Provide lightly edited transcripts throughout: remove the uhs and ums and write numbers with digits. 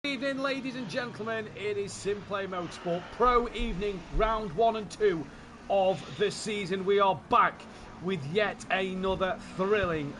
Good evening, ladies and gentlemen. It is SimPlay Motorsport Pro Evening, round 1 and 2 of the season. We are back with yet another thrilling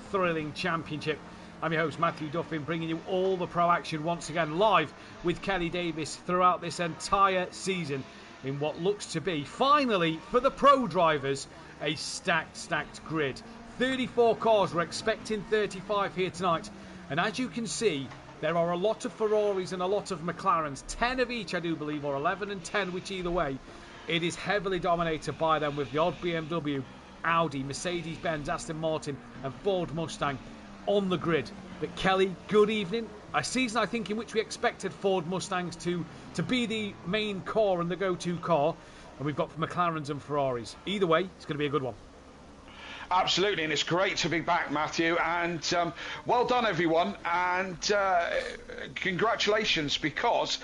championship. I'm your host, Mathew Duffin, bringing you all the pro action once again, live with Kelly Davis throughout this entire season in what looks to be, finally, for the pro drivers, a stacked grid. 34 cars, we're expecting 35 here tonight. And as you can see, there are a lot of Ferraris and a lot of McLarens, 10 of each I do believe, or 11 and 10, which either way, it is heavily dominated by them, with the odd BMW, Audi, Mercedes-Benz, Aston Martin and Ford Mustang on the grid. But Kelly, good evening. A season, I think, in which we expected Ford Mustangs to be the main car and the go-to car, and we've got McLarens and Ferraris. Either way, it's going to be a good one. Absolutely, and it's great to be back, Mathew, and well done everyone, and congratulations, because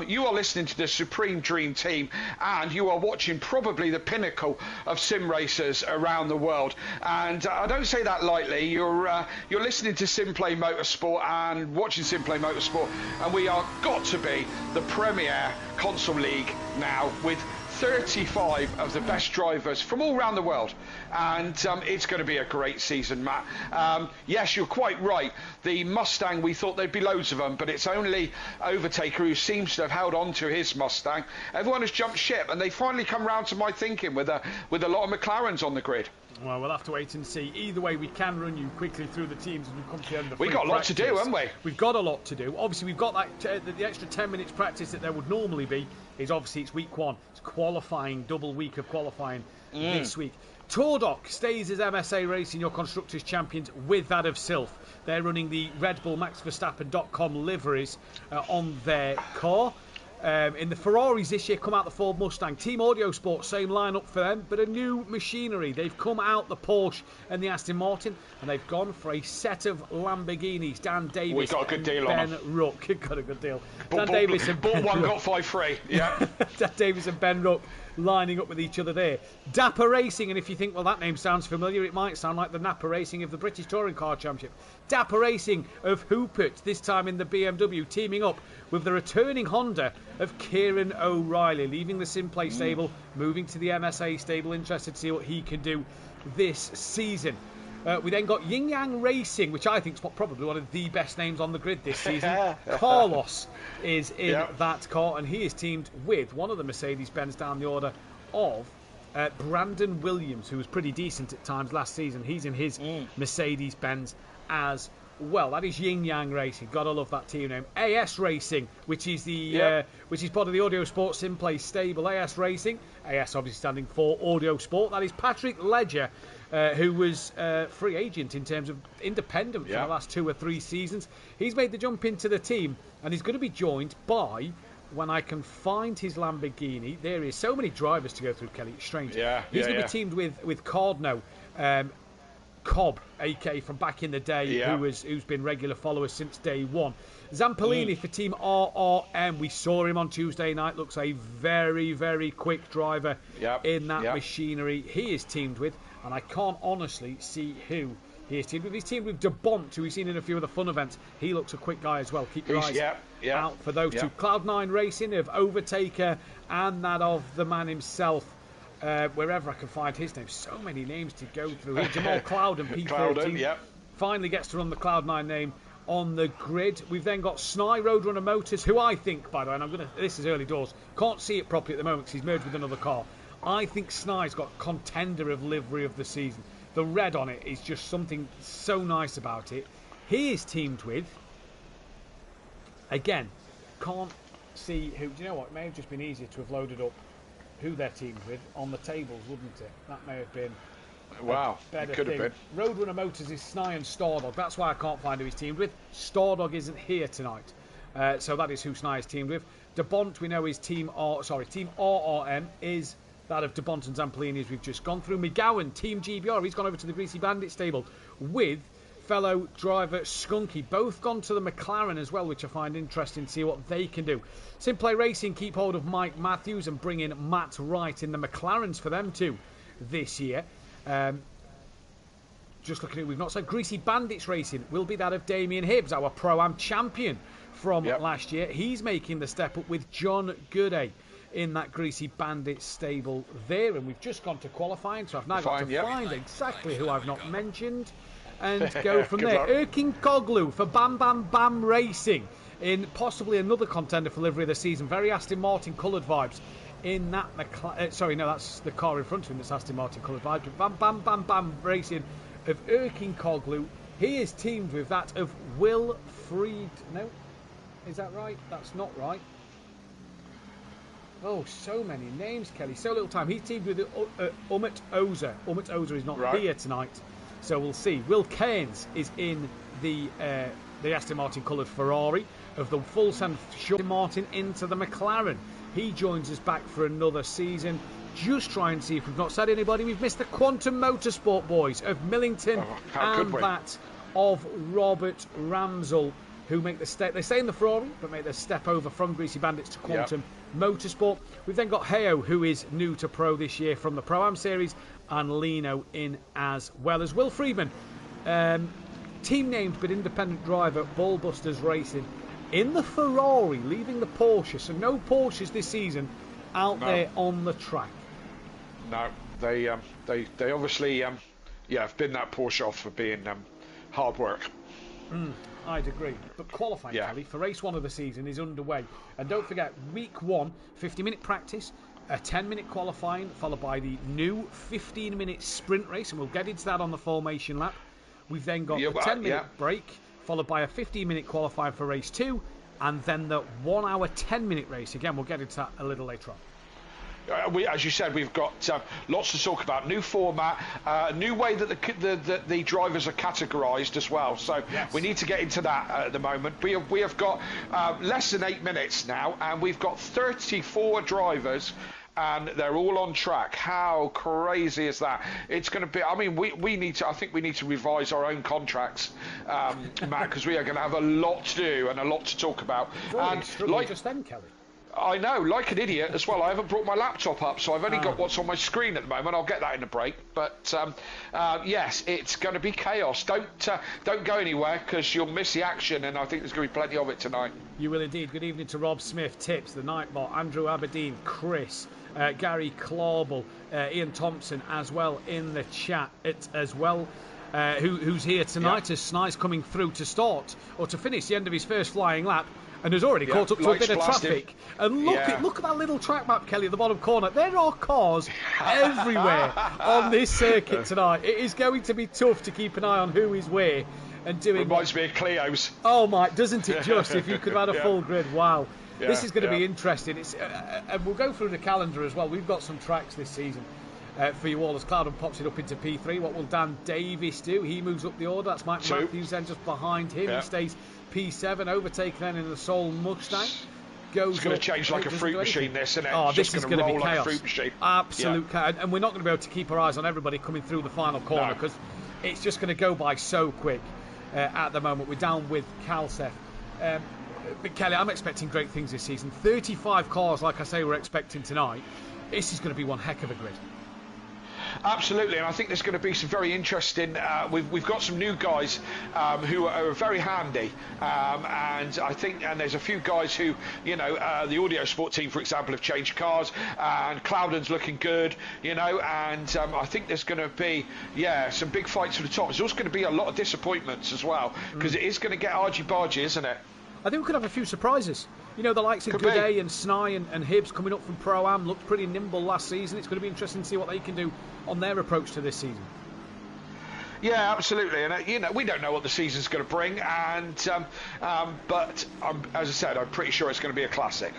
you are listening to the Supreme Dream Team and you are watching probably the pinnacle of sim racers around the world, and I don't say that lightly. You're listening to SimPlay Motorsport and watching SimPlay Motorsport, and we are got to be the premier console league now, with 35 of the best drivers from all around the world, and it's going to be a great season, Matt. Yes, you're quite right. The Mustang, we thought there'd be loads of them, but it's only Overtaker who seems to have held on to his Mustang. Everyone has jumped ship, and they finally come round to my thinking with a lot of McLarens on the grid. Well, we'll have to wait and see. Either way, we can run you quickly through the teams as we come to the end of the We've got a lot to do, haven't we? We've got a lot to do. Obviously, we've got that the extra 10 minutes practice that there would normally be. Is obviously it's week 1. It's qualifying, double week of qualifying this week. Tordoc stays as MSA Racing, your Constructors Champions, with that of Sylph. They're running the Red Bull MaxVerstappen.com liveries on their car. In the Ferraris this year, come out the Ford Mustang. Team Audio Sport, same lineup for them, but a new machinery. They've come out the Porsche and the Aston Martin, and they've gone for a set of Lamborghinis. Dan Davis, we got a good deal Ben on Rook. Got a good deal. Dan Davis and Ben one, got 5 free. Yeah. Dan Davis and Ben Rook lining up with each other there. Dapper Racing, and if you think, well, that name sounds familiar, it might sound like the Napa Racing of the British Touring Car Championship. Dapper Racing of Hoopert, this time in the BMW, teaming up with the returning Honda of Kieran O'Reilly, leaving the SimPlay stable, moving to the MSA stable. Interested to see what he can do this season. We then got Yin Yang Racing, which I think is probably one of the best names on the grid this season. Carlos is in that car, and he is teamed with one of the Mercedes-Benz down the order of Brandon Williams, who was pretty decent at times last season. He's in his Mercedes-Benz as well. That is Yin Yang Racing. Gotta love that team name. AS Racing, which is the which is part of the Audio Sport SimPlay stable. AS Racing, AS obviously standing for Audio Sport. That is Patrick Ledger, who was free agent in terms of independent for the last 2 or 3 seasons. He's made the jump into the team, and he's going to be joined by, when I can find his Lamborghini, there is so many drivers to go through, Kelly. It's strange. He's going to be teamed with Cardno. Cobb, AK from back in the day, who's been regular followers since day one. Zampolini for Team RRM. We saw him on Tuesday night. Looks a very quick driver in that machinery. He is teamed with, and I can't honestly see who he is teamed with. He's teamed with De Bont, who we've seen in a few of the fun events. He looks a quick guy as well. Keep your eyes out for those two. Cloud9 Racing of Overtaker, and that of the man himself. Wherever I can find his name. So many names to go through. Jamal Clouden, P13, finally gets to run the Cloud9 name on the grid. We've then got Sny Roadrunner Motors, who I think, by the way, and this is early doors, can't see it properly at the moment because he's merged with another car. I think Sny's got contender of livery of the season. The red on it is just something so nice about it. He is teamed with, again, can't see who. Do you know what? It may have just been easier to have loaded up who they're teamed with on the tables, wouldn't it? That may have been better could thing. have been. Roadrunner Motors is Sny and Stardog. That's why I can't find who he's teamed with. Stardog isn't here tonight, so that is who Sny is teamed with. De Bont, we know, is Team RRM is that of De Bont and Zampolini, as we've just gone through. McGowan, Team GBR, he's gone over to the Greasy Bandit stable with fellow driver Skunky. Both gone to the McLaren as well, which I find interesting to see what they can do. SimPlay Racing keep hold of Mike Matthews and bring in Matt Wright in the McLarens for them too this year. just looking at it, we've not said Greasy Bandits Racing will be that of Damien Hibbs, our Pro-Am champion from last year. He's making the step up with John Gooday in that Greasy Bandits stable there. And we've just gone to qualifying, so I've now got to find exactly who I've not mentioned and go from there. Erkin Koglu for Bam Bam Bam Racing in possibly another contender for livery of the season. Very Aston Martin coloured vibes in that sorry, no, that's the car in front of him that's Aston Martin coloured vibes. Bam Bam Bam Bam Racing of Erkin Koglu. He is teamed with that of Will Freed. No, is that right? That's not right. Oh, so many names, Kelly. So little time. He's teamed with Umut Ozer. Umut Ozer is not here tonight, so we'll see. Will Cairns is in the Aston Martin coloured Ferrari of the full send Aston Martin into the McLaren. He joins us back for another season. Just try and see if we've not said anybody. We've missed the Quantum Motorsport boys of Millington and that of Robert Ramsell, who make the step. They stay in the Ferrari, but make the step over from Greasy Bandits to Quantum Motorsport. We've then got Heo, who is new to Pro this year from the Pro-Am Series, and Lino in as well as Will Freedman. Team named but independent driver, Ballbusters Racing, in the Ferrari, leaving the Porsche. So no Porsches this season out there on the track. No, they obviously have been that Porsche off for being hard work. I'd agree. But qualifying, Kelly, for race 1 of the season is underway. And don't forget, week 1, 50-minute practice, a 10-minute qualifying, followed by the new 15-minute sprint race, and we'll get into that on the formation lap. We've then got the 10-minute break, followed by a 15-minute qualifying for race 2, and then the 1 hour 10-minute race. Again, we'll get into that a little later on. As you said, we've got lots to talk about. New format, new way that the drivers are categorised as well. So we need to get into that at the moment. We have got less than 8 minutes now, and we've got 34 drivers, and they're all on track. How crazy is that? It's going to be. I mean, we need to. I think we need to revise our own contracts, Matt, because we are going to have a lot to do and a lot to talk about. And like just then, Kelly. I know, like an idiot as well. I haven't brought my laptop up, so I've only got what's on my screen at the moment. I'll get that in a break. But yes, it's going to be chaos. Don't go anywhere, because you'll miss the action, and I think there's going to be plenty of it tonight. You will indeed. Good evening to Rob Smith, Tips, the Nightbot, Andrew Aberdeen, Chris, Gary Clawble, Ian Thompson as well in the chat as well. Who's here tonight as Sny's coming through to start or to finish the end of his first flying lap, and has already caught up to a bit of traffic. And look at that little track map, Kelly, at the bottom corner. There are cars everywhere on this circuit tonight. It is going to be tough to keep an eye on who is where and doing. Reminds me of Clio's. Oh my, doesn't it just? If you could have had a full grid, wow. This is going to be interesting. It's and we'll go through the calendar as well. We've got some tracks this season for you all as Cloudon pops it up into P3. What will Dan Davis do? He moves up the order. That's Mike Matthews then just behind him. He stays P7, overtaken then in the Soul Mustang. It's going to change like a fruit machine, this, isn't it? Oh, this is going to be chaos. Like a fruit machine. Absolute chaos. And we're not going to be able to keep our eyes on everybody coming through the final corner, because it's just going to go by so quick at the moment. We're down with Calsef. But Kelly, I'm expecting great things this season. 35 cars, like I say, we're expecting tonight. This is going to be one heck of a grid. Absolutely, and I think there's going to be some very interesting. We've got some new guys who are very handy, and I think, and there's a few guys who, the Audio Sport team, for example, have changed cars, and Cloudon's looking good, and I think there's going to be some big fights for the top. There's also going to be a lot of disappointments as well, because it is going to get argy-bargy, isn't it? I think we could have a few surprises. The likes of Gooday and Sny and Hibbs coming up from Pro-Am looked pretty nimble last season. It's going to be interesting to see what they can do on their approach to this season. Yeah, absolutely. And, we don't know what the season's going to bring. And but as I said, I'm pretty sure it's going to be a classic.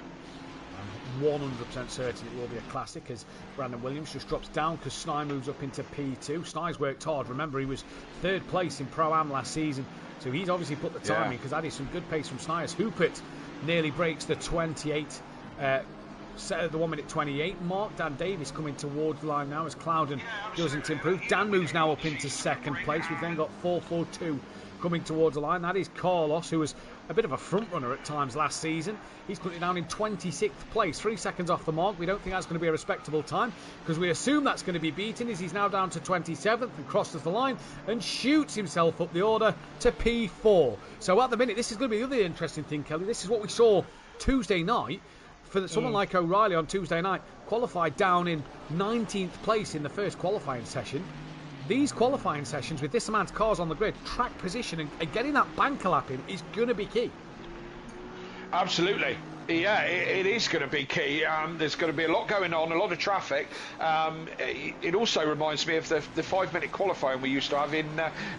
I'm 100% certain it will be a classic, as Brandon Williams just drops down because Sny moves up into P2. Sny's worked hard. Remember, he was 3rd place in Pro-Am last season. So he's obviously put the time in, because that is some good pace from Sny. As Hoopert nearly breaks the 1 minute 28 mark. Dan Davis coming towards the line now as Cloudon doesn't improve. Dan moves now up into 2nd place. We've then got 442 coming towards the line. That is Carlos, who was a bit of a front runner at times last season. He's currently down in 26th place, 3 seconds off the mark. We don't think that's going to be a respectable time, because we assume that's going to be beaten, as he's now down to 27th and crosses the line and shoots himself up the order to P4. So at the minute, this is going to be the other interesting thing, Kelly. This is what we saw Tuesday night. For someone like O'Reilly on Tuesday night, qualified down in 19th place in the first qualifying session. These qualifying sessions with this amount of cars on the grid, track position and getting that banker lap in is going to be key. Absolutely. Yeah, it is going to be key. There's going to be a lot going on, a lot of traffic. It also reminds me of the 5-minute qualifying we used to have in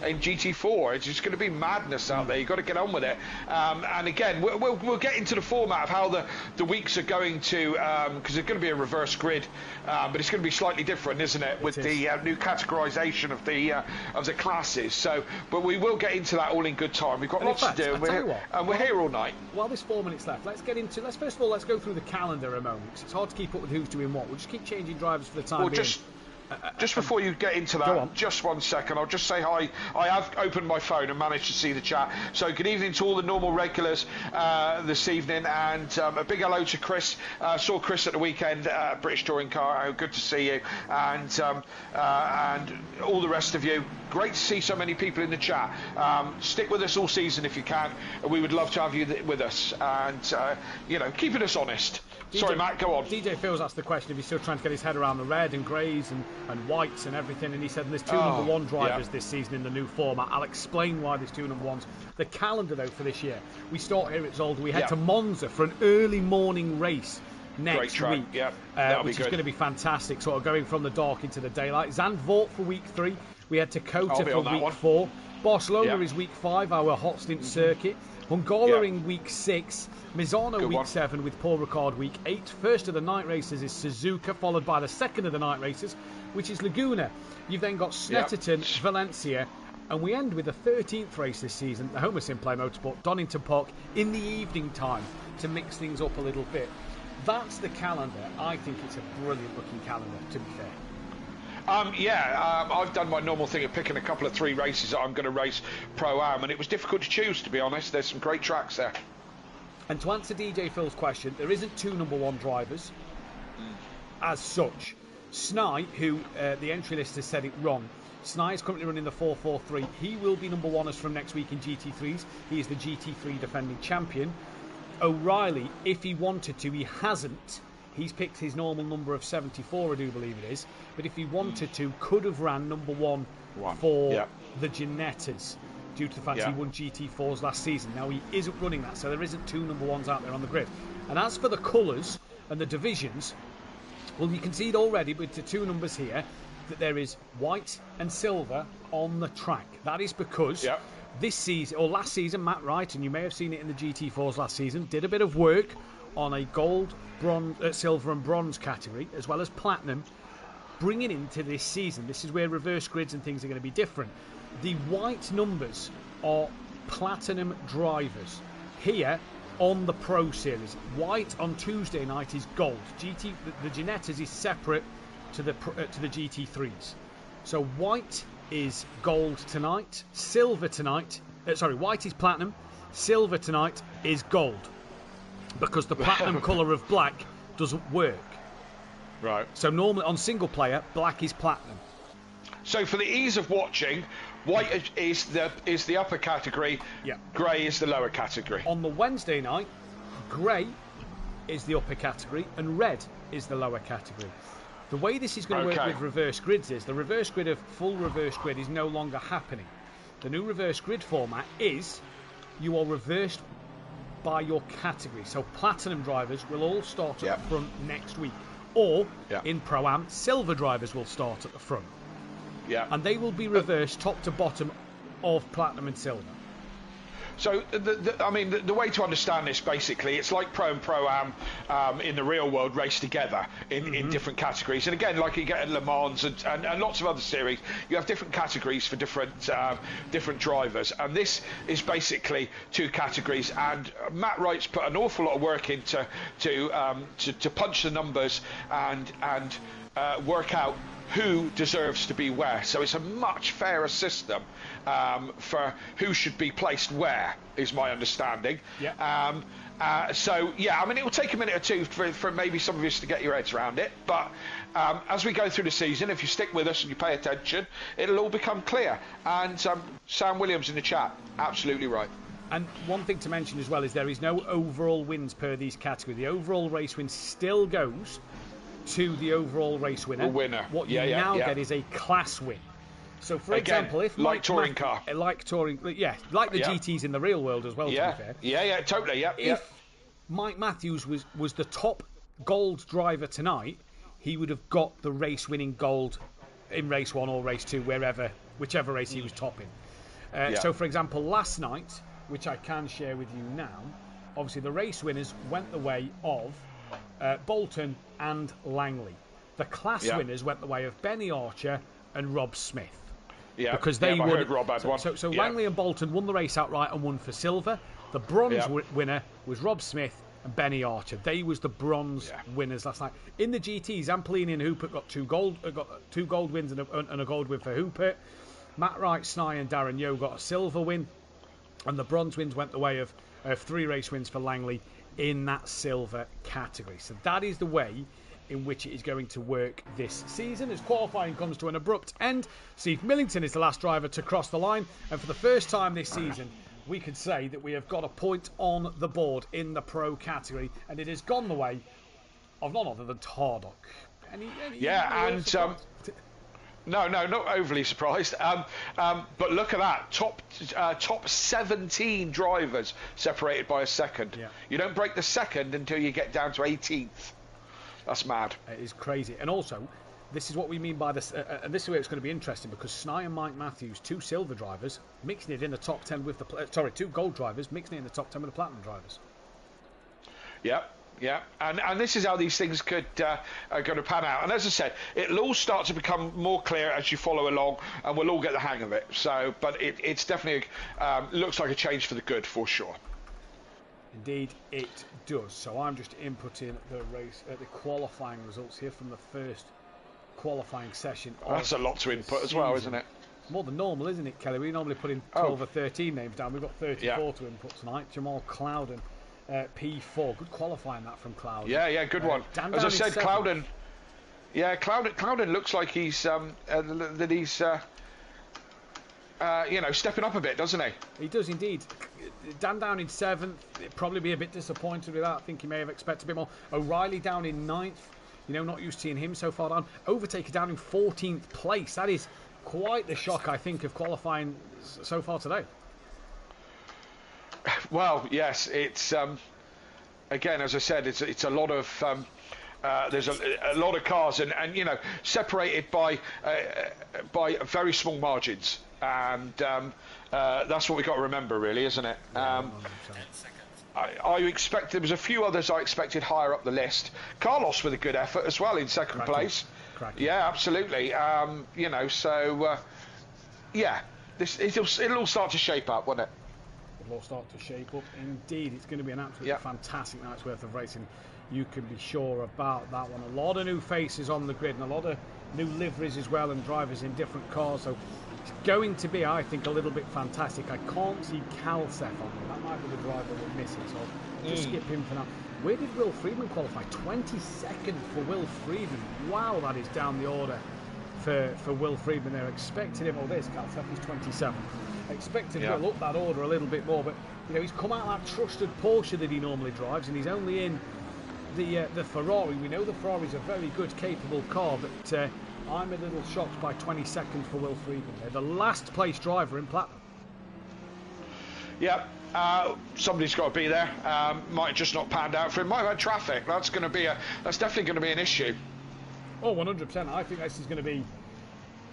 GT4. It's just going to be madness out there. You've got to get on with it. And again, we'll get into the format of how the weeks are going to, because there's going to be a reverse grid, but it's going to be slightly different, isn't it, with the new categorisation of the classes. So, but we will get into that all in good time. We've got lots to do, and we're here all night. While there's 4 minutes left, let's get into. First of all, let's go through the calendar a moment, because it's hard to keep up with who's doing what. We'll just keep changing drivers for the time being. Just before you get into that, just 1 second, I'll just say hi. I have opened my phone and managed to see the chat. So good evening to all the normal regulars this evening, and a big hello to Chris. Saw Chris at the weekend at British Touring Car. Good to see you, and all the rest of you. Great to see so many people in the chat. Stick with us all season if you can. We would love to have you with us, and keeping us honest. Sorry, Matt, go on. DJ Phil's asked the question if he's still trying to get his head around the red and greys and whites and everything, and he said there's two number one drivers this season in the new format. I'll explain why there's two number ones. The calendar, though, for this year, we start here at Zolder. We head to Monza for an early morning race next week, which is going to be fantastic, sort of going from the dark into the daylight. Zandvoort for week 3. We head to Kota for week 4. Barcelona is week 5, our hot stint circuit. Hungaroring week 6, Misano week 7 with Paul Ricard week 8. First of the night races is Suzuka, followed by the second of the night races, which is Laguna. You've then got Snetterton, Valencia, and we end with the 13th race this season, the home of SimPlay Motorsport, Donington Park, in the evening time to mix things up a little bit. That's the calendar. I think it's a brilliant looking calendar, to be fair. I've done my normal thing of picking a couple of 3 races that I'm going to race Pro-Am, and it was difficult to choose, to be honest. There's some great tracks there. And to answer DJ Phil's question, there isn't 2 number 1 drivers as such. Snai, who the entry list has said it wrong, Snai is currently running the 443. He will be number 1 as from next week in GT3s. He is the GT3 defending champion. O'Reilly, if he wanted to, he hasn't. He's picked his normal number of 74, I do believe it is. But if he wanted to, could have ran number 1 for the Ginettas, due to the fact he won GT4s last season. Now, he isn't running that, so there isn't 2 number 1s out there on the grid. And as for the colours and the divisions, well, you can see it already with the 2 numbers here, that there is white and silver on the track. That is because this season, or last season, Matt Wright, and you may have seen it in the GT4s last season, did a bit of work on a gold, bronze, silver and bronze category, as well as platinum, bringing into this season. This is where reverse grids and things are going to be different. The white numbers are platinum drivers. Here on the Pro Series, white on Tuesday night is gold. The Ginettas is separate to the GT3s. So white is gold tonight, silver tonight. White is platinum, silver tonight is gold. Because the platinum colour of black doesn't work. Right. So normally on single player, black is platinum. So for the ease of watching, white is the upper category, grey is the lower category. On the Wednesday night, grey is the upper category and red is the lower category. The way this is going to work with reverse grids is the reverse grid of full reverse grid is no longer happening. The new reverse grid format is you are reversed by your category. So platinum drivers will all start at the front next week. Or, in Pro-Am, silver drivers will start at the front. And they will be reversed top to bottom of platinum and silver. So, the way to understand this, basically, it's like Pro and Pro-Am in the real world race together in different categories. And again, like you get at Le Mans and lots of other series, you have different categories for different drivers. And this is basically 2 categories. And Matt Wright's put an awful lot of work into to punch the numbers and work out who deserves to be where. So it's a much fairer system for who should be placed where, is my understanding. Yeah. So, yeah, I mean, it will take a minute or two for maybe some of us to get your heads around it. But as we go through the season, if you stick with us and you pay attention, it'll all become clear. And Sam Williams in the chat, absolutely right. And one thing to mention as well is there is no overall wins per these categories. The overall race win still goes to the overall race winner. The winner. What you now get is a class win. So, for example, if like touring car, like touring, like the GTs in the real world as well. Yeah, to be fair. yeah, totally. If Mike Matthews was the top gold driver tonight, he would have got the race-winning gold in race 1 or race 2, whichever race he was top in. So, for example, last night, which I can share with you now, obviously the race winners went the way of Bolton and Langley. The class winners went the way of Benny Archer and Rob Smith. Yeah, because they I heard Rob had one. So Langley and Bolton won the race outright and won for silver. The bronze winner was Rob Smith and Benny Archer. They was the bronze winners last night. In the GT, Zampolini and Hooper got two gold wins and a gold win for Hooper. Matt Wright, Snye and Darren Yeo got a silver win, and the bronze wins went the way of 3 race wins for Langley in that silver category. So that is the way in which it is going to work this season. As qualifying comes to an abrupt end, Steve Millington is the last driver to cross the line, and for the first time this season we could say that we have got a point on the board in the pro category, and it has gone the way of none other than Tardock. No, not overly surprised. But look at that, top 17 drivers separated by a second. Yeah. You don't break the second until you get down to 18th. That's mad. It is crazy. And also, this is what we mean by this, and this is where it's going to be interesting, because Snye and Mike Matthews, 2 silver drivers, mixing it in the top 10 with the 2 gold drivers, mixing it in the top 10 with the platinum drivers. Yeah, and this is how these things are going to pan out. And as I said, it'll all start to become more clear as you follow along, and we'll all get the hang of it. So, but it's definitely looks like a change for the good, for sure. Indeed, it does. So I'm just inputting the qualifying results here from the first qualifying session. That's a lot to input as well, isn't it? More than normal, isn't it, Kelly? We normally put in 12 or 13 names down. We've got 34 to input tonight. Jamal Clouden, P4. Good qualifying that from Clouden. Yeah, good one. As I said, Clouden. Yeah, Clouden looks like he's stepping up a bit, doesn't he? He does indeed. Dan down in 7th. He'd probably be a bit disappointed with that. I think he may have expected a bit more. O'Reilly down in 9th. Not used to seeing him so far down. Overtaker down in 14th place. That is quite the shock, I think, of qualifying so far today. Well, yes, it's again, as I said, it's a lot of there's a lot of cars and separated by very small margins, and that's what we've got to remember, really, isn't it? I expect there was a few others I expected higher up the list. Carlos with a good effort as well in second place. Yeah, absolutely. It'll all start to shape up, won't it? It'll all start to shape up. Indeed, it's going to be an absolutely fantastic night's worth of racing. You can be sure about that one. A lot of new faces on the grid and a lot of new liveries as well, and drivers in different cars. So it's going to be, I think, a little bit fantastic. I can't see Calsef on there. That might be the driver we're missing, so just skip him for now. Where did Will Friedman qualify? 22nd for Will Friedman. Wow, that is down the order for Will Friedman. They're expecting him, there's Calsef, he's 27. Expected him to up that order a little bit more, but he's come out of that trusted Porsche that he normally drives, and he's only in the Ferrari. We know the Ferrari's a very good, capable car, but I'm a little shocked by 22nd for Will Friedman. They're the last place driver in Platinum. Yeah, somebody's got to be there. Might just not panned out for him. Might have had traffic. That's definitely going to be an issue. Oh, 100%. I think this is going to be.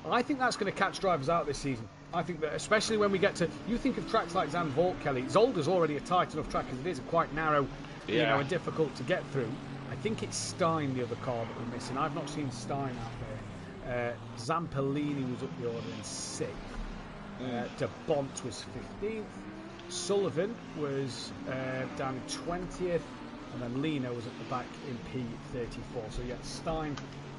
I think that's going to catch drivers out this season. I think that, especially when we get to. You think of tracks like Zandvoort, Kelly. Zolder's already a tight enough track as it is, quite narrow, and difficult to get through. I think it's Stein, the other car that we're missing. I've not seen Stein out there. Zampolini was up the order in 6th. De Bont was 15th. Sullivan was down in 20th. And then Lino was at the back in P34. So, Stein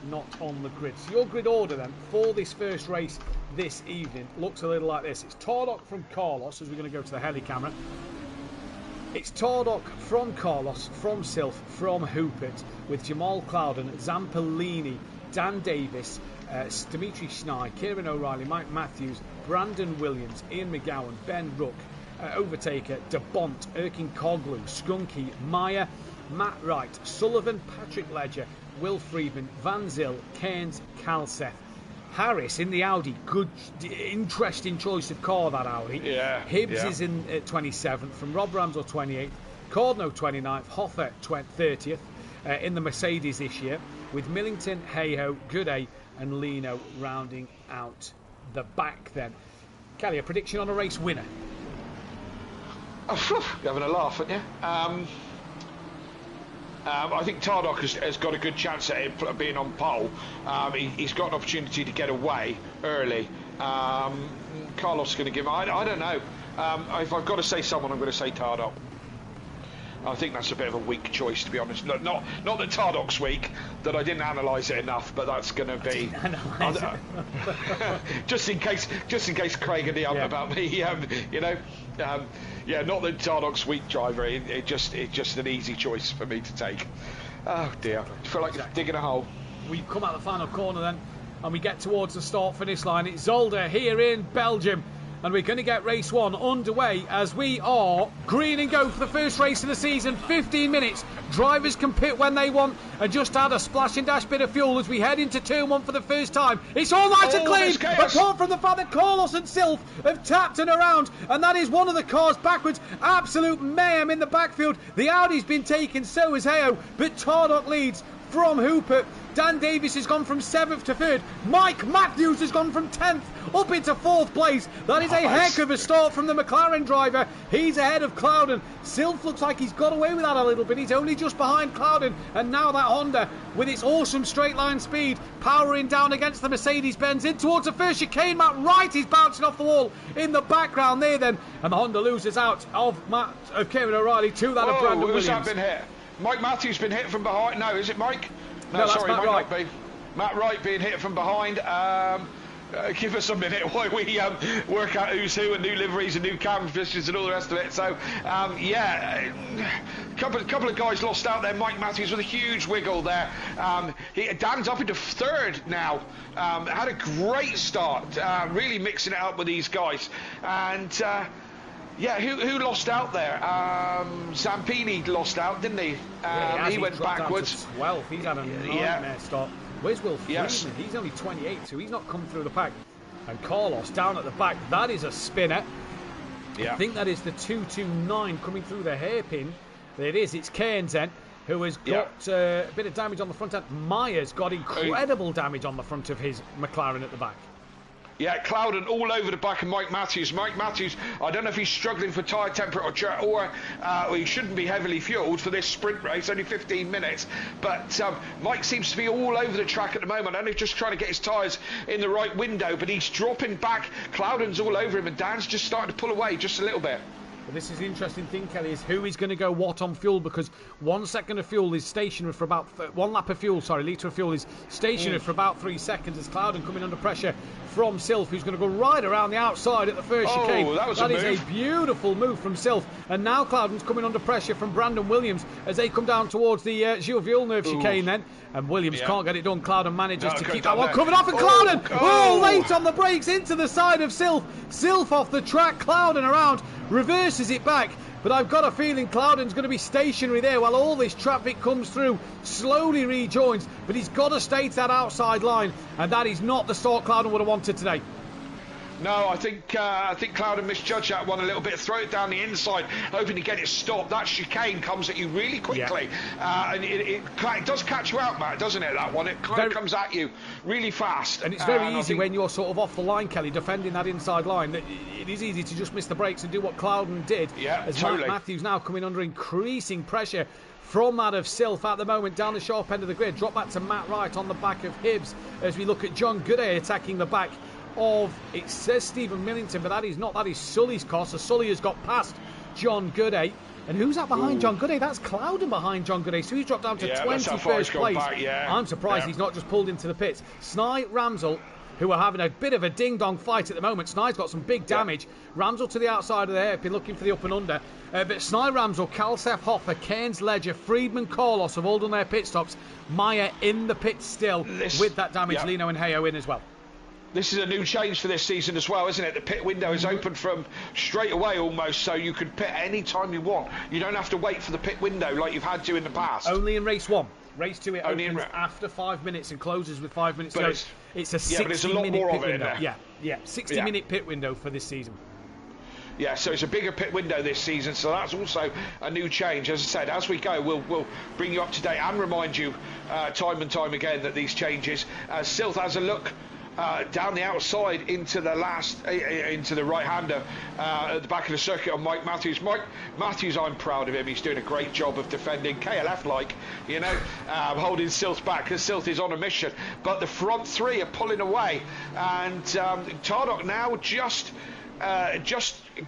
not on the grid. So your grid order then for this first race this evening looks a little like this. It's Tardock from Carlos, as we're going to go to the heli camera. It's Tardock from Carlos, from Silf, from Hoopert, with Jamal Clouden, Zampellini, Dan Davis, Dimitri Schnei, Kieran O'Reilly, Mike Matthews, Brandon Williams, Ian McGowan, Ben Rook, Overtaker, De Bont, Erkin Koglu, Skunky, Meyer, Matt Wright, Sullivan, Patrick Ledger, Will Friedman, Van Zyl, Cairns, Calseth. Harris in the Audi, good, interesting choice of car, that Audi. Yeah. Hibbs is in 27th, from Rob Ramsell 28th, Cordno 29th, Hoffer 30th in the Mercedes this year, with Millington, Hayhoe, Gooday and Lino rounding out the back then. Kelly, a prediction on a race winner? You're having a laugh, aren't you? I think Tardock has got a good chance at it being on pole. He's got an opportunity to get away early. Carlos is going to give him... I don't know. If I've got to say someone, I'm going to say Tardock. I think that's a bit of a weak choice, to be honest. Not that Tardock's weak, that I didn't analyse it enough, but that's going to be... just in case Craig had the about me, you know. Yeah, not that Tardock's weak driver. It's just an easy choice for me to take. Oh dear, I feel like digging a hole. We come out the final corner then, and we get towards the start-finish line. It's Zolder here in Belgium, and we're going to get race one underway as we are green and go for the first race of the season. 15 minutes. Drivers can pit when they want and just add a splash and dash bit of fuel as we head into turn one for the first time. It's all nice and clean, apart from the fact that Carlos and Silf have tapped and around, and that is one of the cars backwards. Absolute mayhem in the backfield. The Audi's been taken, so has Hayhoe, but Tardock leads from Hooper. Dan Davis has gone from 7th to 3rd. Mike Matthews has gone from 10th up into 4th place. That is a heck of a start from the McLaren driver. He's ahead of Clouden. Silf looks like he's got away with that a little bit. He's only just behind Clouden. And now that Honda, with its awesome straight line speed, powering down against the Mercedes-Benz in towards the first chicane. Matt Wright is bouncing off the wall in the background there then. And the Honda loses out of Kieran O'Reilly to that of Brandon Williams. Who's that been hit? Mike Matthews been hit from behind. No, is it Mike? No, sorry, Matt Wright. Not be. Matt Wright being hit from behind. Give us a minute while we work out who's who and new liveries and new cam positions and all the rest of it. So, yeah, couple of guys lost out there. Mike Matthews with a huge wiggle there. Dan's up into 3rd now. Had a great start, really mixing it up with these guys. And... yeah, who lost out there? Zampini lost out, didn't he? He went backwards. 12th. He's had a nightmare start. Where's Will Friedman? Yes. He's only 28, so he's not come through the pack. And Carlos down at the back. That is a spinner. Yeah. I think that is the 229 coming through the hairpin. There it is. It's Cairns then, who has got a bit of damage on the front end. Meyer's got incredible damage on the front of his McLaren at the back. Yeah, Clouden all over the back of Mike Matthews. Mike Matthews, I don't know if he's struggling for tyre temperature or he shouldn't be heavily fuelled for this sprint race, only 15 minutes. But Mike seems to be all over the track at the moment, only just trying to get his tyres in the right window, but he's dropping back. Clouden's all over him, and Dan's just starting to pull away just a little bit. But this is the interesting thing, Kelly, is who is going to go what on fuel, because 1 second of fuel is stationary for about... 1 lap of fuel, litre of fuel is stationary for about 3 seconds as Clouden coming under pressure from Silf, who's going to go right around the outside at the first chicane. That is a beautiful move from Silf. And now Clouden's coming under pressure from Brandon Williams as they come down towards the Gilles Villeneuve chicane then. And Williams can't get it done. Clouden manages to keep that one covered off, and Clouden, late on the brakes into the side of Silf. Silf off the track, Clouden around, reverses it back. But I've got a feeling Clouden's going to be stationary there while all this traffic comes through, slowly rejoins, but he's got to stay to that outside line, and that is not the start Clouden would have wanted today. No, I think Clouden misjudged that one a little bit. Throw it down the inside, hoping to get it stopped. That chicane comes at you really quickly, and it does catch you out, Matt, doesn't it? That one, it kind of comes at you really fast, and it's very easy when you're sort of off the line, Kelly, defending that inside line. It is easy to just miss the brakes and do what Clouden did. Yeah, as totally. Matthews now coming under increasing pressure from that of Silf at the moment down the sharp end of the grid. Drop back to Matt Wright on the back of Hibbs as we look at John Gooday attacking the back of, it says Stephen Millington, but that is not, that is Sully's car. So Sully has got past John Gooday And who's that behind John Gooday? That's Clouden behind John Gooday. So he's dropped down to 21st place. I'm surprised he's not just pulled into the pits. Sny, Ramsell, who are having a bit of a ding-dong fight at the moment. Sny's got some big damage. Ramsell to the outside of the hairpin, looking for the up and under. But Sny, Ramsell, Kalsef, Hoffer, Cairns, Ledger, Friedman, Carlos have all done their pit stops. Meyer in the pit still with that damage. Lino and Heyo in as well. This is a new change for this season as well, isn't it? The pit window is open from straight away almost, so you can pit any time you want. You don't have to wait for the pit window like you've had to in the past. Only in race 1. Race 2 it opens after 5 minutes and closes with 5 minutes to go. It's a 60-minute pit window. Yeah, 60-minute pit window for this season. Yeah, so it's a bigger pit window this season, so that's also a new change. As I said, as we go, we'll bring you up to date and remind you time and time again that these changes. Silth has a look down the outside into the right-hander at the back of the circuit on Mike Matthews. Mike Matthews, I'm proud of him. He's doing a great job of defending KLF-like, holding Silth back because Silth is on a mission. But the front three are pulling away, and Tardok now just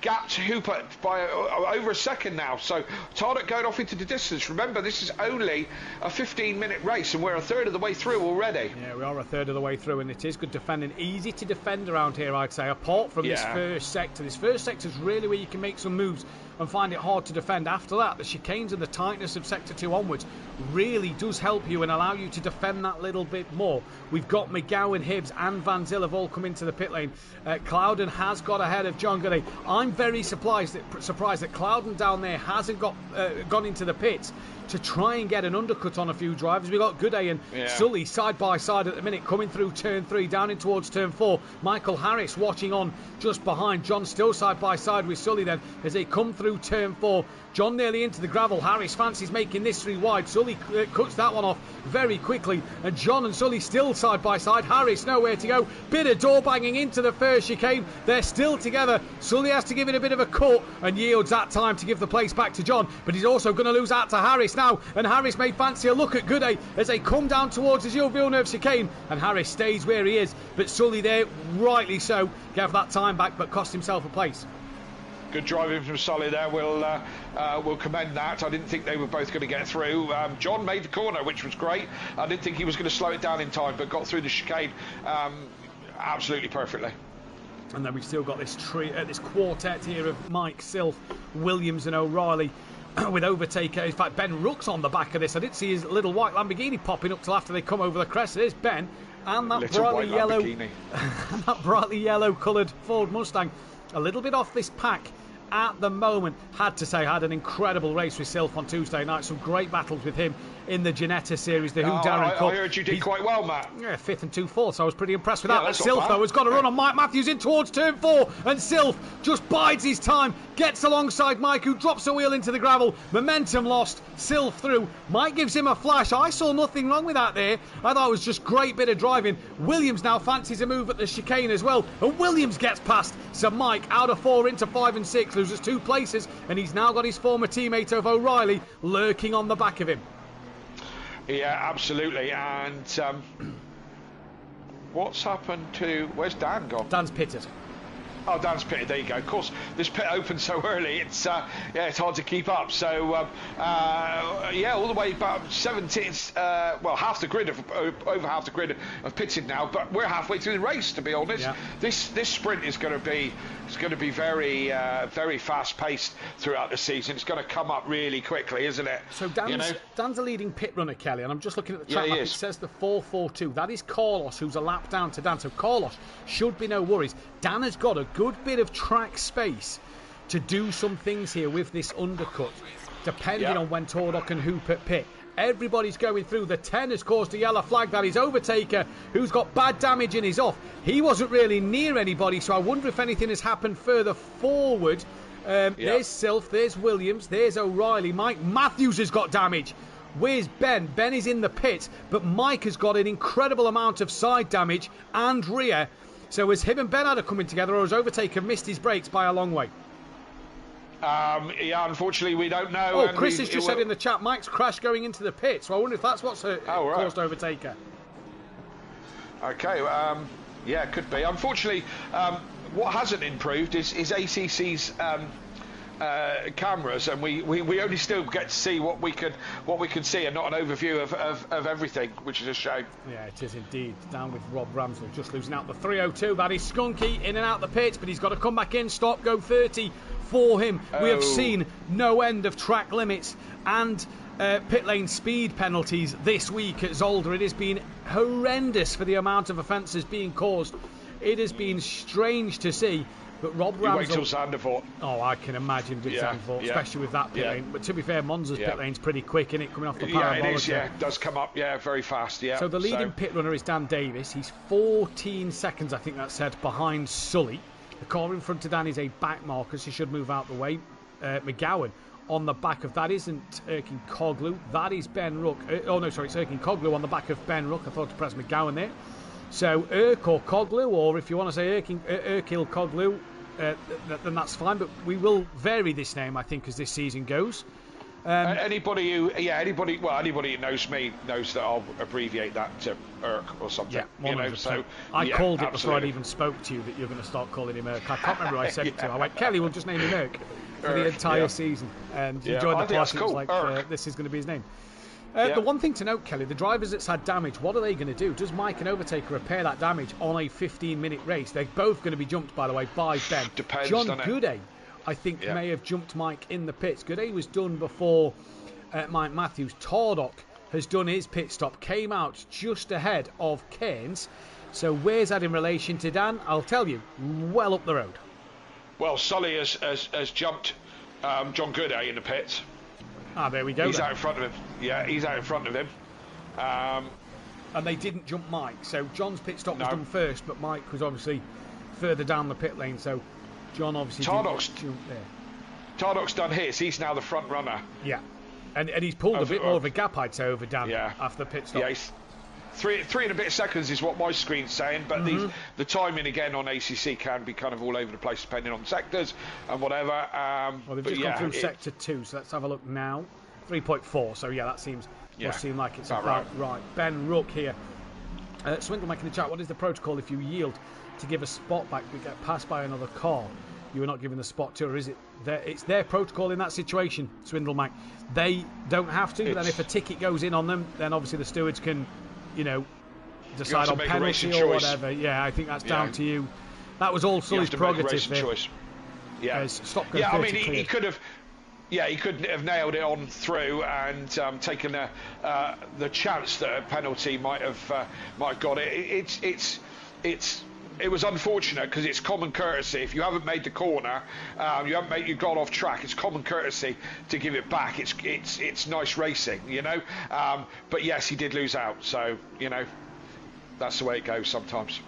gapped Hooper by over a second now. So Tardok going off into the distance. Remember, this is only a 15-minute race, and we're a third of the way through already. Yeah, we are a third of the way through, and it is good defending. Easy to defend around here, I'd say, apart from this first sector. This first sector is really where you can make some moves and find it hard to defend. After that, the chicanes and the tightness of Sector 2 onwards really does help you and allow you to defend that little bit more. We've got McGowan, Hibbs and Van Zyl have all come into the pit lane. Clouden has got ahead of John Gooday. I'm very surprised that Clouden down there hasn't gone into the pits to try and get an undercut on a few drivers. We've got Gooday and Sully side by side at the minute, coming through turn 3, down in towards turn 4. Michael Harris watching on just behind. John still side by side with Sully then as they come through turn 4. John nearly into the gravel. Harris fancies making this 3 wide. Sully cuts that one off very quickly. And John and Sully still side by side. Harris nowhere to go. Bit of door banging into the first chicane. They're still together. Sully has to give it a bit of a cut and yields that time to give the place back to John. But he's also going to lose out to Harris now. And Harris may fancy a look at Gooday as they come down towards the Gilles Villeneuve chicane. And Harris stays where he is. But Sully there, rightly so, gave that time back but cost himself a place. Good driving from Sully there. We'll commend that. I didn't think they were both going to get through. John made the corner, which was great. I didn't think he was going to slow it down in time, but got through the chicane absolutely perfectly. And then we've still got this quartet here of Mike, Silth, Williams and O'Reilly with Overtaker. In fact, Ben Rook's on the back of this. I didn't see his little white Lamborghini popping up till after they come over the crest. There's Ben and that brightly yellow coloured Ford Mustang. A little bit off this pack at the moment. Had to say, had an incredible race with Silth on Tuesday night. Some great battles with him in the Ginetta series, the Who Darren Cup. I heard you did quite well, Matt. Yeah, 5th and 2/4. I was pretty impressed with that. But Silth, though, has got a run on Mike Matthews in towards turn 4. And Silth just bides his time, gets alongside Mike, who drops a wheel into the gravel. Momentum lost. Silth through. Mike gives him a flash. I saw nothing wrong with that there. I thought it was just great bit of driving. Williams now fancies a move at the chicane as well. And Williams gets past. So Mike, out of 4 into 5 and 6, loses 2 places. And he's now got his former teammate of O'Reilly lurking on the back of him. Yeah, absolutely. And what's happened to... Where's Dan gone? Dan's pitted. Oh, Dan's pitted. There you go. Of course, this pit opened so early. It's it's hard to keep up. So all the way about 17. Well, half the grid over half the grid have pitted now. But we're halfway through the race. To be honest, yeah. This sprint is going to be very very fast paced throughout the season. It's going to come up really quickly, isn't it? So Dan's a leading pit runner, Kelly, and I'm just looking at the track map. It says the 4:42. That is Carlos, who's a lap down to Dan. So Carlos should be no worries. Dan has got a good bit of track space to do some things here with this undercut, depending on when Tordok and Hooper pit. Everybody's going through. The 10 has caused a yellow flag. That is Overtaker, who's got bad damage and is off. He wasn't really near anybody, so I wonder if anything has happened further forward. There's Silth, there's Williams, there's O'Reilly. Mike Matthews has got damage. Where's Ben? Ben is in the pit, but Mike has got an incredible amount of side damage and rear. So is him and Ben Adder coming together, or has Overtaker missed his brakes by a long way? Unfortunately, we don't know. Oh, Chris has just said in the chat, Mike's crash going into the pit. So I wonder if that's what's caused Overtaker. Okay, yeah, could be. Unfortunately, what hasn't improved is ACC's cameras, and we only still get to see what we can see, and not an overview of everything, which is a shame. Yeah, it is indeed. Down with Rob Ramsdell, just losing out the 302. That is Skunky in and out the pits, but he's got to come back in. Stop, go 30 for him. We have seen no end of track limits and pit lane speed penalties this week at Zolder. It has been horrendous for the amount of offences being caused. It has been strange to see. But Rob Ramsdell... Wait till Zandvoort. Oh, I can imagine with Zandvoort, especially with that pit lane. But to be fair, Monza's pit lane's pretty quick, isn't it, coming off the parabolic? Yeah, it is, it does come up, very fast, So the leading pit runner is Dan Davis. He's 14 seconds, I think that said, behind Sully. The car in front of Dan is a back marker, so he should move out the way. McGowan on the back of that isn't Erkin Koglu. That is Ben Rook. It's Erkin Koglu on the back of Ben Rook. I thought to press McGowan there. So Erk or Koglu, or if you want to say Erkil Koglu, then that's fine, but we will vary this name, I think, as this season goes. Anybody who knows me knows that I'll abbreviate that to Erk or something. Yeah, so I called it before I'd even spoke to you that you're going to start calling him Erk. I can't remember who I said it to. I went, Kelly, we'll just name him Erk for the entire season. And you joined the party. Cool. It was like, this is going to be his name. The one thing to note, Kelly, the drivers that's had damage, what are they going to do? Does Mike and Overtaker repair that damage on a 15-minute race? They're both going to be jumped, by the way, by Ben. Depends, John Gooday, I think, may have jumped Mike in the pits. Gooday was done before Mike Matthews. Tardok has done his pit stop, came out just ahead of Keynes. So where's that in relation to Dan? I'll tell you, well up the road. Well, Sully has jumped John Gooday in the pits. Ah, there we go. He's out in front of him. Yeah, he's out in front of him. And they didn't jump Mike. So John's pit stop was done first, but Mike was obviously further down the pit lane. So John obviously didn't jump there. Tardok's done his. He's now the front runner. Yeah. And he's pulled a bit more of a gap, I'd say, over Dan after the pit stop. Yeah, he's three and a bit seconds is what my screen's saying, but the timing again on ACC can be kind of all over the place depending on sectors and whatever. Well, they've just gone through sector 2, so let's have a look now. 3.4, so that seems seem like it's about right. Ben Rook here. Swindle making the chat, what is the protocol if you yield to give a spot back but get passed by another car? You are not given the spot to, or is it it's their protocol in that situation, Swindle Mac. They don't have to, then if a ticket goes in on them, then obviously the stewards can decide on penalty or whatever. Yeah, I think that's down to you. That was all Sully's prerogative there. Yeah, stop I mean, he could have. Yeah, he could have nailed it on through and taken the chance that a penalty might have got it. It was unfortunate because it's common courtesy. If you haven't made the corner, you've gone off track. It's common courtesy to give it back. It's nice racing, But yes, he did lose out. So that's the way it goes sometimes.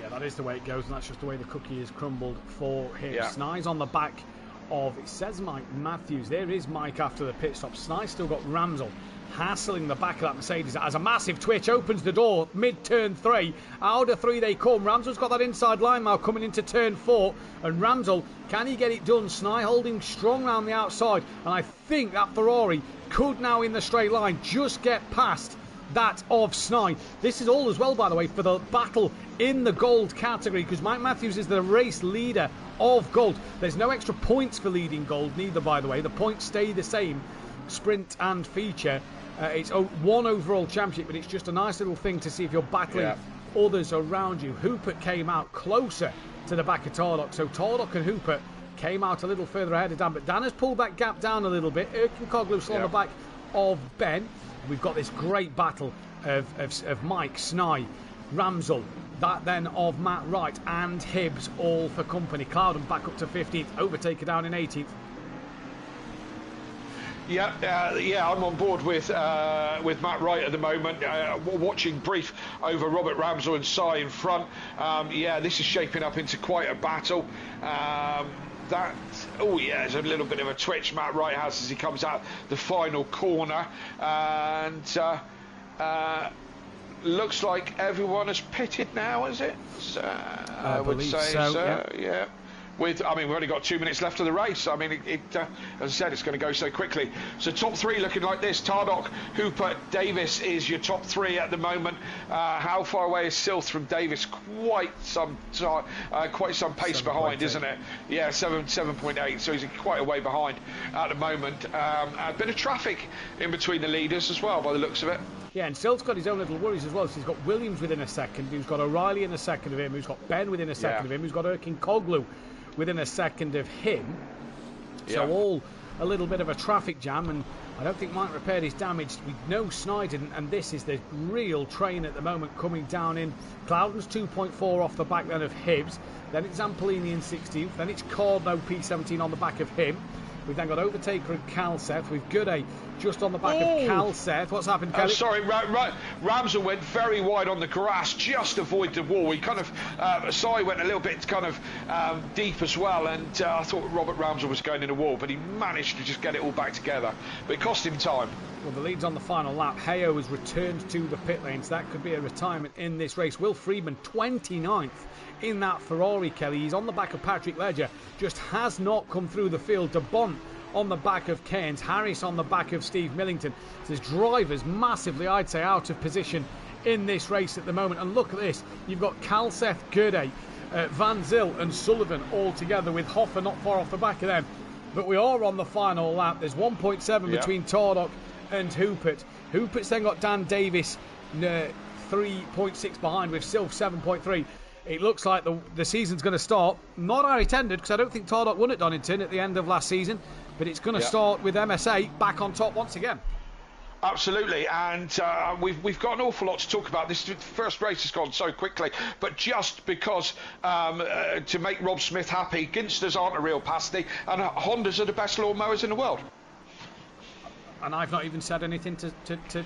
Yeah, that is the way it goes, and that's just the way the cookie is crumbled for him. Yeah. Sny's on the back of, it says Mike Matthews. There is Mike after the pit stop. Sny's still got Ramsdell hassling the back of that Mercedes. It has a massive twitch, opens the door, mid-turn 3. Out of 3 they come. Ramsdell's got that inside line now coming into turn 4. And Ramsdell, can he get it done? Sny holding strong round the outside. And I think that Ferrari could now in the straight line just get past that of Sny. This is all as well, by the way, for the battle in the gold category, because Mike Matthews is the race leader of gold. There's no extra points for leading gold neither, by the way. The points stay the same, sprint and feature. It's one overall championship, but it's just a nice little thing to see if you're battling others around you. Hooper came out closer to the back of Tardok, so Tardok and Hooper came out a little further ahead of Dan, but Dan has pulled that gap down a little bit. Erkin Koglu still on the back of Ben. We've got this great battle of Mike, Sny, Ramsdell, that then of Matt Wright and Hibbs, all for company. Clouden back up to 15th, Overtaker down in 18th. Yeah, I'm on board with Matt Wright at the moment. Watching brief over Robert Ramsdell and Sy in front. This is shaping up into quite a battle. There's a little bit of a twitch Matt Wright has as he comes out the final corner, and looks like everyone has pitted now, is it? I would say so. Yeah. I mean, we've only got 2 minutes left of the race. I mean, as I said, it's going to go so quickly. So top three looking like this: Tardock, Hooper, Davis is your top three at the moment. How far away is Silth from Davis? Quite some pace behind, isn't it? Yeah, 7.8. So he's quite a way behind at the moment. A bit of traffic in between the leaders as well, by the looks of it. Yeah, and Silt's got his own little worries as well. So he's got Williams within a second, who's got O'Reilly in a second of him, who's got Ben within a second of him, who's got Erkin Koglu within a second of him. So all a little bit of a traffic jam, and I don't think Mike repaired his damage with no Snyder, and this is the real train at the moment coming down in. Cloudon's 2.4 off the back then of Hibbs, then it's Zampolini in 16th, then it's Cordno P17 on the back of him. We've then got Overtaker and Calseth. We've Gooday just on the back of Calseth. What's happened, Kelly? Sorry, Ramsel went very wide on the grass, just avoid the wall. He kind of, Sai went a little bit kind of deep as well, and I thought Robert Ramsel was going in the wall, but he managed to just get it all back together. But it cost him time. Well, the lead's on the final lap. Hayo has returned to the pit lane, so that could be a retirement in this race. Will Friedman, 29th in that Ferrari, Kelly. He's on the back of Patrick Ledger, just has not come through the field. De Bont on the back of Cairns, Harris on the back of Steve Millington. So his drivers massively, I'd say, out of position in this race at the moment. And look at this, you've got Calseth, Gerde, Van Zyl and Sullivan all together, with Hoffer not far off the back of them. But we are on the final lap. There's 1.7 between Tardock and Hoopert. Hoopert's then got Dan Davis 3.6 behind, with Silf 7.3. It looks like the season's going to start, not how intended, because I don't think Tardock won at Donington at the end of last season, but it's going to start with MSA back on top once again. Absolutely, and we've got an awful lot to talk about. This first race has gone so quickly, but just because to make Rob Smith happy, Ginsters aren't a real pasty, and Hondas are the best lawnmowers in the world. And I've not even said anything to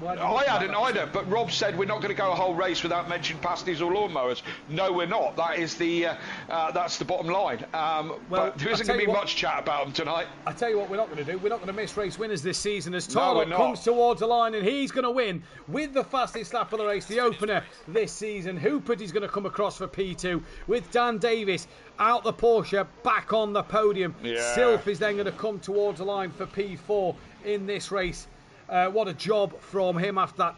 I hadn't either, but Rob said we're not going to go a whole race without mentioning pasties or lawnmowers. No, we're not. That is that's the bottom line. But there isn't going to be much chat about them tonight. I tell you what we're not going to do. We're not going to miss race winners this season, as Tardock comes towards the line, and he's going to win with the fastest lap of the race, the opener this season. Hoopert is going to come across for P2, with Dan Davis out the Porsche back on the podium. Silf is then going to come towards the line for P4 in this race. What a job from him after that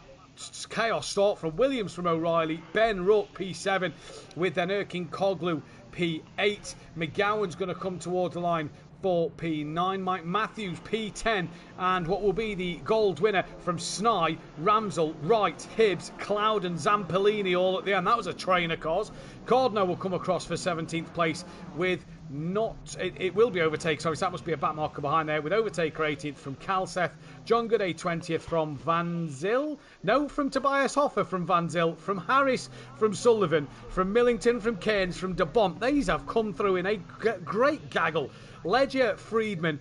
chaos start from Williams, from O'Reilly. Ben Rook P7, with then Erkin Koglu P8. McGowan's going to come towards the line for P9. Mike Matthews P10, and what will be the gold winner from Snai, Ramsel, Wright, Hibbs, Cloud and Zampolini all at the end. That was a train of cars. Cordno will come across for 17th place, with it will be Overtaker, sorry, so that must be a back marker behind there, with Overtaker 18th from Calseth, John Gooday 20th from Van Zyl, no, from Tobias Hoffer from Van Zyl, from Harris, from Sullivan, from Millington, from Cairns, from De Bont. These have come through in a great gaggle. Ledger, Friedman,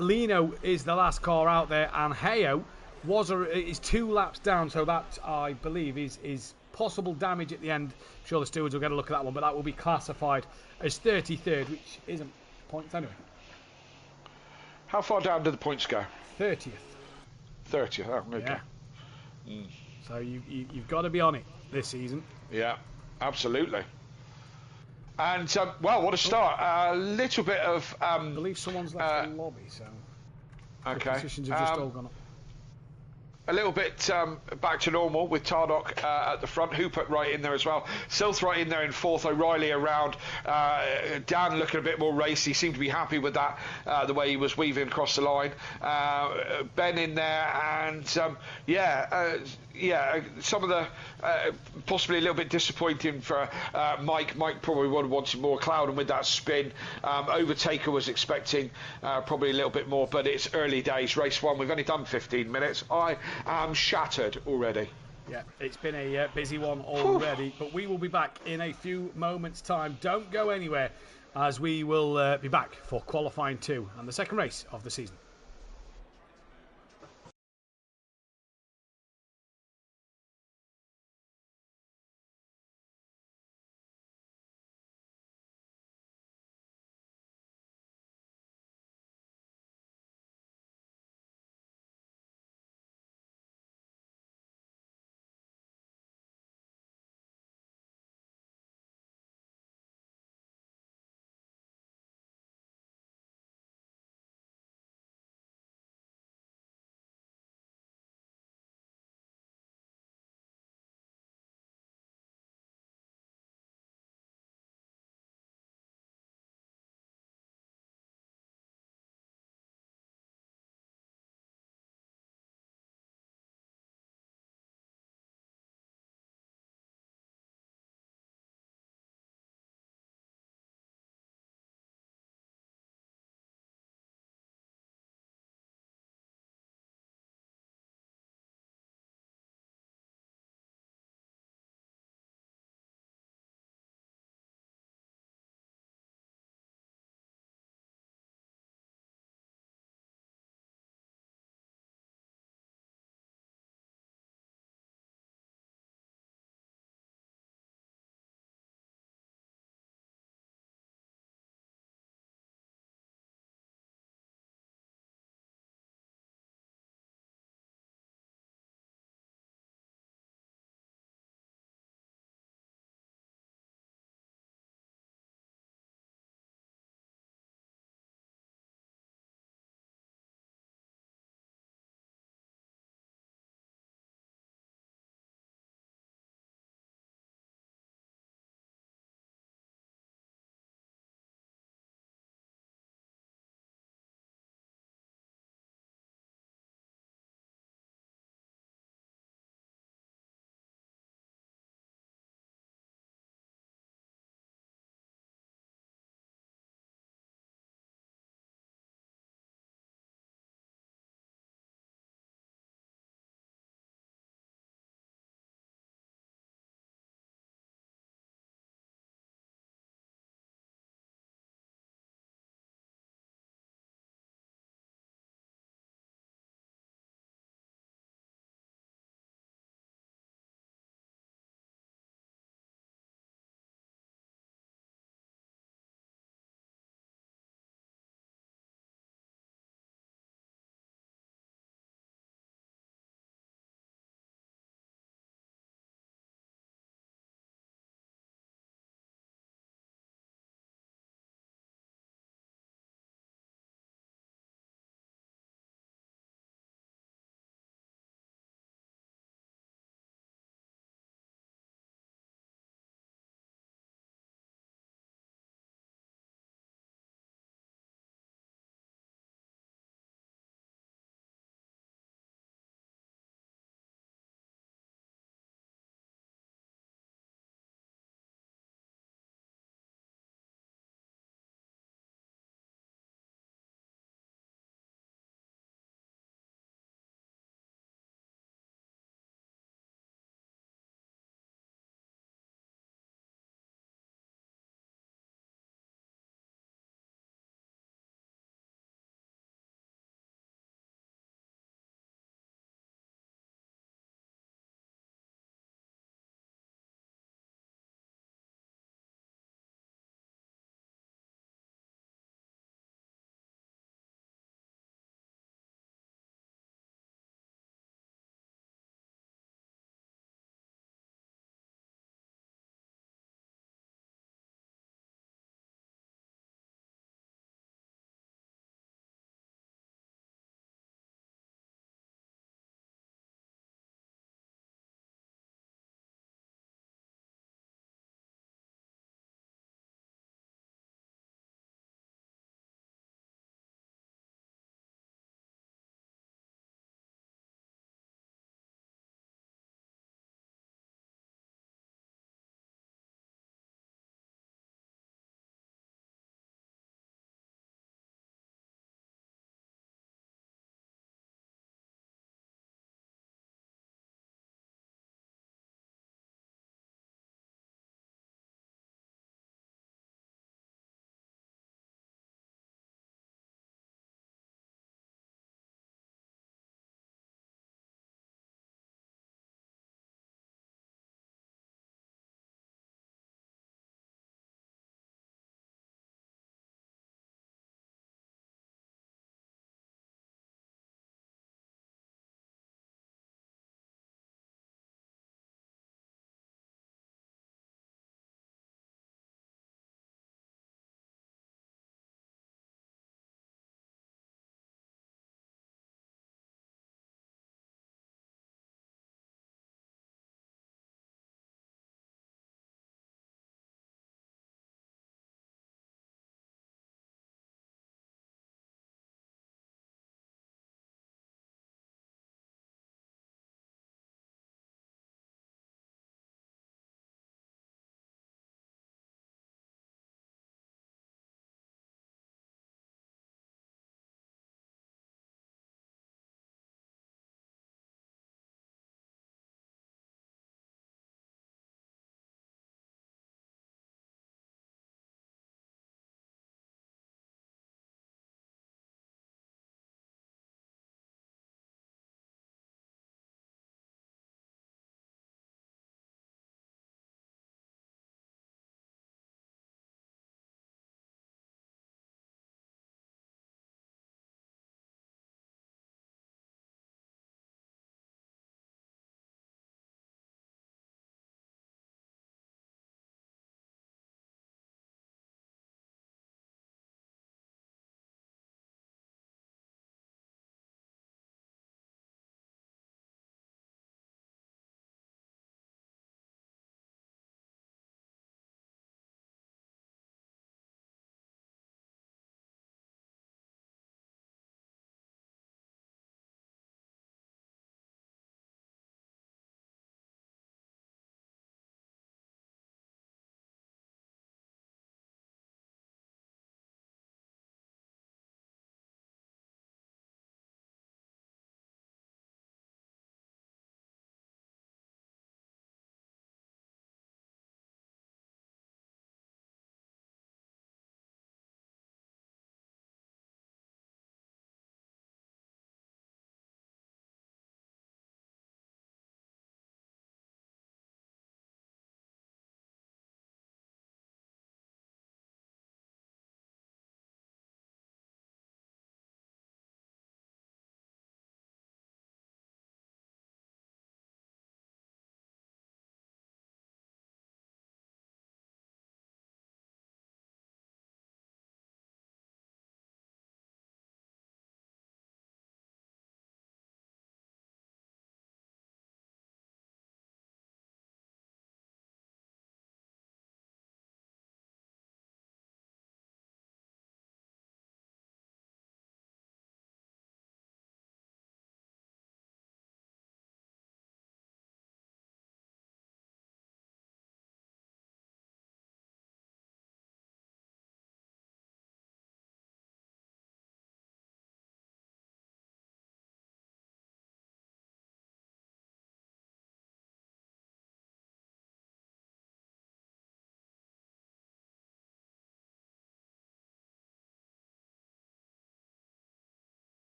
Lino is the last car out there, and Hayo is 2 laps down, so that, I believe, is possible damage at the end. I'm sure the stewards will get a look at that one, but that will be classified as 33rd, which isn't points anyway. How far down do the points go? 30th. 30th, oh, okay. Yeah. So you've got to be on it this season. Yeah, absolutely. And, well, what a start. A little bit of... I believe someone's left the lobby, so... Okay. The positions have just all gone up. A little bit back to normal with Tardock at the front, Hoopert right in there as well, Silth right in there in 4th, O'Reilly around, Dan looking a bit more racy, seemed to be happy with that, the way he was weaving across the line, Ben in there, and some of the possibly a little bit disappointing for Mike. Mike probably would have wanted more. Clouden with that spin. Overtaker was expecting probably a little bit more, but it's early days. Race 1, we've only done 15 minutes. I am shattered already. Yeah, it's been a busy one already, but we will be back in a few moments' time. Don't go anywhere, as we will be back for qualifying 2 and the second race of the season.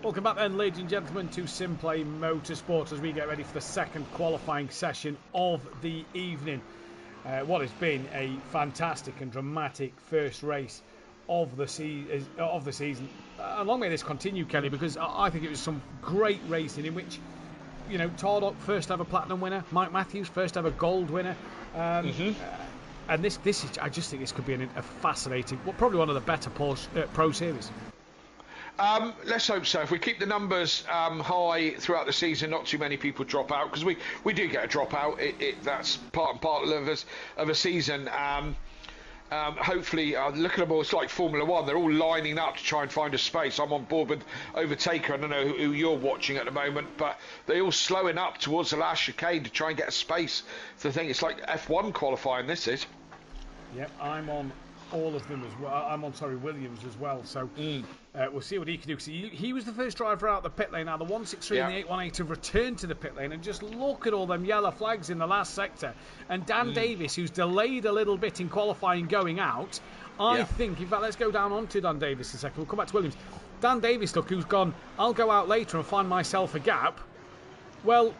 Welcome back then, ladies and gentlemen, to SimPlay Motorsport as we get ready for the second qualifying session of the evening. What has been a fantastic and dramatic first race of the season. Long may this continue, Kelly, because I think it was some great racing in which, you know, Tardok first ever platinum winner, Mike Matthews first ever gold winner, and this is, I just think this could be a fascinating, well, probably one of the better Pro Series. Let's hope so. If we keep the numbers high throughout the season, not too many people drop out, because we do get a dropout. That's part and parcel of a season. Hopefully, look at them all. It's like Formula One. They're all lining up to try and find a space. I'm on board with Overtaker. I don't know who you're watching at the moment, but they're all slowing up towards the last chicane to try and get a space. So I think it's like F1 qualifying. This is. Yep, I'm on all of them as well. I'm on, Williams as well. So we'll see what he can do. So he was the first driver out the pit lane. Now the 163 and the 818 have returned to the pit lane, and just look at all them yellow flags in the last sector. And Dan Davis, who's delayed a little bit in qualifying going out, I think, in fact, let's go down onto Dan Davis in a second. We'll come back to Williams. Dan Davis, look, who's gone, I'll go out later and find myself a gap. Well,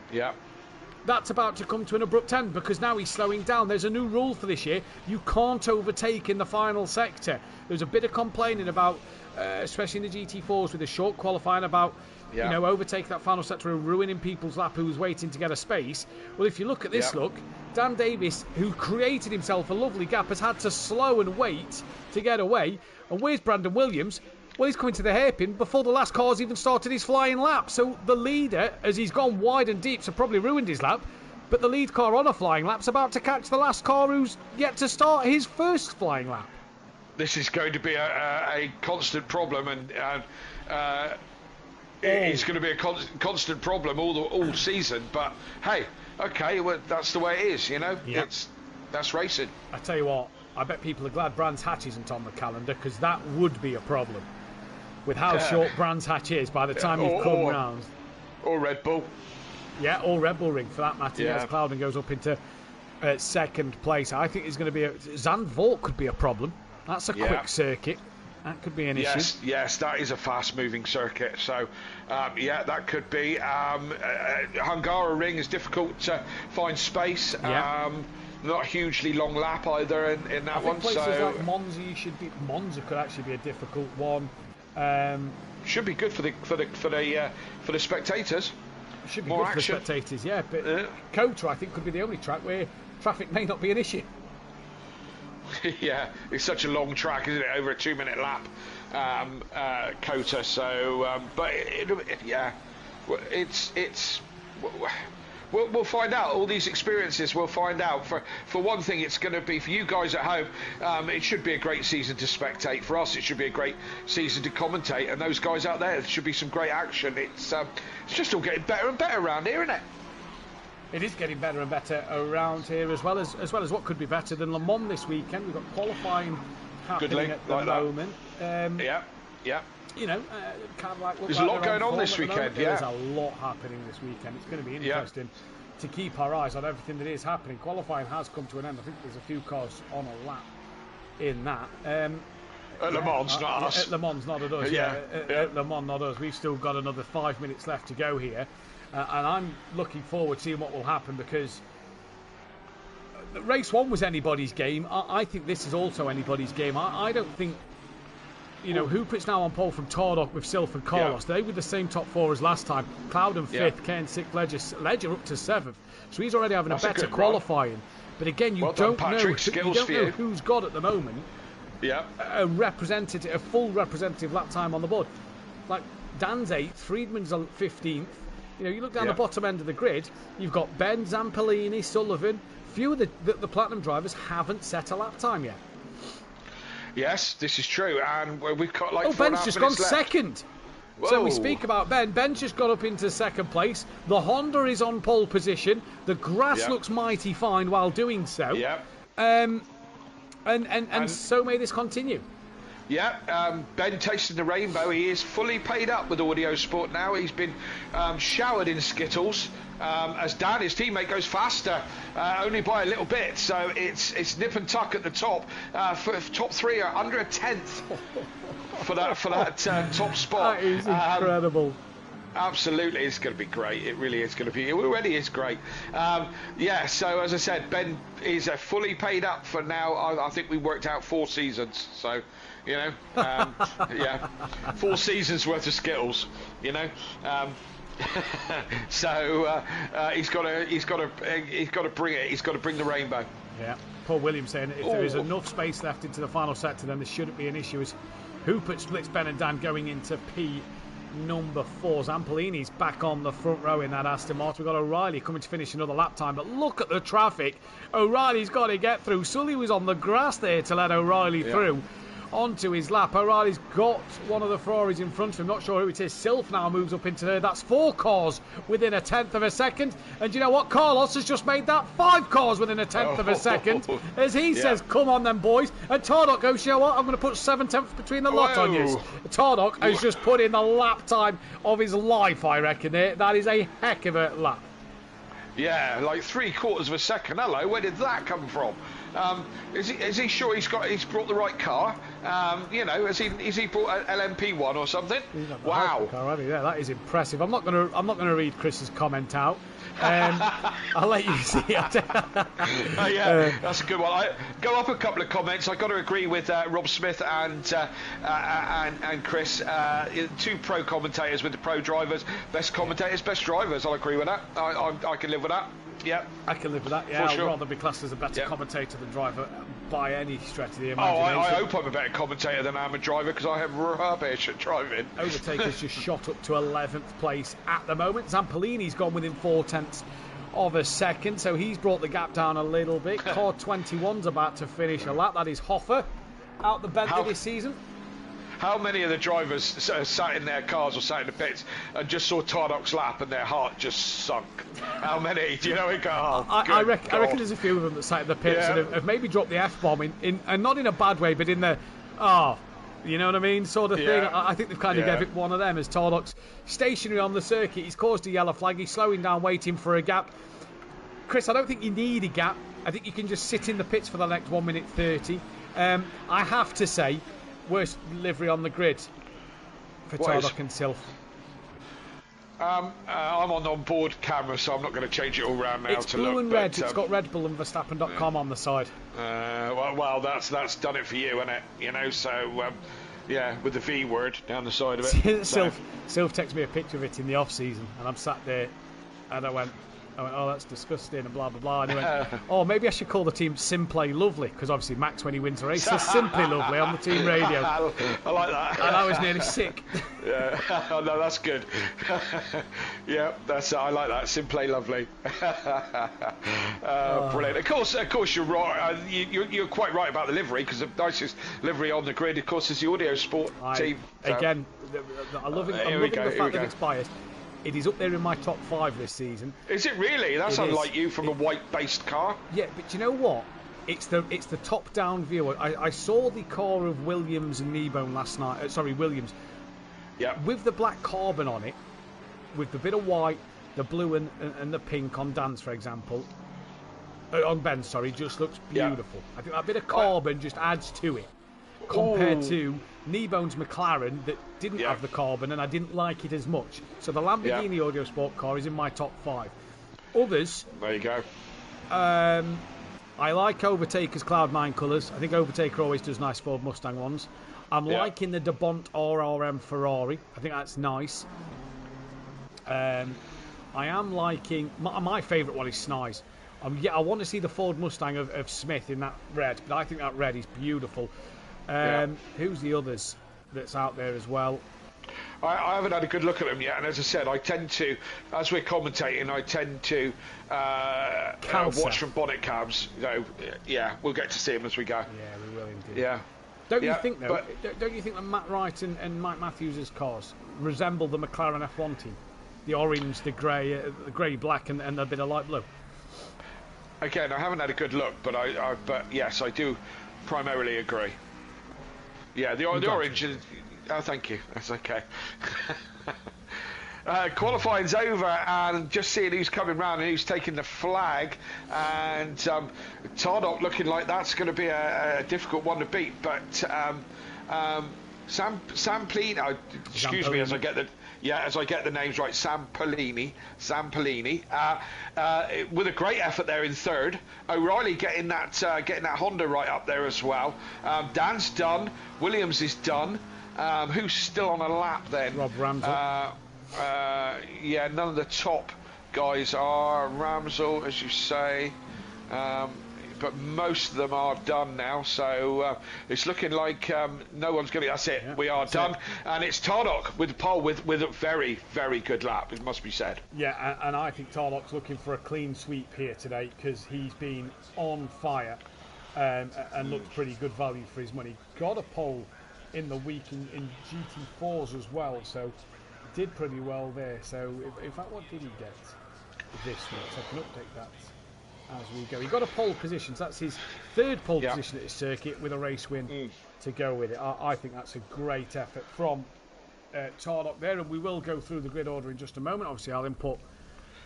that's about to come to an abrupt end because now he's slowing down. There's a new rule for this year. You can't overtake in the final sector. There's a bit of complaining about, especially in the GT4s with the short qualifying, about you know, overtaking that final sector and ruining people's lap who was waiting to get a space. Well, if you look at this, look, Dan Davis, who created himself a lovely gap, has had to slow and wait to get away. And where's Brandon Williams? Well, he's coming to the hairpin before the last car's even started his flying lap. So the leader, as he's gone wide and deep, so probably ruined his lap. But the lead car on a flying lap's about to catch the last car who's yet to start his first flying lap. This is going to be a constant problem, and it's going to be a constant problem all season. But hey, okay, well, that's the way it is, you know. That's racing. I tell you what, I bet people are glad Brands Hatch isn't on the calendar, because that would be a problem. With how short Brands Hatch is by the time you've come round. Or Red Bull. Yeah, or Red Bull Ring for that matter. As Clouden goes up into second place. I think it's going to be Zandvoort could be a problem. That's a quick circuit. That could be an issue. Yes, that is a fast-moving circuit. So, that could be. Hungara Ring is difficult to find space. Not a hugely long lap either in that one. Places like Monza could actually be a difficult one. Should be good for the spectators. Should be good for the spectators, but Kota, I think, could be the only track where traffic may not be an issue. It's such a long track, isn't it? Over a 2-minute lap, Kota. So, but it's. We'll find out. All these experiences, we'll find out. For one thing, it's going to be, for you guys at home, it should be a great season to spectate. For us, it should be a great season to commentate. And those guys out there, there should be some great action. It's just all getting better and better around here, isn't it? It is getting better and better around here, as well as what could be better than Le Mans this weekend. We've got qualifying happening at the moment. You know, kind of like there's a lot going on this weekend. There's a lot happening this weekend. It's going to be interesting to keep our eyes on everything that is happening. Qualifying has come to an end. I think there's a few cars on a lap in that. At Le Mans, not us. At Le Mans, not at us. At Le Mans, not us. We've still got another 5 minutes left to go here, and I'm looking forward to seeing what will happen, because race 1 was anybody's game. I think this is also anybody's game. I don't think. You know, Hoopert's now on pole from Tardok with Silf and Carlos. They were the same top 4 as last time. Clouden 5th, Ken 6th, Ledger up to 7th. So he's already having a better qualifying. But again, you don't know who's got at the moment a full representative lap time on the board. Like Dan's 8th, Friedman's 15th. You know, you look down the bottom end of the grid, you've got Ben, Zampellini, Sullivan. Few of the Platinum drivers haven't set a lap time yet. Yes, this is true, and we've got like 4.5 minutes left. Ben's just gone second. Whoa. So we speak about Ben. Ben's just got up into second place. The Honda is on pole position. The grass looks mighty fine while doing so. And so may this continue. Ben tasting the rainbow. He is fully paid up with Audio Sport now. He's been showered in Skittles. As Dan, his teammate, goes faster, only by a little bit. So it's nip and tuck at the top. For top 3 are under a tenth. for that top spot. That is incredible. Absolutely, it's going to be great. It really is going to be. It already is great. Yeah, so as I said, Ben is fully paid up for now. I think we worked out 4 seasons. So, you know, yeah, 4 seasons worth of Skittles. You know, so he's got to bring it. He's got to bring the rainbow. Yeah. Paul Williams saying if there is enough space left into the final sector, then there shouldn't be an issue. As Hupert splits Ben and Dan going into P. Number 4. Zampolini's back on the front row in that Aston Martin. We've got O'Reilly coming to finish another lap time, but look at the traffic. O'Reilly's got to get through. Sully was on the grass there to let O'Reilly through onto his lap. O'Reilly's got one of the Ferraris in front of him. Not sure who it is. Silf now moves up into there. That's 4 cars within a tenth of a second. And you know what? Carlos has just made that 5 cars within a tenth of a second. As he says, come on then, boys. And Tardock goes, you know what? I'm going to put 7/10 between the lot on you. Tardock has just put in the lap time of his life, I reckon. That is a heck of a lap. Yeah, like 3/4 of a second. Hello, where did that come from? Is he sure he's brought the right car? You know, has he brought an LMP1 or something? Wow. Car, yeah, that is impressive. I'm not gonna read Chris's comment out. I'll let you see it. Yeah, that's a good one. Go up a couple of comments. I've got to agree with Rob Smith and Chris. 2 pro commentators with the pro drivers. Best commentators, best drivers. I'll agree with that. I can live with that. Yeah, I can live with that. Yeah, I'd rather be classed as a better commentator than driver by any stretch of the imagination. I hope I'm a better commentator than I'm a driver, because I have rubbish at driving. Overtaker's just shot up to 11th place at the moment. Zampolini's gone within 4/10 of a second, so he's brought the gap down a little bit. Car 21's about to finish a lap. That is Hoffer out the Bentley this season. How many of the drivers sat in their cars or sat in the pits and just saw Tardock's lap and their heart just sunk? How many? Do you know it? I reckon there's a few of them that sat in the pits and have maybe dropped the F-bomb and not in a bad way, but in the you know what I mean, sort of thing. I think they've kind of gave it one of them, as Tardock's stationary on the circuit. He's caused a yellow flag. He's slowing down, waiting for a gap. Chris, I don't think you need a gap. I think you can just sit in the pits for the next 1 minute 30. I have to say, worst livery on the grid for Tardock and Silf. I'm on board camera, so I'm not going to change it all round now. It's blue and red. It's got Red Bull and Verstappen.com on the side. Well, that's done it for you, isn't it? You know, so yeah, with the V word down the side of it. Silf texted me a picture of it in the off season, and I'm sat there, and I went, oh, that's disgusting, and blah, blah, blah. And he went, oh, maybe I should call the team SimPlay Lovely, because obviously Max, when he wins a race, says Simply Lovely on the team radio. I like that. And I was nearly sick. Yeah, no, that's good. Yeah, I like that. SimPlay Lovely. Brilliant. Of course, you're right. You're quite right about the livery, because the nicest livery on the grid, of course, is the Audio Sport team. So. Again, I'm loving the fact that it's biased. It is up there in my top 5 this season. Is it really? That's unlike you from a white-based car. Yeah, but you know what? It's the top-down view. I saw the car of Williams and Kneebone last night. Williams. Yeah. With the black carbon on it, with the bit of white, the blue and the pink on Dan's, for example. On Ben's, sorry, just looks beautiful. I think that bit of carbon just adds to it. Compared to Kneebone's McLaren that didn't have the carbon, and I didn't like it as much. So the Lamborghini Audio Sport car is in my top 5. Others, there you go. I like Overtaker's Cloud9 colours. I think Overtaker always does nice Ford Mustang ones. I'm liking the DeBont RRM Ferrari. I think that's nice. I am liking my favourite one is Snize. I want to see the Ford Mustang of Smith in that red, but I think that red is beautiful. Who's the others that's out there as well? I haven't had a good look at them yet, and as I said, I tend to, as we're commentating, watch from bonnet cabs. So, we'll get to see them as we go. Yeah, we will indeed. Yeah. Don't you think though? Don't you think that Matt Wright and Mike Matthews' cars resemble the McLaren F1 team? The orange, the grey, black, and a bit of light blue. Again, I haven't had a good look, but yes, I do primarily agree. Yeah, the orange is... Oh, thank you. That's okay. Qualifying's over, and just seeing who's coming round and who's taking the flag, and Tardock looking like that's going to be a difficult one to beat, but Samplini. Oh, excuse me as I get the names right. Sampolini. With a great effort there in third. O'Reilly getting that Honda right up there as well. Dan's done. Williams is done. Who's still on a lap then? Rob Ramsell. Yeah, none of the top guys are. Ramsell, as you say. But most of them are done now, so it's looking like no one's going to. That's it. Yeah, we are done, and it's Tardock with the pole with a very, very good lap. It must be said. Yeah, and I think Tardock's looking for a clean sweep here today because he's been on fire and looked pretty good value for his money. Got a pole in the week in GT4s as well, so did pretty well there. So in fact, what did he get this week? So I can update that as we go. He got a pole position, so that's his third pole position at his circuit with a race win to go with it. I think that's a great effort from Tardock there, and we will go through the grid order in just a moment. Obviously, I'll input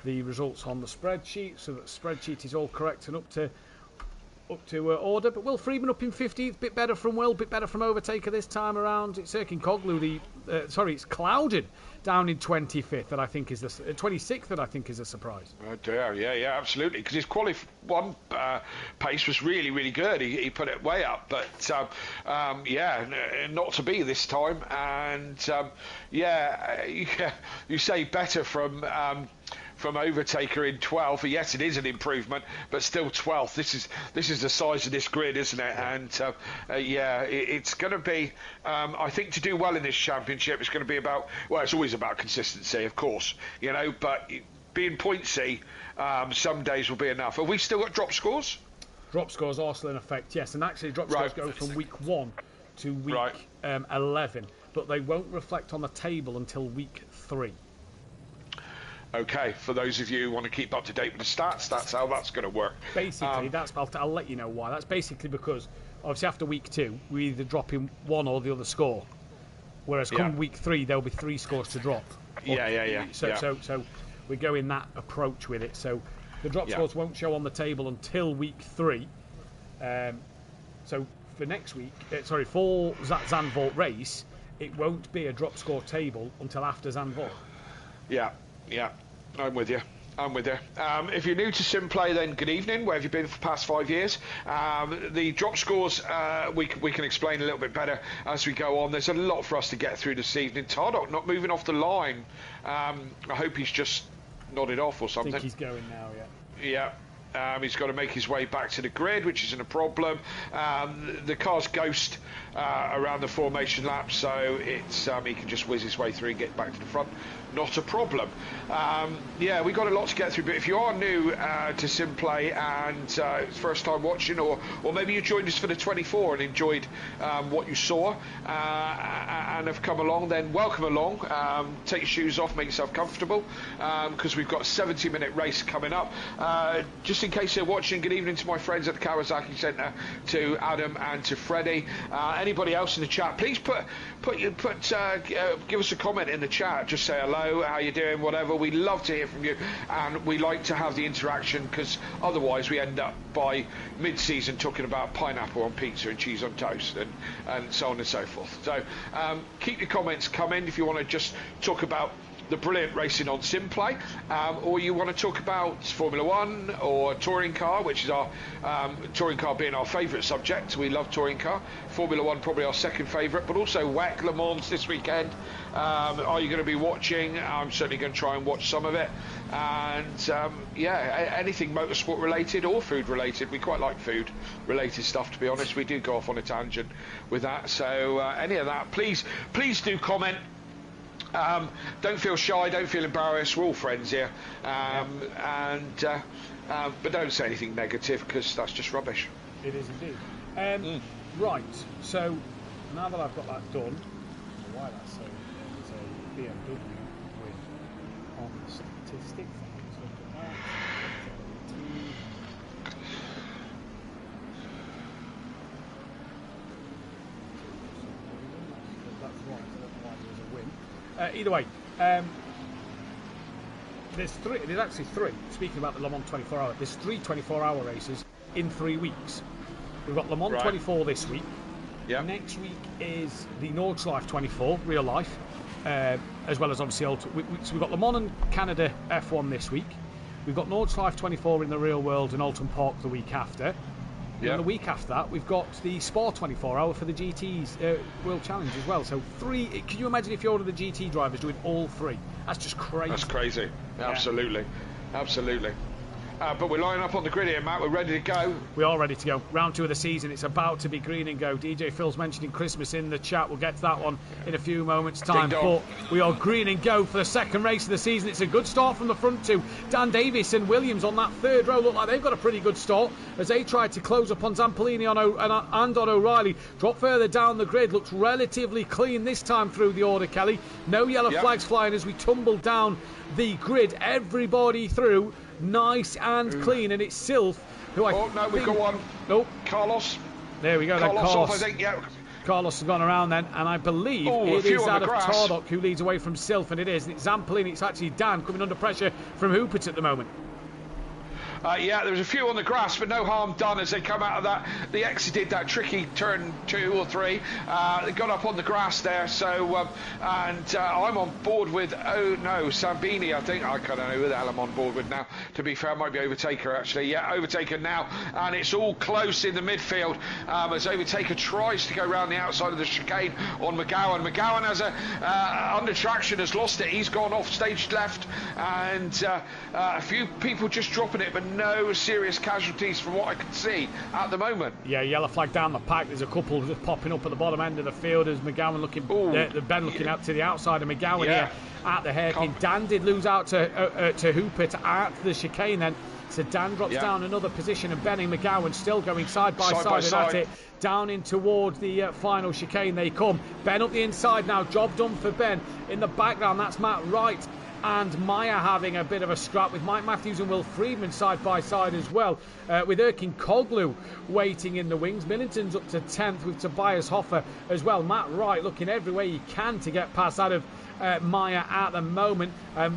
the results on the spreadsheet so that the spreadsheet is all correct and up to order. But Will Freeman up in 15th, bit better from Will, bit better from Overtaker this time around. It's Erkin it's Clouden down in 25th that I think is 26th that I think is a surprise. Oh dear, yeah, absolutely, because his one pace was really, really good. He put it way up, but not to be this time. And you say better from Overtaker in 12th. Yes, it is an improvement, but still 12th. This is the size of this grid, isn't it? And it's going to be, I think, to do well in this championship, it's going to be about, well, it's always about consistency, of course, but being pointsy, some days will be enough. Have we still got drop scores? Drop scores are still in effect, yes, and actually drop scores go from week 1 to week 11, but they won't reflect on the table until week 3. Okay, for those of you who want to keep up to date with the stats, that's how that's going to work. Basically, I'll let you know why. That's basically because, obviously, after week 2, we either drop in one or the other score. Whereas come week 3, there'll be 3 scores to drop. So we go in that approach with it. So the drop scores won't show on the table until week 3. So for next week, for Zandvoort race, it won't be a drop score table until after Zandvoort. Yeah, I'm with you. If you're new to SimPlay, then good evening. Where have you been for the past 5 years? The drop scores, we can explain a little bit better as we go on. There's a lot for us to get through this evening. Tardock not moving off the line. I hope he's just nodded off or something. I think he's going now, Yeah. He's got to make his way back to the grid, which isn't a problem. The car's ghost around the formation lap, so it's he can just whiz his way through and get back to the front. Not a problem. We've got a lot to get through, but if you are new to SimPlay and it's first time watching, or maybe you joined us for the 24 and enjoyed what you saw and have come along, then welcome along. Take your shoes off, make yourself comfortable, because we've got a 70-minute race coming up. Just in case they're watching, good evening to my friends at the Kawasaki Centre, to Adam and to Freddie. Anybody else in the chat, please give us a comment in the chat. Just say hello, how you doing, whatever. We love to hear from you, and we like to have the interaction, because otherwise we end up by mid-season talking about pineapple on pizza and cheese on toast and so on and so forth. So keep your comments coming if you want to just talk about the brilliant racing on SimPlay, or you want to talk about Formula 1 or touring car, which is our touring car being our favourite subject. We love touring car. Formula 1 probably our second favourite, but also WEC, Le Mans this weekend. Are you going to be watching? I'm certainly going to try and watch some of it. And anything motorsport related or food related. We quite like food related stuff, to be honest. We do go off on a tangent with that. So any of that, please do comment. Don't feel shy, don't feel embarrassed. We're all friends here, but don't say anything negative, because that's just rubbish. It is indeed. Right, so now that I've got that done, why that's so, it's a BMW with on the statistics. Either way, there's actually three. Speaking about the Le Mans 24-hour, there's 3 24-hour races in 3 weeks. We've got Le Mans 24 this week, Yeah. Next week is the Nordschleife 24, real life, as well as obviously so we've got Le Mans and Canada F1 this week. We've got Nordschleife 24 in the real world and Alton Park the week after. Yeah. And the week after that, we've got the Sport 24 hour for the GT's World Challenge as well. So 3. Can you imagine if you're one of the GT drivers doing all 3? That's just crazy. That's crazy. Yeah. Absolutely. But we're lining up on the grid here, Matt. We're ready to go. We are ready to go. Round 2 of the season. It's about to be green and go. DJ Phil's mentioning Christmas in the chat. We'll get to that one in a few moments' time. But we are green and go for the second race of the season. It's a good start from the front 2. Dan Davis and Williams on that third row look like they've got a pretty good start as they try to close up on Zampolini and on O'Reilly. Drop further down the grid. Looks relatively clean this time through the order, Kelly. No yellow flags flying as we tumble down the grid. Everybody through. Nice and clean, and it's Sylph who we've got one. Nope. Carlos. There we go. Carlos off, I think, yeah. Carlos has gone around then, and I believe it is out of Tardock who leads away from Sylph, and it is. It's Zampolini, it's actually Dan coming under pressure from Hoopert at the moment. There was a few on the grass, but no harm done as they come out of that. They exited that tricky turn 2 or 3. They got up on the grass there. So, I'm on board with, Sambini, I think. I don't know who the hell I'm on board with now. To be fair, it might be Overtaker, actually. Yeah, Overtaker now. And it's all close in the midfield as Overtaker tries to go around the outside of the chicane on McGowan. McGowan has under traction, has lost it. He's gone off stage left. And a few people just dropping it, but no serious casualties from what I can see at the moment. Yeah, yellow flag down the pack. There's a couple just popping up at the bottom end of the field as McGowan looking, Ben looking out to the outside of McGowan here at the hairpin. Dan did lose out to Hoopert at the chicane then. So Dan drops down another position, and Ben and McGowan still going side by side at it. Down in towards the final chicane they come. Ben up the inside now. Job done for Ben. In the background, that's Matt Wright and Maya having a bit of a scrap with Mike Matthews and Will Friedman side by side as well, with Erkin Koglu waiting in the wings. Millington's up to 10th with Tobias Hoffer as well. Matt Wright looking every way he can to get past out of Maya at the moment.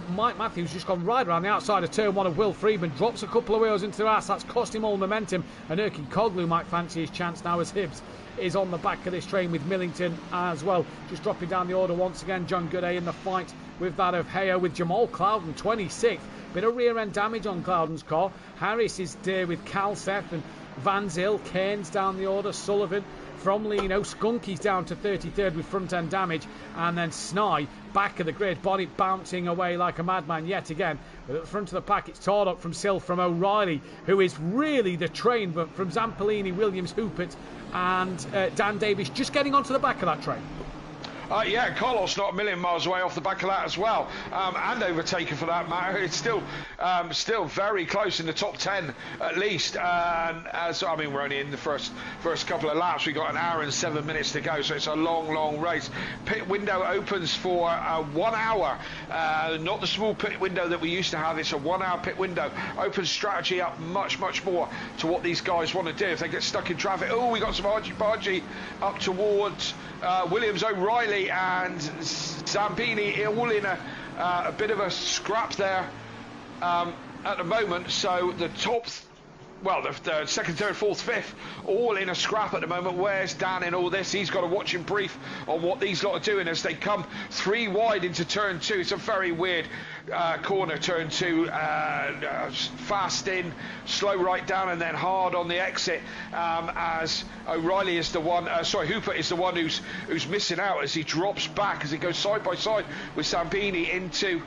Mike Matthews just gone right around the outside of turn 1 of Will Friedman, drops a couple of wheels into the ass. That's cost him all momentum, and Erkin Koglu might fancy his chance now as Hibbs is on the back of this train with Millington as well. Just dropping down the order once again, John Gooday in the fight with that of Heo, with Jamal Clouden 26th. Bit of rear end damage on Clouden's car. Harris is there with Calseth and Van Zyl. Cairns down the order. Sullivan from Lino. Skunky's down to 33rd with front end damage, and then Snai back of the grid, body bouncing away like a madman yet again. But at the front of the pack, it's Tardock from Sylph, from O'Reilly, who is really the train, but from Zampolini, Williams, Hoopert and Dan Davis just getting onto the back of that train. Carlos not a million miles away off the back of that as well, and Overtaker for that matter. It's still very close in the top 10 at least. We're only in the first couple of laps. We've got an hour and 7 minutes to go, so it's a long race. Pit window opens for 1 hour, not the small pit window that we used to have. It's a 1 hour pit window. Opens strategy up much more to what these guys want to do if they get stuck in traffic. We got some argy-bargy up towards Williams, O'Reilly and Zampini all in a bit of a scrap there at the moment. So the top, the second, third, fourth, fifth, all in a scrap at the moment. Where's Dan in all this? He's got to watch him brief on what these lot are doing as they come 3 wide into turn 2. It's a very weird corner, turn 2, fast in, slow right down, and then hard on the exit, as O'Reilly is the one, Hoopert is the one who's missing out as he drops back as he goes side by side with Sambini into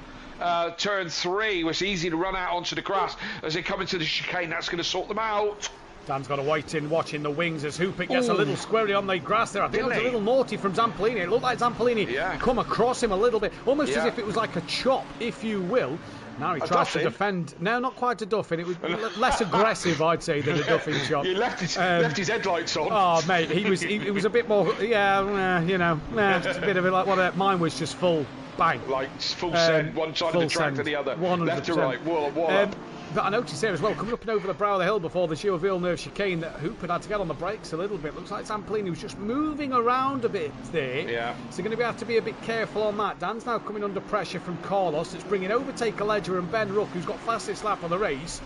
turn 3, was easy to run out onto the grass as they come into the chicane. That's going to sort them out. Dan's got to wait in watching the wings as Hoopert gets a little squirry on the grass there. I think it was a little naughty from Zampolini. It looked like Zampolini come across him a little bit, almost as if it was like a chop, if you will. Now he tries to defend. No, not quite a Duffin. It was less aggressive, I'd say, than a Duffin shot. He left his headlights on. Oh, mate, he was a bit more, just a bit of it like what mine was, just full bang. Like full send, one side of the track to the other, 100%. Left to right, wall up. But I noticed there as well, coming up and over the brow of the hill before the Gilles Villeneuve chicane, that Hoopert had to get on the brakes a little bit. Looks like Zampolini was just moving around a bit there. Yeah. So going to have to be a bit careful on that. Dan's now coming under pressure from Carlos. It's bringing Overtaker Ledger and Ben Rook, who's got fastest lap on the race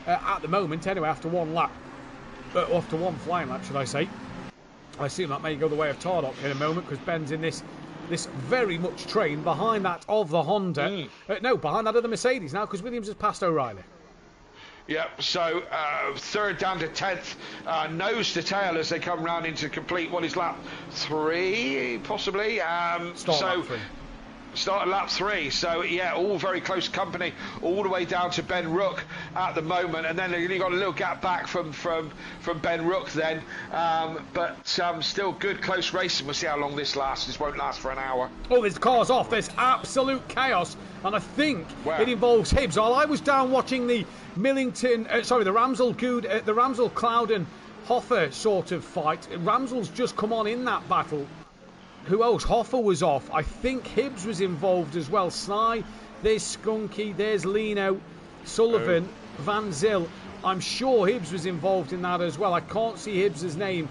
at the moment, anyway, after one lap. After one flying lap, should I say. I assume that may go the way of Tardok in a moment, because Ben's in this very much train behind that of the Honda. No, behind that of the Mercedes now, because Williams has passed O'Reilly. Yep, so third down to 10th, nose to tail as they come round into complete what is lap 3, possibly. Start at lap 3, so yeah, all very close company, all the way down to Ben Rook at the moment, and then you got a little gap back from Ben Rook then, but still good close racing. We'll see how long this lasts. This won't last for an hour. Oh, there's cars off. There's absolute chaos, and I think it involves Hibbs. While I was down watching the the Ramsell Clouden Hoffer sort of fight, Ramsell's just come on in that battle. Who else? Hoffer was off. I think Hibbs was involved as well. Sly, there's Skunky, there's Lino, Sullivan, Van Zyl. I'm sure Hibbs was involved in that as well. I can't see Hibbs' name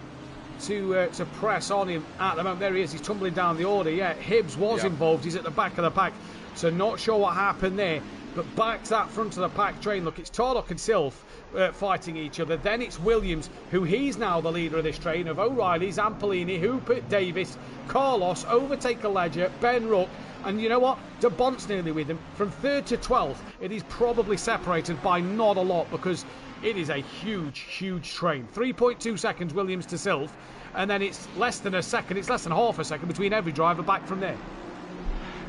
to press on him at the moment. There he is. He's tumbling down the order. Yeah, Hibbs was involved. He's at the back of the pack. So not sure what happened there. But back to that front of the pack train. Look, it's Tardok and Sylph fighting each other. Then it's Williams, who he's now the leader of this train, of O'Reilly, Zampellini, Hooper, Davis, Carlos, Overtaker Ledger, Ben Rook, and you know what? De Bont's nearly with him. From 3rd to 12th, it is probably separated by not a lot, because it is a huge, huge train. 3.2 seconds Williams to Sylph, and then it's less than a second, it's less than half a second between every driver back from there.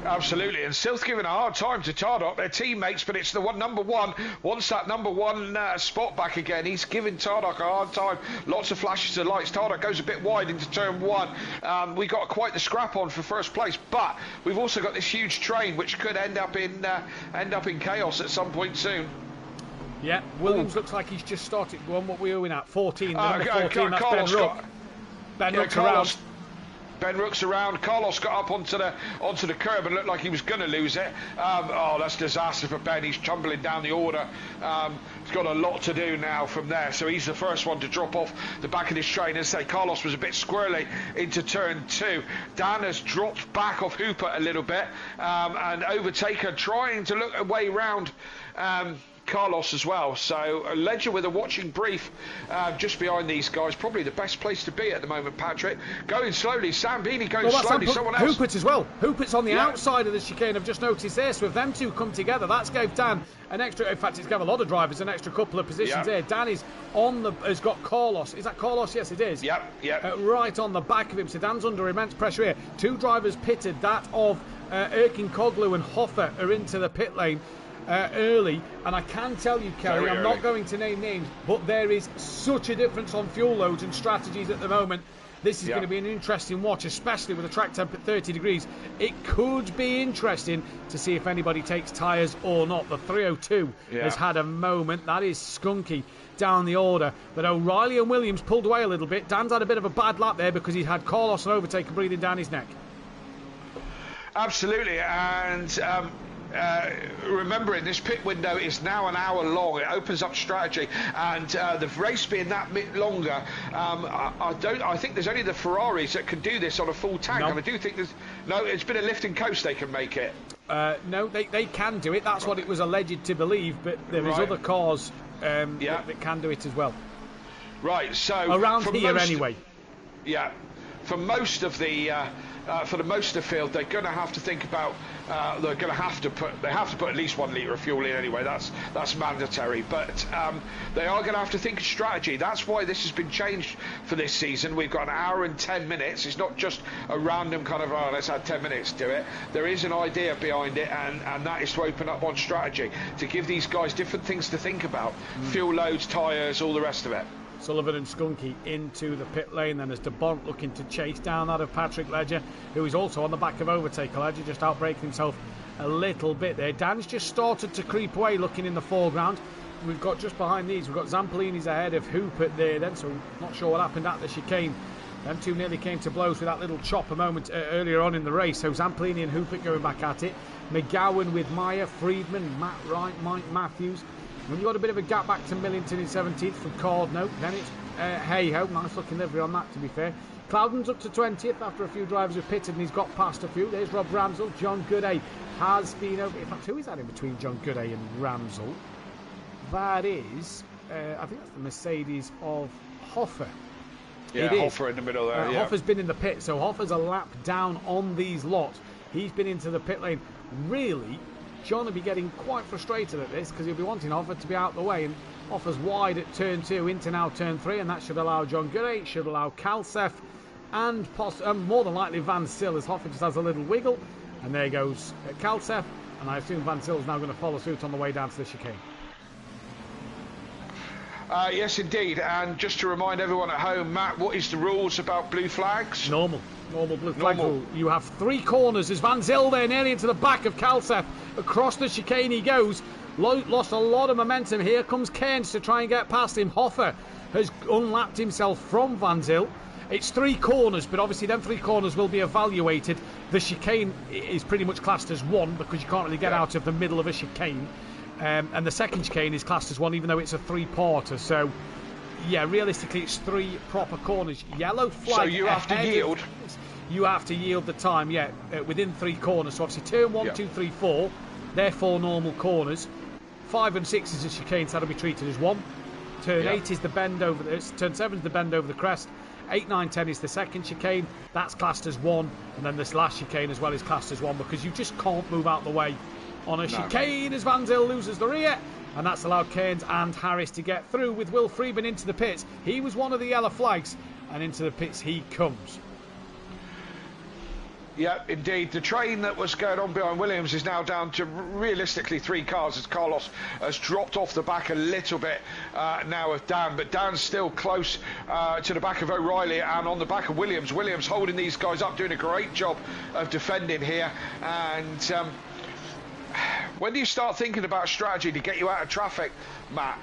Absolutely, and Sylph giving a hard time to Tardok, their teammates, but it's the number one wants that number one spot back again. He's giving Tardok a hard time. Lots of flashes of lights. Tardok goes a bit wide into turn 1. We got quite the scrap on for first place, but we've also got this huge train which could end up in chaos at some point soon. Yeah, Williams looks like he's just started. What we're in at 14. Number 14. That's Ben Rook. Ben Rook's around. Ben Rook's around. Carlos got up onto the curb and looked like he was going to lose it. That's disaster for Ben. He's tumbling down the order. He's got a lot to do now from there. So he's the first one to drop off the back of this train. And say Carlos was a bit squirrely into turn 2. Dan has dropped back off Hooper a little bit, and Overtaker trying to look a way round Carlos as well. So Ledger with a watching brief just behind these guys. Probably the best place to be at the moment, Patrick. Going slowly. Sam Beanie going slowly. Someone else. Hooper's as well. Hooper's on the outside of the chicane. I've just noticed there. So if them two come together, that's gave Dan an extra. In fact, it's gave a lot of drivers an extra couple of positions there. Dan is has got Carlos. Is that Carlos? Yes, it is. Yep. Right on the back of him. So Dan's under immense pressure here. 2 drivers pitted. That of Erkin Koglu and Hoffer are into the pit lane early, and I can tell you, Kerry, I'm not going to name names, but there is such a difference on fuel loads and strategies at the moment. This is going to be an interesting watch, especially with the track temp at 30 degrees. It could be interesting to see if anybody takes tyres or not. The 302 has had a moment. That is Skunky down the order. But O'Reilly and Williams pulled away a little bit. Dan's had a bit of a bad lap there because he had Carlos and Overtaker breathing down his neck. Absolutely, and remembering this pit window is now an hour long. It opens up strategy, and the race being that bit longer, I think there's only the Ferraris that can do this on a full tank. And I do think it's been a lift and coast they can make it. No, they can do it. That's what it was alleged to believe, but there is other cars that can do it as well. Right, so around here anyway. Yeah, for most of the field, they're going to have to think about. They have to put at least 1 litre of fuel in anyway. That's mandatory. But they are going to have to think of strategy. That's why this has been changed for this season. We've got an hour and 10 minutes. It's not just a random kind of let's add 10 minutes to it. There is an idea behind it, and that is to open up on strategy to give these guys different things to think about: fuel loads, tyres, all the rest of it. Sullivan and Skunky into the pit lane. Then as De Bont looking to chase down that of Patrick Ledger, who is also on the back of Overtaker. Ledger just outbraking himself a little bit there. Dan's just started to creep away, looking in the foreground. We've got just behind these, we've got Zampellini's ahead of Hooper there then, so not sure what happened at the chicane. Them two nearly came to blows with that little chop a moment earlier on in the race. So Zampellini and Hooper going back at it. McGowan with Meyer, Friedman, Matt Wright, Mike Matthews. We've got a bit of a gap back to Millington in 17th from Cardno. Then it's hey-ho. Nice looking livery on that, to be fair. Clouden's up to 20th after a few drivers have pitted, and he's got past a few. There's Rob Ramsell. John Gooday has been over. In fact, who is that in between John Gooday and Ramsell? That is, I think that's the Mercedes of Hoffer. Yeah, Hoffer in the middle there. Hoffer's been in the pit, so Hoffer's a lap down on these lot. He's been into the pit lane. Really, John will be getting quite frustrated at this because he'll be wanting Hoffer to be out the way. And Hoffer's wide at turn 2 into now turn 3, and that should allow John Gurray, should allow Kalsef, and more than likely Van Sil, as Hoffer just has a little wiggle. And there goes Kalsef, and I assume Van Sil is now going to follow suit on the way down to the chicane. Yes, indeed. And just to remind everyone at home, Matt, what is the rules about blue flags? Normal blue flag rule. You have 3 corners as Van Zyl there nearly into the back of Kalsef. Across the chicane he goes. Lost a lot of momentum. Here comes Cairns to try and get past him. Hoffer has unlapped himself from Van Zyl. It's 3 corners, but obviously them 3 corners will be evaluated. The chicane is pretty much classed as 1 because you can't really get out of the middle of a chicane. And the second chicane is classed as 1, even though it's a 3-parter. So, yeah, realistically, it's 3 proper corners. Yellow flag. So you have to yield. You have to yield the time, within 3 corners. So obviously, turn 1, 2, 3, 4. They're 4 normal corners. 5 and 6 is a chicane, so that'll be treated as 1. Turn 8 is the bend over this. Turn 7 is the bend over the crest. 8, 9, 10 is the second chicane. That's classed as 1. And then this last chicane as well is classed as 1 because you just can't move out the way on a chicane as Van Zyl loses the rear, and that's allowed Cairns and Harris to get through with Will Freeman into the pits. He was one of the yellow flags, and into the pits he comes. Yeah, indeed. The train that was going on behind Williams is now down to realistically 3 cars as Carlos has dropped off the back a little bit now of Dan, but Dan's still close to the back of O'Reilly and on the back of Williams. Williams holding these guys up, doing a great job of defending here. And when do you start thinking about strategy to get you out of traffic, Matt?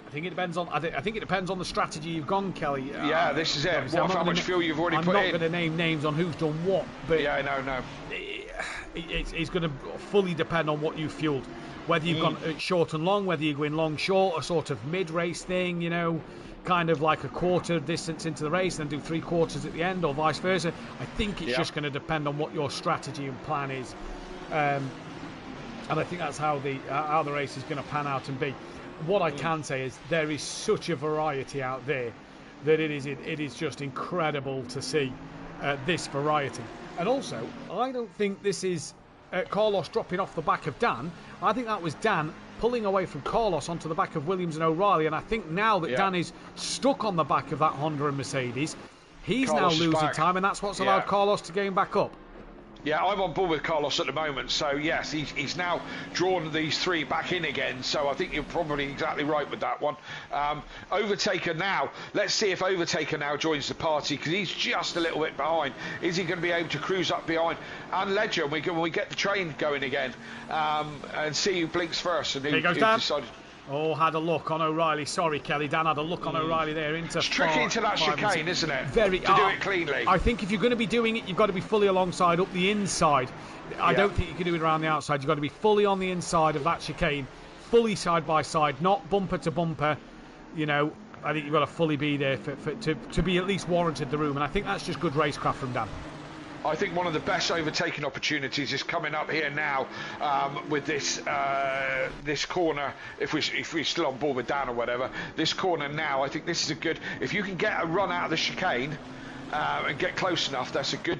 I think it depends on. I think it depends on the strategy you've gone, Kelly. Yeah, this is it. How much fuel you've already put in. I'm not going to name names on who's done what, but yeah, no. It's going to fully depend on what you've fueled. Whether you've gone short and long, whether you're going long short, a sort of mid-race thing, kind of like a quarter distance into the race and then do 3 quarters at the end, or vice versa. I think it's just going to depend on what your strategy and plan is. And I think that's how the race is going to pan out and be. What I can say is there is such a variety out there that it is just incredible to see this variety. And also, I don't think this is Carlos dropping off the back of Dan. I think that was Dan pulling away from Carlos onto the back of Williams and O'Reilly. And I think now that Dan is stuck on the back of that Honda and Mercedes, he's Carlos now losing time, and that's what's allowed Carlos to gain back up. Yeah, I'm on board with Carlos at the moment. So, yes, he's now drawn these 3 back in again. So I think you're probably exactly right with that one. Overtaker now. Let's see if Overtaker now joins the party because he's just a little bit behind. Is he going to be able to cruise up behind? And Ledger, when we get the train going again and see who blinks first. And who decided. Oh, had a look on O'Reilly. Sorry, Kelly. Dan had a look on O'Reilly there into. It's tricky into that chicane, isn't it? Very. To do it cleanly. I think if you're going to be doing it, you've got to be fully alongside up the inside. I don't think you can do it around the outside. You've got to be fully on the inside of that chicane, fully side by side, not bumper to bumper. I think you've got to fully be there to be at least warranted the room. And I think that's just good racecraft from Dan. I think one of the best overtaking opportunities is coming up here now with this corner. If we're still on board with Dan or whatever, this corner now. I think this is a good. If you can get a run out of the chicane and get close enough, that's a good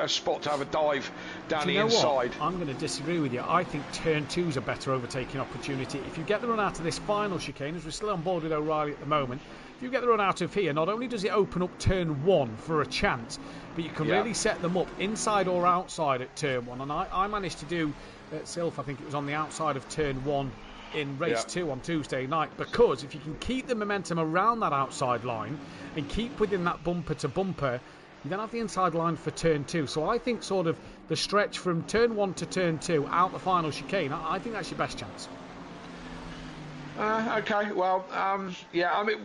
spot to have a dive down the inside. What? I'm going to disagree with you. I think turn 2 is a better overtaking opportunity. If you get the run out of this final chicane, as we're still on board with O'Reilly at the moment. If you get the run out of here, not only does it open up turn 1 for a chance, but you can really set them up inside or outside at turn 1. And I managed to do at Silf, I think it was on the outside of turn 1 in race 2 on Tuesday night, because if you can keep the momentum around that outside line and keep within that bumper to bumper, you then have the inside line for turn 2. So I think sort of the stretch from turn 1 to turn 2 out the final chicane, I think that's your best chance. Okay, well, yeah, I mean,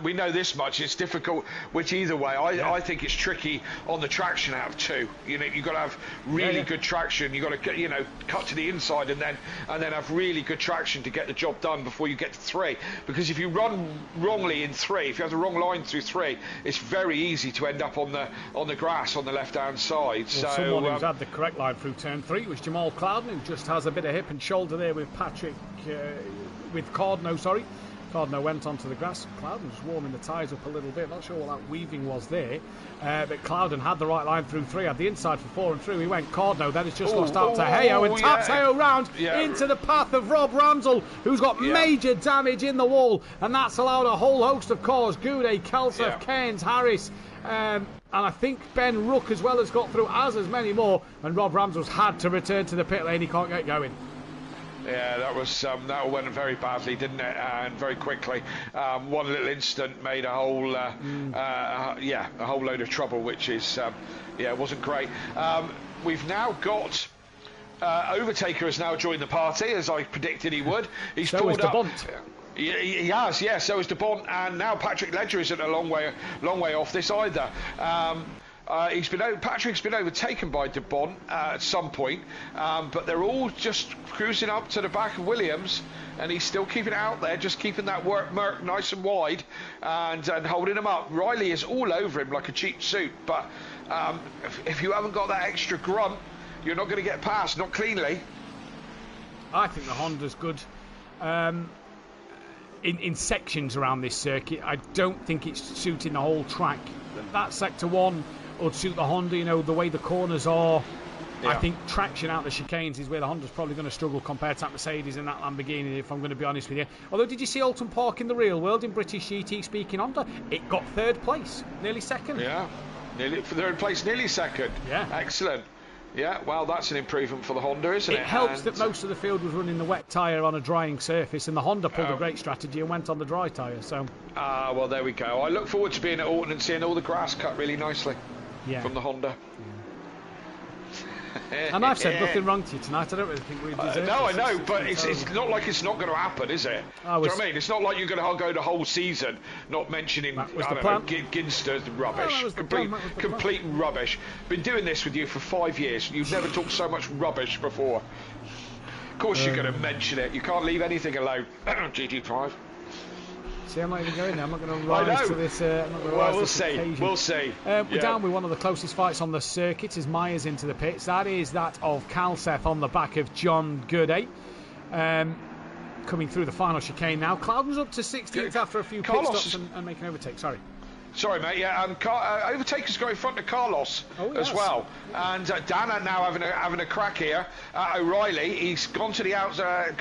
we know this much. It's difficult, which either way, I think it's tricky on the traction out of 2. You've got to have really good traction. You've got to, cut to the inside and then have really good traction to get the job done before you get to 3. Because if you run wrongly in 3, if you have the wrong line through 3, it's very easy to end up on the grass on the left-hand side. Well, someone who's had the correct line through turn 3 was Jamal Clouden, who just has a bit of hip and shoulder there with Patrick. With Cardno, Cardno went onto the grass. Clouden was warming the tyres up a little bit. Not sure what that weaving was there. But Clouden had the right line through 3, had the inside for 4 and through. He went Cardno, then it's just lost out to Heyo and taps Heyo round into the path of Rob Ramsell, who's got major damage in the wall. And that's allowed a whole host of cars. Goudet, Kelseth, Keynes, Harris. And I think Ben Rook as well has got through, as many more. And Rob Ramsell's had to return to the pit lane. He can't get going. Yeah, that was that went very badly, didn't it? And very quickly. One little incident made a whole, a whole load of trouble, which is, wasn't great. We've now got Overtaker has now joined the party, as I predicted he would. He's pulled up. He has, yes. So is De Bont, and now Patrick Ledger isn't a long way off this either. Patrick's been overtaken by De Bont at some point, but they're all just cruising up to the back of Williams, and he's still keeping it out there, just keeping that Merc nice and wide and holding him up. Riley is all over him like a cheap suit, but if you haven't got that extra grunt, you're not going to get past, not cleanly. I think the Honda's good. In sections around this circuit, I don't think it's suiting the whole track. That sector 1 would suit the Honda, the way the corners are. I think traction out the chicanes is where the Honda's probably going to struggle compared to that Mercedes and that Lamborghini, if I'm going to be honest with you. Although, did you see Alton Park in the real world in British GT speaking Honda? It got 3rd place, nearly 2nd. Yeah, nearly 3rd place, nearly 2nd. Yeah. Excellent. Yeah, well, that's an improvement for the Honda, isn't it? It helps that most of the field was running the wet tyre on a drying surface, and the Honda pulled a great strategy and went on the dry tyre. So. Well, there we go. I look forward to being at Orton and seeing all the grass cut really nicely from the Honda. And I've said nothing wrong to you tonight. I don't really think we deserve No, I know, but it's not like it's not going to happen, is it? Do you know what I mean? It's not like you're going to go the whole season not mentioning, Ginster's rubbish. Complete rubbish. Been doing this with you for 5 years. You've never talked so much rubbish before. Of course you're going to mention it. You can't leave anything alone. GG5. See, I'm not even going there. I'm not going to rise to this. We'll see. We'll see. We're down with one of the closest fights on the circuit as Myers into the pits. That is that of Kelseth on the back of John Goudet. Coming through the final chicane now. Clouden's up to 16th after a few pit stops and making overtake. Sorry, mate. Yeah, Overtaker's got in front of Carlos as well, and Dan now having a crack here. O'Reilly, he's gone to the outside.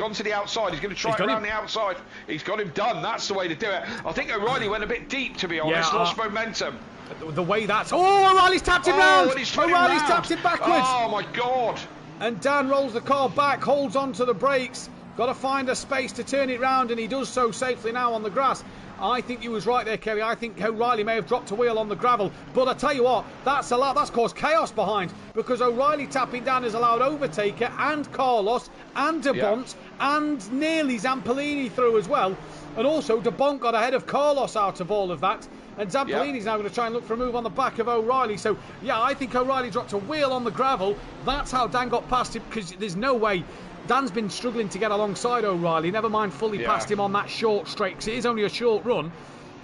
He's going to try it around the outside. He's got him done. That's the way to do it. I think O'Reilly went a bit deep, to be honest. Lost momentum. The way that's O'Reilly's tapped him round. O'Reilly's tapped it backwards. Oh my God! And Dan rolls the car back, holds on to the brakes. Got to find a space to turn it round, and he does so safely now on the grass. I think you was right there, Kelly. I think O'Reilly may have dropped a wheel on the gravel. But I tell you what, that's caused chaos behind, because O'Reilly tapping down has allowed Overtaker and Carlos and De Bont and nearly Zampolini through as well. And also, De Bont got ahead of Carlos out of all of that. And Zampolini's now going to try and look for a move on the back of O'Reilly. So, I think O'Reilly dropped a wheel on the gravel. That's how Dan got past him, because there's no way. Dan's been struggling to get alongside O'Reilly, never mind fully past him on that short straight, because it is only a short run,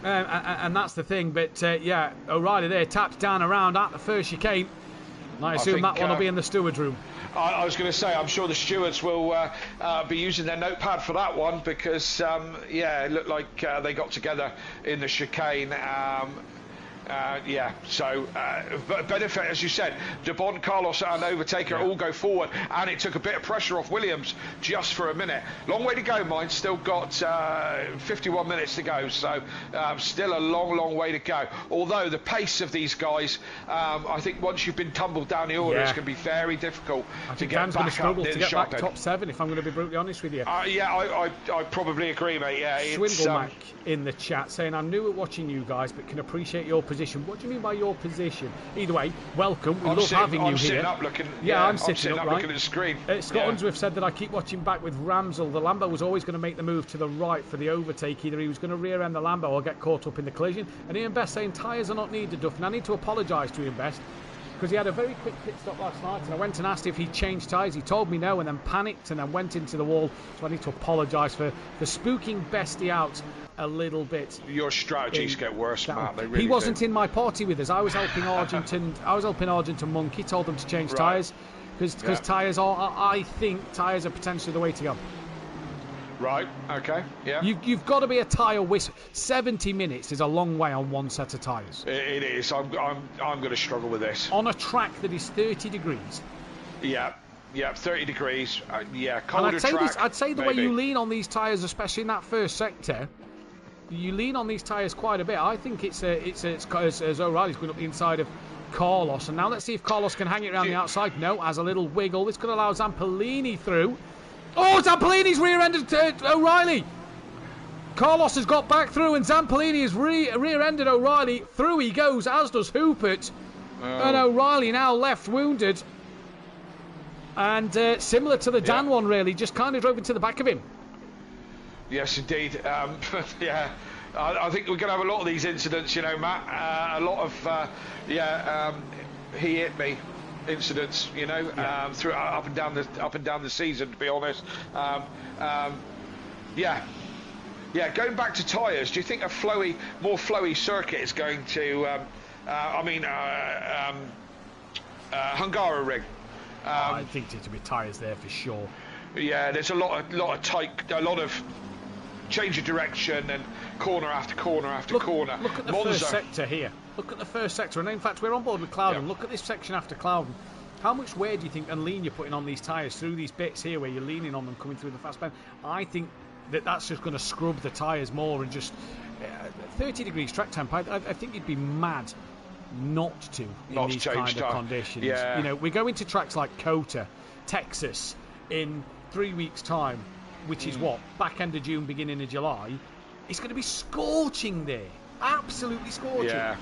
and that's the thing. But O'Reilly there taps Dan around at the first chicane. I assume that one will be in the steward's room. I was going to say, I'm sure the stewards will be using their notepad for that one, because it looked like they got together in the chicane. Benefit, as you said, De Bont, Carlos and Overtaker all go forward, and it took a bit of pressure off Williams just for a minute. Long way to go, mine. Still got 51 minutes to go, so still a long way to go. Although the pace of these guys, I think once you've been tumbled down the order, it's going to be very difficult to get back up near the sharp end. Top 7, if I'm going to be brutally honest with you. I probably agree, mate. Swindle in the chat saying, I'm new at watching you guys, but can appreciate your position. What do you mean by your position? Either way, welcome. We love having you here. I'm sitting up looking at the screen. Scott Unsworth said that I keep watching back with Ramsell. The Lambo was always going to make the move to the right for the overtake. Either he was going to rear end the Lambo or get caught up in the collision. And Ian Best saying tyres are not needed, Duffin. I need to apologise to Ian Best, because he had a very quick pit stop last night, and I went and asked if he'd changed tyres. He told me no, and then panicked and then went into the wall. So I need to apologise for spooking Bestie out a little bit. Your strategies get worse, Matt. They really he wasn't in my party with us. I was helping Argent Monkey. Told them to change tyres, because tyres are. I think tyres are potentially the way to go. Right. Okay. Yeah. You've got to be a tyre whistle. 70 minutes is a long way on one set of tyres. It is. I'm going to struggle with this. On a track that is 30 degrees. Yeah. Yeah. 30 degrees. Yeah. Colder track. I'd say the maybe. way you lean on these tyres, especially in that first sector, you lean on these tyres quite a bit. I think it's as O'Reilly's going up the inside of Carlos, and now let's see if Carlos can hang it around the outside. No, has a little wiggle. This could allow Zampolini through. Oh, Zampolini's rear-ended O'Reilly. Carlos has got back through, and Zampolini has rear-ended O'Reilly. Through he goes, as does Hoopert. And O'Reilly now left wounded. And similar to the Dan one, really, just kind of drove into the back of him. Yes, indeed. Yeah, I think we're going to have a lot of these incidents, you know, Matt. A lot of, he hit me incidents, you know, through up and down the season. To be honest, going back to tyres. Do you think a more flowy circuit is going to? Hungaroring. I think there'll be tyres there for sure. Yeah, there's a lot of change of direction and corner after corner after corner. Look at the first sector here. Look at the first sector, and in fact we're on board with Clouden. Yeah. Look at this section after Clouden. How much wear do you think and lean you're putting on these tyres through these bits here where you're leaning on them coming through the fast bend? I think that's just going to scrub the tyres more, and just 30 degrees track temp. I think you'd be mad not to in these kind of conditions. Yeah. You know, we go into tracks like Cota, Texas in 3 weeks' time, which is what, back end of June, beginning of July. It's going to be scorching there, absolutely scorching. Yeah.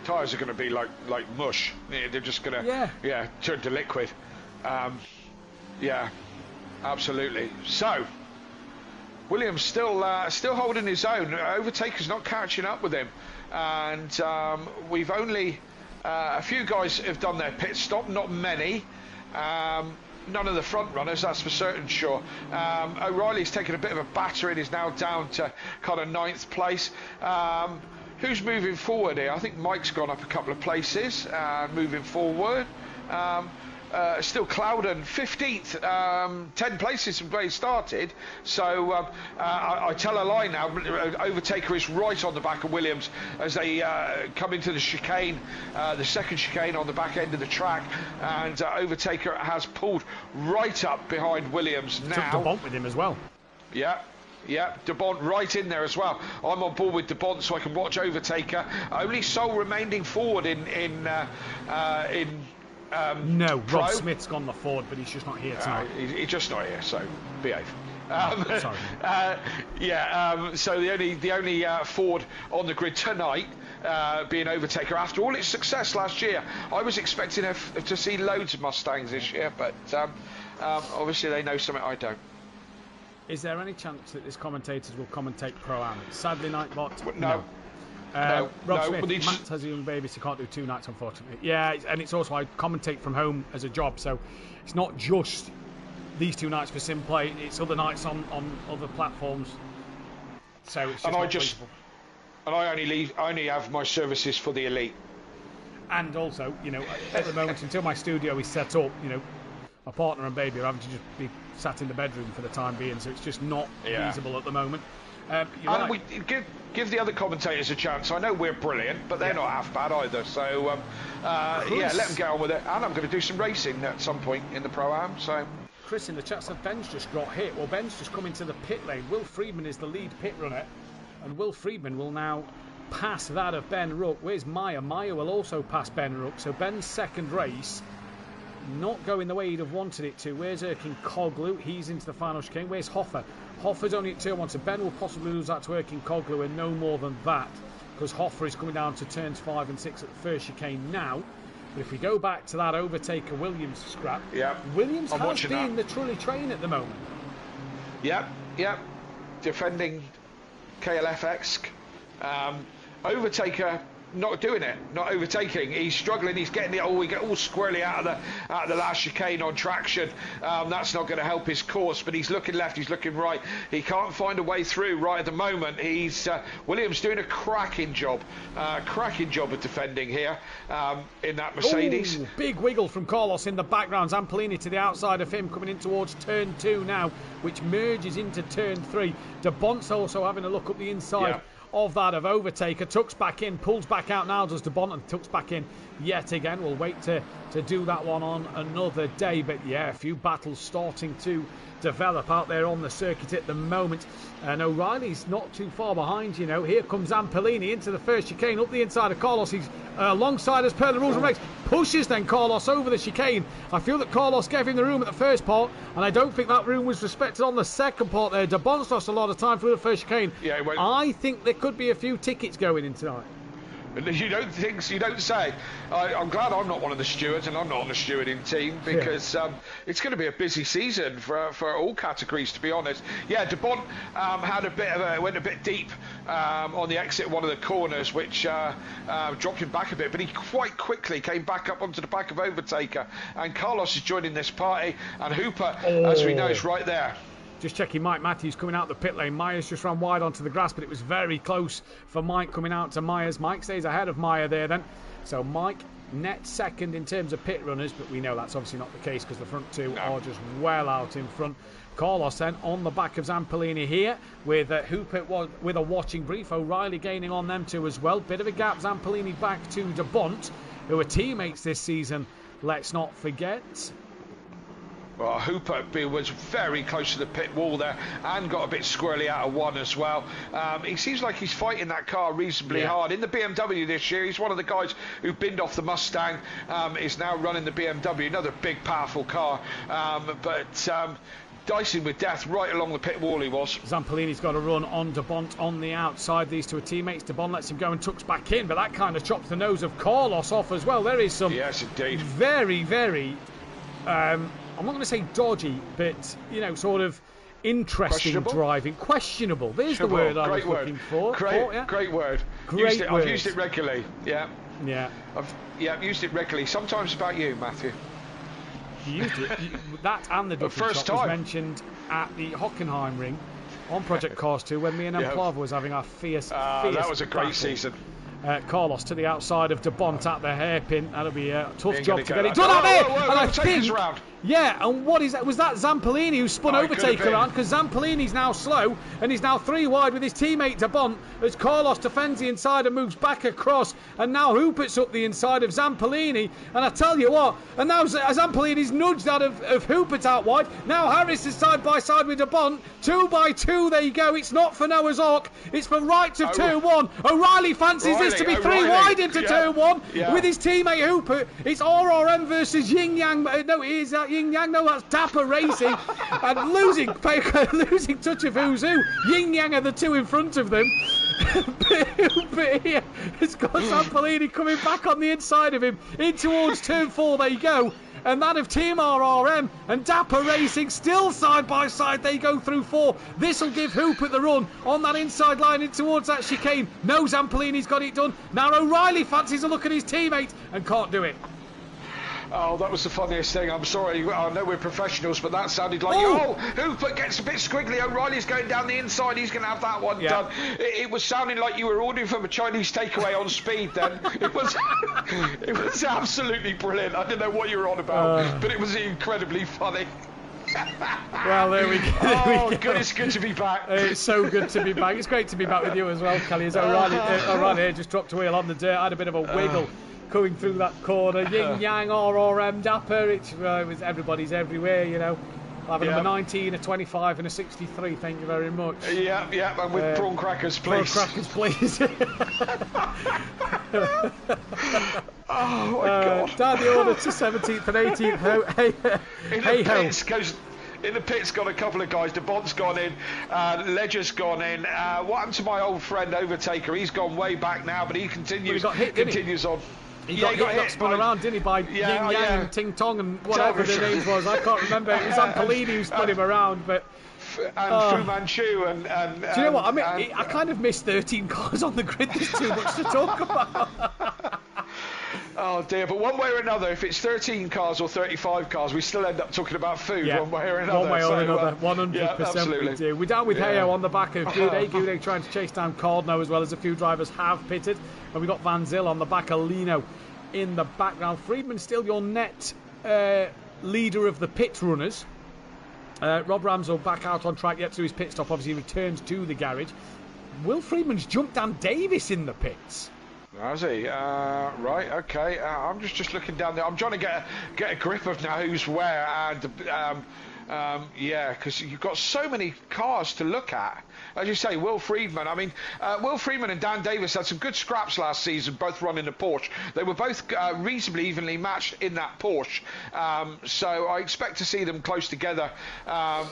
Tyres are going to be like mush. They're just going to turn to liquid. Yeah, absolutely. So Williams still holding his own. Overtaker's not catching up with him, and we've only a few guys have done their pit stop, not many. None of the front runners, that's for certain sure. O'Reilly's taken a bit of a battering, is now down to kind of 9th place. Who's moving forward here? I think Mike's gone up a couple of places, moving forward. Still Clouden 15th, 10 places from where he started. So I tell a lie now. Overtaker is right on the back of Williams as they come into the chicane, the second chicane on the back end of the track, and Overtaker has pulled right up behind Williams now. Took the bump with him as well. Yeah. Yeah, De Bont right in there as well. I'm on board with De Bont so I can watch Overtaker. Only sole remaining forward in no, Rob Smith's gone the forward, but he's just not here tonight. He's just not here, so behave. Sorry. So the only Ford on the grid tonight being Overtaker. After all its success last year, I was expecting to see loads of Mustangs this year, but obviously they know something I don't. Is there any chance that this commentators will commentate Pro-Am? Sadly, Nightbot, no. Rob Smith, Matt has a young baby, so he can't do 2 nights, unfortunately. Yeah, and it's also I commentate from home as a job, so it's not just these 2 nights for SimPlay; it's other nights on other platforms. So it's just I only have my services for the elite. And also, you know, at the moment until my studio is set up, you know, my partner and baby are having to just be sat in the bedroom for the time being, so it's just not feasible at the moment. And we give the other commentators a chance. I know we're brilliant, but they're not half bad either. So let them get on with it. And I'm going to do some racing at some point in the Pro-Am. So Chris in the chat said Ben's just got hit. Well, Ben's just come into the pit lane. Will Friedman is the lead pit runner, and Will Friedman will now pass that of Ben Ruck. Where's Maya? Maya will also pass Ben Ruck. So Ben's second race not going the way he'd have wanted it to. Where's Erkin Koglu? He's into the final chicane. Where's Hoffer? Hoffer's only at turn 1, so Ben will possibly lose that to Erkin Koglu, and no more than that, because Hoffer is coming down to turns 5 and 6 at the first chicane now. But if we go back to that Overtaker Williams scrap, Williams has been the trolley train at the moment. Yep. Defending KLF-esque. Overtaker not doing it, not overtaking. He's struggling. He's getting it all. We get all squirrely out of the last chicane on traction. That's not going to help his course. But he's looking left. He's looking right. He can't find a way through right at the moment. He's Williams doing a cracking job of defending here in that Mercedes. Ooh, big wiggle from Carlos in the background. Zampellini to the outside of him, coming in towards turn 2 now, which merges into turn 3. De Bont's also having a look up the inside. Yeah. Of that of Overtaker, tucks back in, pulls back out now, does De Bont, and tucks back in yet again. We'll wait to do that one on another day, but yeah, a few battles starting to develop out there on the circuit at the moment, and O'Reilly's not too far behind, you know. Here comes Zampellini into the first chicane up the inside of Carlos. He's alongside as per the rules and regs, pushes then Carlos over the chicane. I feel that Carlos gave him the room at the first part, and I don't think that room was respected on the second part there. De Bont's lost a lot of time through the first chicane. Yeah, I think there could be a few tickets going in tonight. You don't think so? You don't say. I'm glad I'm not one of the stewards, and I'm not on the stewarding team, because it's going to be a busy season for all categories, to be honest. Yeah, De Bont went a bit deep on the exit of one of the corners, which dropped him back a bit, but he quite quickly came back up onto the back of Overtaker, and Carlos is joining this party, and Hooper, as we know, is right there. Just checking Mike Matthews coming out the pit lane. Myers just ran wide onto the grass, but it was very close for Mike coming out to Myers. Mike stays ahead of Meyer there then. So Mike net second in terms of pit runners, but we know that's obviously not the case because the front two are just well out in front. Carlos then on the back of Zampellini here with Hooper with a watching brief. O'Reilly gaining on them too as well. Bit of a gap. Zampellini back to De Bont, who are teammates this season, let's not forget. Well, Hooper was very close to the pit wall there and got a bit squirrely out of one as well. He seems like he's fighting that car reasonably hard. In the BMW this year, he's one of the guys who binned off the Mustang, is now running the BMW, another big, powerful car. Dicing with death right along the pit wall he was. Zampellini's got a run on De Bont on the outside. These two are teammates. De Bont lets him go and tucks back in, but that kind of chops the nose of Carlos off as well. There is some very, very... I'm not going to say dodgy, but, you know, sort of interesting driving. Questionable. There's the word I was looking for. Great word. I've used it regularly. Yeah. Yeah. I've used it regularly. Sometimes about you, Matthew. You used it. That and the Duffin shot was mentioned at the Hockenheim ring on Project Cars 2 when me and Plava was having our fierce that was a great battle. Season. Carlos to the outside of De Bont at the hairpin. That'll be a tough job to get it done out there. And I think, and what is that? Was that Zampellini who spun Overtaker around? Because Zampellini's now slow and he's now 3 wide with his teammate De Bont as Carlos defends the inside and moves back across. And now Hoopert's up the inside of Zampellini. And I tell you what, and now Zampellini's nudged out of Hoopert out wide. Now Harris is side by side with De Bont. 2 by 2, there you go. It's not for Noah's Ark. It's for right of turn 1. O'Reilly fancies this to be 3 wide into turn 1 with his teammate Hooper. It's RRM versus Yin Yang. No, it is Yin Yang. No, that's Dapper Racing. And losing touch of who's who. Yin Yang are the two in front of them. But here, it's got Zampellini coming back on the inside of him in towards turn 4. There you go. And that of Team RRM and Dapper Racing still side by side. They go through 4. This will give Hooper the run on that inside line in towards that chicane. No, Zampellini's got it done. Now O'Reilly fancies a look at his teammate and can't do it. Oh, that was the funniest thing. I'm sorry. I know we're professionals, but that sounded like Hooper gets a bit squiggly. O'Reilly's going down the inside. He's going to have that one done. It was sounding like you were ordering from a Chinese takeaway on speed then. It was absolutely brilliant. I don't know what you were on about, but it was incredibly funny. Well, there we go. Good. It's good to be back. It's so good to be back. It's great to be back with you as well, Kelly. As O'Reilly here just dropped a wheel on the dirt. I had a bit of a wiggle coming through that corner. Yin Yang, RRM, Dapper. It was everybody's everywhere, you know. I have a number 19, a 25 and a 63, thank you very much. Yeah, and with prawn crackers, please. Prawn crackers, please. Oh, my God. Down the order to 17th and 18th. In the pit's got a couple of guys. De Bont's gone in. Ledger's gone in. What happened to my old friend Overtaker? He's gone way back now, but he continues on. He got spun around, didn't he, by Yin Yang, Ting Tong and whatever the names was. I can't remember. It was Zampellini who spun him around, but Fu Manchu and do you know what I mean? I kind of miss 13 cars on the grid. There's too much to talk about. Oh dear, but one way or another, if it's 13 cars or 35 cars, we still end up talking about food one way or another. One way or another, 100% yeah, absolutely. we do. We're down with Heyo on the back of Goudet. Goudet trying to chase down Cardno, as well as a few drivers have pitted. And we've got Van Zyl on the back of Lino in the background. Friedman still your net leader of the pit runners. Rob Ramsell back out on track yet to his pit stop. Obviously, he returns to the garage. Will Friedman's jumped Dan Davis in the pits. Has he? Right, okay. I'm just looking down there. I'm trying to get a grip of now who's where, and yeah, because you've got so many cars to look at. As you say, Will Friedman. I mean, Will Friedman and Dan Davis had some good scraps last season, both running a Porsche. They were both reasonably evenly matched in that Porsche. So I expect to see them close together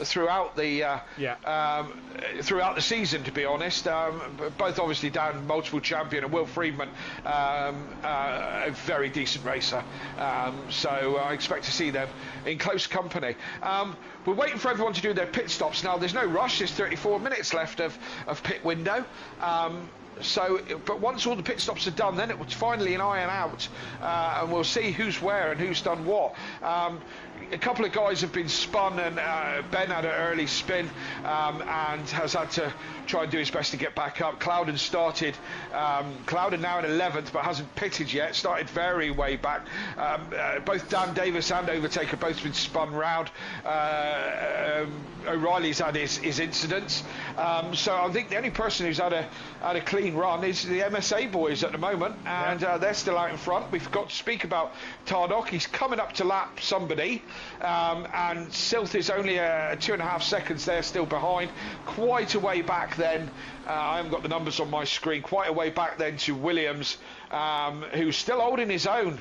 throughout the season, to be honest. Both obviously Dan, multiple champion, and Will Friedman, a very decent racer. So I expect to see them in close company. We're waiting for everyone to do their pit stops now. There's no rush. There's 34 minutes left of pit window. But once all the pit stops are done, then it was finally an iron out, and we'll see who's where and who's done what. A couple of guys have been spun, and Ben had an early spin and has had to try and do his best to get back up. Clouden started. Clouden now in 11th, but hasn't pitted yet. Started very way back. Both Dan Davis and Overtaker have both been spun round. O'Reilly's had his incidents. So I think the only person who's had a clean run is the MSA boys at the moment, and they're still out in front. We've got to speak about Tarnock. He's coming up to lap somebody, and Silth is only 2.5 seconds there, still behind. Quite a way back then. I haven't got the numbers on my screen. Quite a way back then to Williams, who's still holding his own,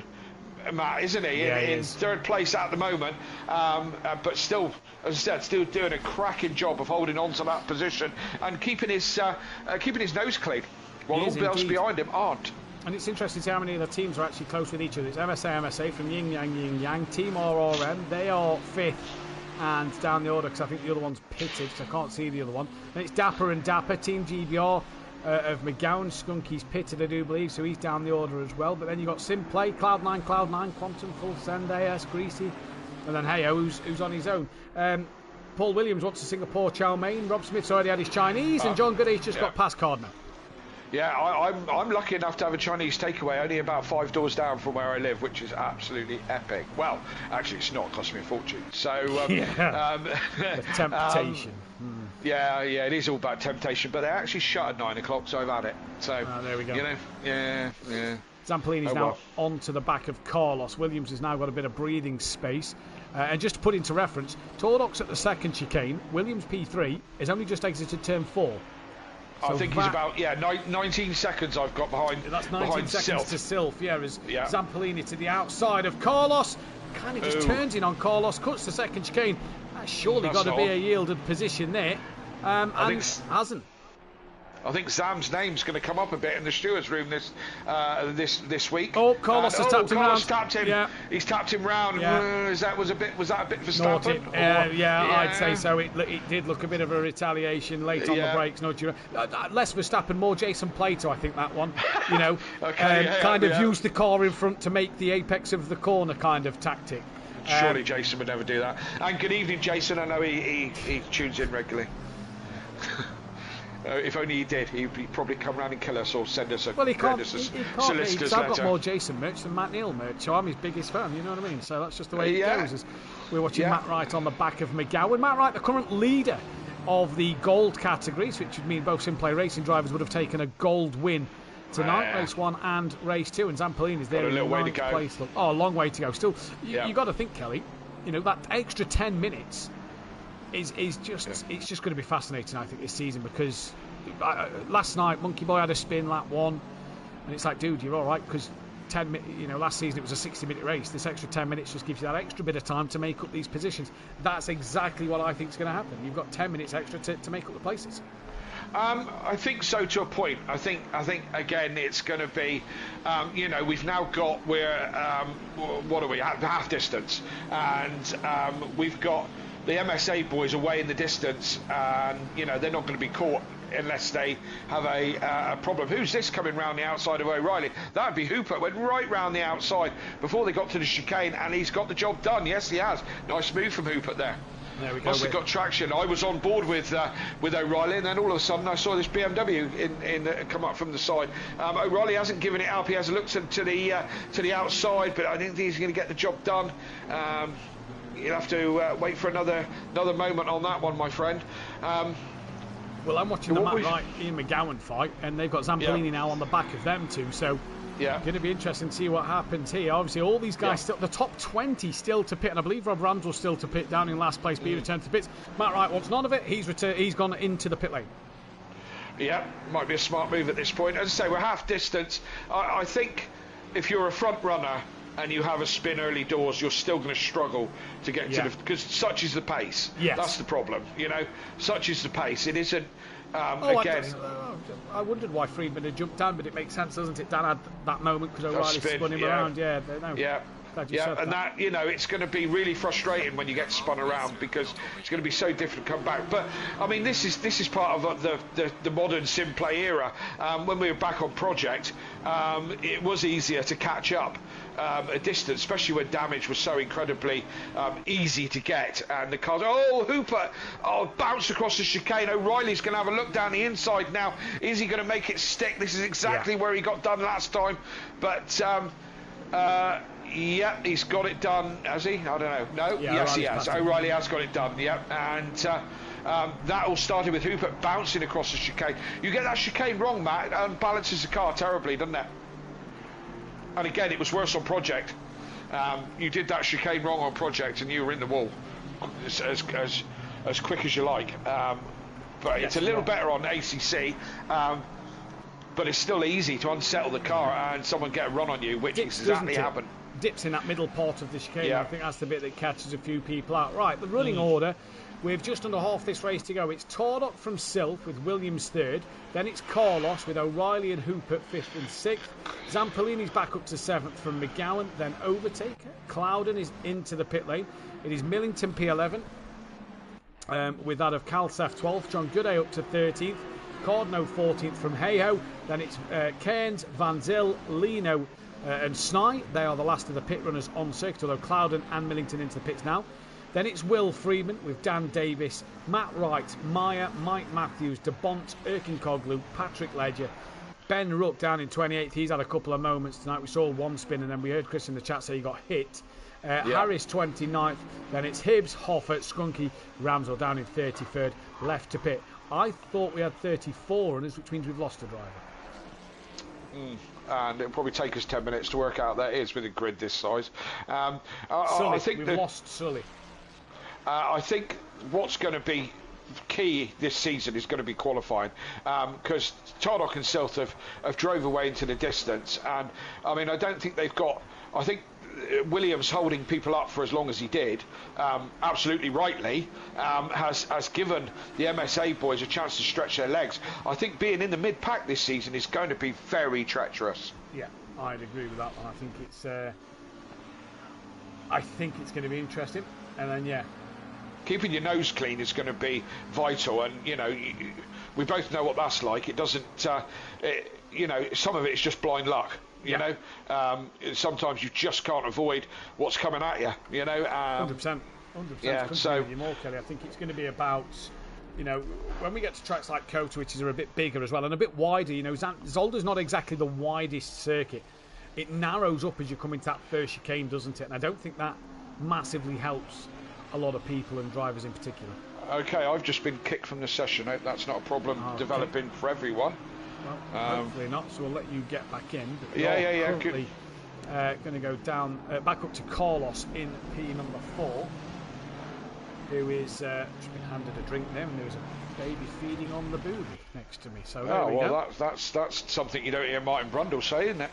Matt, isn't he? Yeah, in third place at the moment, but still, as I said, still doing a cracking job of holding on to that position and keeping his nose clean, while all else behind him aren't. And it's interesting to see how many of the teams are actually close with each other. It's MSA from Yin Yang. Team RRM, they are 5th and down the order, because I think the other one's pitted, so I can't see the other one. Then it's Dapper and Dapper. Team GBR of McGowan. Skunky's pitted, I do believe, so he's down the order as well. But then you've got SimPlay, Cloud9, Quantum, Full Send, AS, Greasy, and then Heyo, who's on his own. Paul Williams wants a Singapore chow mein. Rob Smith's already had his Chinese, and John Gooday's just got past Cardno. Yeah, I'm lucky enough to have a Chinese takeaway only about 5 doors down from where I live, which is absolutely epic. Well, actually, it's not. It cost me a fortune. So, the temptation. Yeah, it is all about temptation. But they actually shut at 9 o'clock, so I've had it. So, there we go. You know, yeah. Zampolini's now onto the back of Carlos. Williams has now got a bit of breathing space. And just to put into reference, Tordock's at the second chicane. Williams P3 has only just exited turn 4. So I think he's about 19 seconds I've got behind. That's 19 seconds to Sylph. As Zampolini to the outside of Carlos, kind of just turns in on Carlos, cuts the second chicane. That's surely got to be a yielded position there, and hasn't. I think Zam's name's going to come up a bit in the stewards' room this week. Oh, Carlos has tapped him round. Yeah. He's tapped him round. Yeah. Was that a bit Verstappen? I'd say so. It did look a bit of a retaliation late on the brakes. Less Verstappen, more Jason Plato, I think that one. Used the car in front to make the apex of the corner kind of tactic. Surely Jason would never do that. And good evening, Jason. I know he tunes in regularly. If only he did, he'd probably come round and kill us or send us a solicitor's letter. I've got more Jason merch than Matt Neal merch, so I'm his biggest fan, you know what I mean? So that's just the way it goes. As we're watching Matt Wright on the back of McGowan. Matt Wright, the current leader of the gold categories, which would mean both SimPlay racing drivers would have taken a gold win tonight, race 1 and race 2, and Zampolini's there in the 9th place. Look, a long way to go. Still, you got to think, Kelly, that extra 10 minutes is just it's just going to be fascinating, I think, this season, because last night Monkey Boy had a spin lap 1, and it's like, dude, you're all right, because 10 minutes, last season it was a 60-minute race. This extra 10 minutes just gives you that extra bit of time to make up these positions. That's exactly what I think is going to happen. You've got 10 minutes extra to make up the places. I think so, to a point. I think again it's going to be, we've now got, we're what are we, half distance, and we've got the MSA boys away in the distance, and you know they're not going to be caught unless they have a problem. Who's this coming round the outside of O'Reilly? That would be Hooper. Went right round the outside before they got to the chicane, and he's got the job done. Yes, he has. Nice move from Hooper there. There we go. Must have got traction. I was on board with O'Reilly, and then all of a sudden I saw this BMW come up from the side. O'Reilly hasn't given it up. He has looked to the outside, but I think he's going to get the job done. You'll have to wait for another moment on that one, my friend. Well, I'm watching the Matt Wright Ian McGowan fight, and they've got Zampolini now on the back of them two, so going to be interesting to see what happens here. Obviously, all these guys still, the top 20 still to pit, and I believe Rob Randall's still to pit down in last place, but he returned to the pits. Matt Wright wants none of it. He's gone into the pit lane. Yeah, might be a smart move at this point. As I say, we're half distance. I think if you're a front runner and you have a spin early doors, you're still going to struggle to get to the... Because such is the pace. Yes. That's the problem, you know. Such is the pace. It isn't... again... I wondered why Friedman had jumped down, but it makes sense, doesn't it? Dan had that moment because O'Reilly spun him around. And that, you know, it's going to be really frustrating when you get spun around because it's going to be so difficult to come back. But I mean, this is part of the modern SimPlay era. When we were back on Project, it was easier to catch up a distance, especially when damage was so incredibly easy to get. And the cars, Hooper, bounced across the chicane. O'Reilly's going to have a look down the inside now. Is he going to make it stick? This is exactly where he got done last time. But he's got it done, has he? I don't know. No? Yes, he has. O'Reilly has got it done, And that all started with Hooper bouncing across the chicane. You get that chicane wrong, Matt, and balances the car terribly, doesn't it? And again, it was worse on Project. You did that chicane wrong on Project, and you were in the wall as quick as you like. But it's a little better on ACC. But it's still easy to unsettle the car and someone get a run on you, which exactly happened. Dips in that middle part of the chicane. I think that's the bit that catches a few people out. Right, the running order, we've just under half this race to go. It's Tordock from Silk with Williams third. Then it's Carlos with O'Reilly and Hooper fifth and sixth. Zampolini's back up to seventh from McGowan. Then Overtaker. Clouden is into the pit lane. It is Millington P11 with that of Calsef 12th. John Gooday up to 13th. Cordno 14th from Hayho. Then it's Cairns, Van Zyl, Lino and Snai. They are the last of the pit runners on circuit, although Clouden and Millington into the pits now. Then it's Will Freeman with Dan Davis, Matt Wright, Meyer, Mike Matthews, DeBont, Erkinkoglu, Patrick Ledger, Ben Rook down in 28th. He's had a couple of moments tonight. We saw one spin and then we heard Chris in the chat say he got hit. Harris 29th. Then it's Hibbs, Hoffert, Skunky, Ramsell down in 33rd, left to pit. I thought we had 34 runners, which means we've lost a driver. And it'll probably take us 10 minutes to work out that is with a grid this size. I think we've lost Sully. I think what's going to be key this season is going to be qualifying, because Tardock and Silth have drove away into the distance, and I mean I don't think they've got. I think Williams holding people up for as long as he did, absolutely rightly, has given the MSA boys a chance to stretch their legs. I think being in the mid-pack this season is going to be very treacherous. Yeah, I'd agree with that one. I think it's going to be interesting, and then keeping your nose clean is going to be vital, and you know we both know what that's like. It doesn't, you know, some of it is just blind luck. You know, sometimes you just can't avoid what's coming at you. You know, 100%. Yeah. So, more, Kelly. I think it's going to be about, you know, when we get to tracks like Kota, which are a bit bigger as well and a bit wider. You know, Zolder's not exactly the widest circuit. It narrows up as you come into that first chicane, doesn't it? And I don't think that massively helps a lot of people and drivers in particular. Okay, I've just been kicked from the session. Hope that's not a problem developing for everyone. Well, hopefully not, so we'll let you get back in. But Good. Going to go down, back up to Carlos in P number 4, who is just been handed a drink there, and there's a baby feeding on the boob next to me. So there we go. That's something you don't hear Martin Brundle say, isn't it?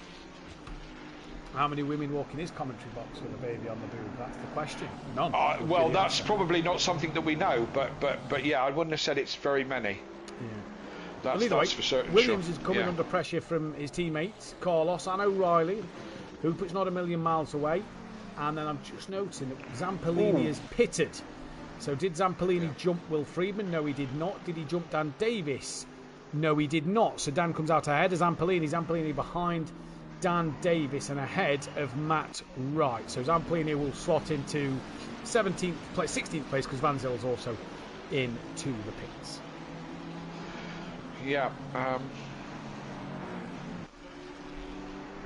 How many women walk in his commentary box with a baby on the boob? That's the question. None. Well, that's probably not something that we know, but yeah, I wouldn't have said it's very many. Yeah. That's for certain. Williams is coming under pressure from his teammates, Carlos and O'Reilly, Hooper's not a million miles away. And then I'm just noticing that Zampolini is pitted. So did Zampolini jump Will Friedman? No, he did not. Did he jump Dan Davis? No, he did not. So Dan comes out ahead of Zampolini. Zampolini behind Dan Davis and ahead of Matt Wright. So Zampolini will slot into 16th place because Van Zyl's also into the pits. Yeah.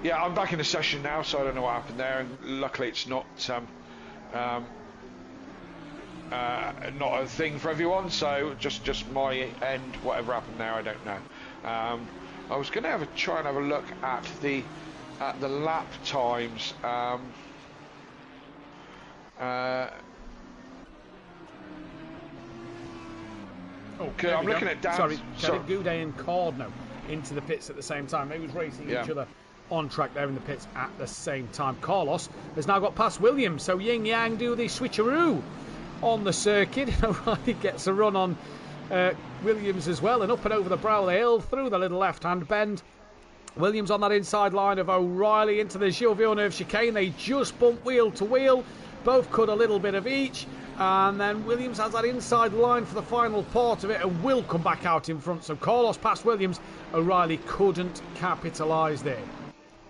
Yeah, I'm back in the session now, so I don't know what happened there. And luckily, it's not a thing for everyone. So just my end. Whatever happened there, I don't know. I was going to try and have a look at the lap times. Okay, I'm looking at Dan. Sorry, Goudet and Cardno into the pits at the same time. They was racing each other on track there in the pits at the same time. Carlos has now got past Williams, so Yin Yang do the switcheroo on the circuit. O'Reilly gets a run on Williams as well, and up and over the brow of the hill through the little left-hand bend. Williams on that inside line of O'Reilly into the Gilles Villeneuve chicane. They just bump wheel to wheel, both cut a little bit of each, and then Williams has that inside line for the final part of it and will come back out in front. So Carlos past Williams. O'Reilly couldn't capitalise there.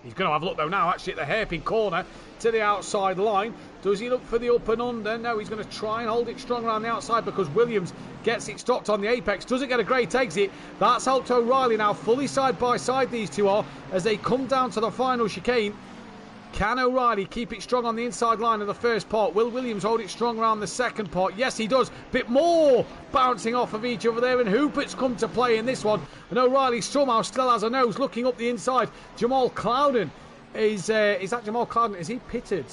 He's going to have a look though now actually at the hairpin corner to the outside line. Does he look for the up and under? No, he's going to try and hold it strong around the outside because Williams gets it stopped on the apex. Doesn't get a great exit. That's helped O'Reilly now fully side by side these two are as they come down to the final chicane. Can O'Reilly keep it strong on the inside line of the first part? Will Williams hold it strong around the second part? Yes, he does. Bit more bouncing off of each other there, and Hoopert's come to play in this one. And O'Reilly somehow still has a nose looking up the inside. Jamal Clouden is that Jamal Clouden? Is he pitted?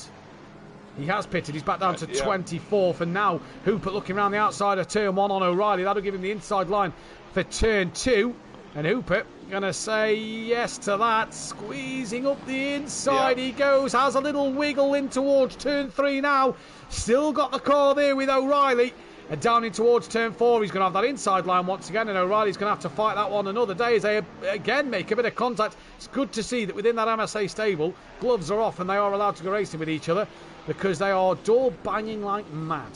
He has pitted. He's back down to 24th, and now Hoopert looking around the outside of turn 1 on O'Reilly. That'll give him the inside line for turn 2. And Hoopert going to say yes to that. Squeezing up the inside he goes. Has a little wiggle in towards turn 3 now. Still got the car there with O'Reilly. And down in towards turn 4. He's going to have that inside line once again. And O'Reilly's going to have to fight that one another day as they again make a bit of contact. It's good to see that within that MSA stable, gloves are off and they are allowed to go racing with each other because they are door banging like mad.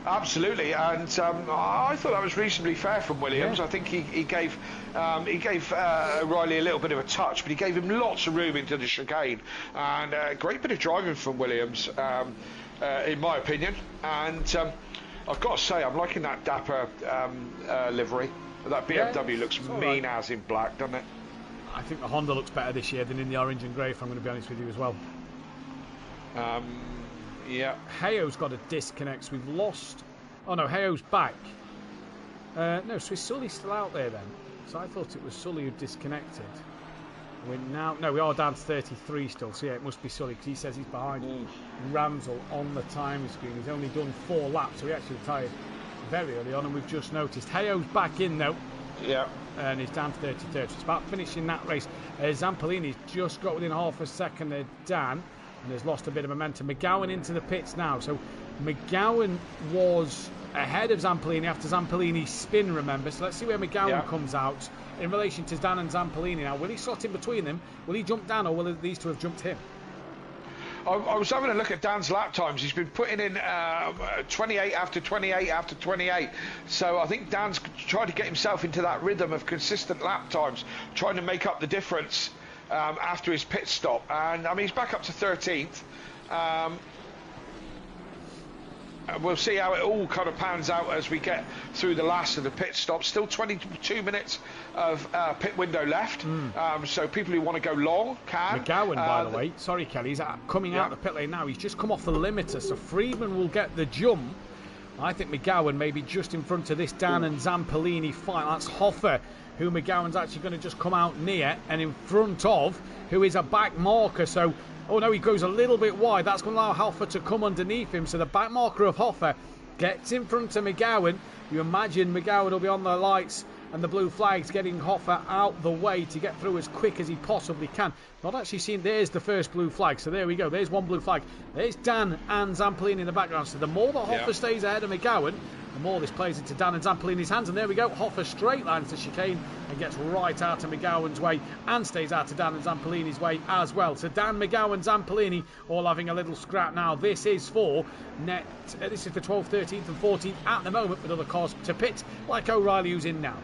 Absolutely, and I thought that was reasonably fair from Williams. I think he gave O'Reilly a little bit of a touch, but he gave him lots of room into the chicane, and a great bit of driving from Williams, in my opinion. And I've got to say, I'm liking that dapper livery. That BMW looks mean as in black, doesn't it? I think the Honda looks better this year than in the orange and grey, if I'm going to be honest with you as well. Yeah. Heyo's got a disconnect. So we've lost. Oh no, Heyo's back. No, so is Sully still out there then? So I thought it was Sully who disconnected. We're now. No, we are down to 33 still. So yeah, it must be Sully because he says he's behind Ramsell on the time screen. He's only done 4 laps, so he actually retired very early on, and we've just noticed Heyo's back in though. Yeah. And he's down to 33rd. So it's about finishing that race. Zampolini's just got within half a second there, Dan. And has lost a bit of momentum. McGowan into the pits now. So McGowan was ahead of Zampolini after Zampolini's spin, remember. So let's see where McGowan comes out in relation to Dan and Zampolini. Now, will he slot in between them? Will he jump Dan, or will these two have jumped him? I was having a look at Dan's lap times. He's been putting in 28 after 28 after 28. So I think Dan's trying to get himself into that rhythm of consistent lap times, trying to make up the difference after his pit stop. And I mean, he's back up to 13th. We'll see how it all kind of pans out as we get through the last of the pit stop. Still 22 minutes of pit window left. So people who want to go long can. McGowan, by the way, sorry Kelly, he's coming out the pit lane now. He's just come off the limiter, so Friedman will get the jump. I think McGowan may be just in front of this Dan and Zampolini fight. That's Hoffer, who McGowan's actually going to just come out near, and in front of, who is a back marker. So, oh no, he goes a little bit wide. That's going to allow Hoffer to come underneath him. So the back marker of Hoffer gets in front of McGowan. You imagine McGowan will be on the lights and the blue flags, getting Hoffer out the way to get through as quick as he possibly can. Not actually seen. There's the first blue flag. So there we go. There's one blue flag. There's Dan and Zampolini in the background. So the more that Hoffer stays ahead of McGowan, The more this plays into Dan and Zampolini's hands, and there we go. Hoffa straight lines the chicane and gets right out of McGowan's way and stays out of Dan and Zampolini's way as well. So Dan, McGowan, Zampolini all having a little scrap now. This is for 12th, 13th and 14th at the moment, with other cars to pit, like O'Reilly, who's in now.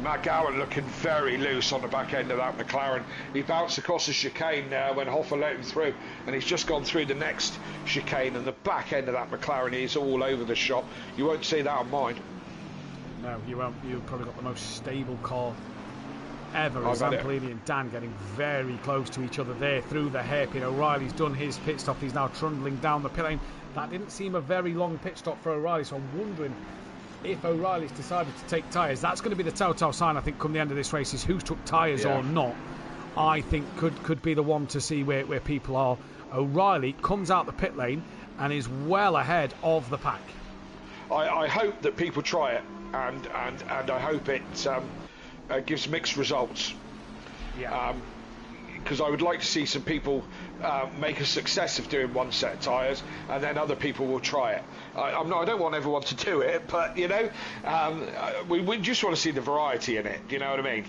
McGowan looking very loose on the back end of that McLaren. He bounced across the chicane when Hoffa let him through, and he's just gone through the next chicane, and the back end of that McLaren is all over the shop. You won't see that on mine. No, you won't. You've probably got the most stable car ever. Zampolini and Dan getting very close to each other there through the hairpin. O'Reilly's done his pit stop. He's now trundling down the pit lane. That didn't seem a very long pit stop for O'Reilly, so I'm wondering if O'Reilly's decided to take tyres. That's going to be the telltale sign, I think, come the end of this race, is who's took tyres or not. I think could be the one to see where people are. O'Reilly comes out the pit lane and is well ahead of the pack. I hope that people try it, and I hope it gives mixed results. Yeah. Because I would like to see some people make a success of doing one set of tyres, and then other people will try it. I don't want everyone to do it, but you know, we just want to see the variety in it. Do you know what I mean?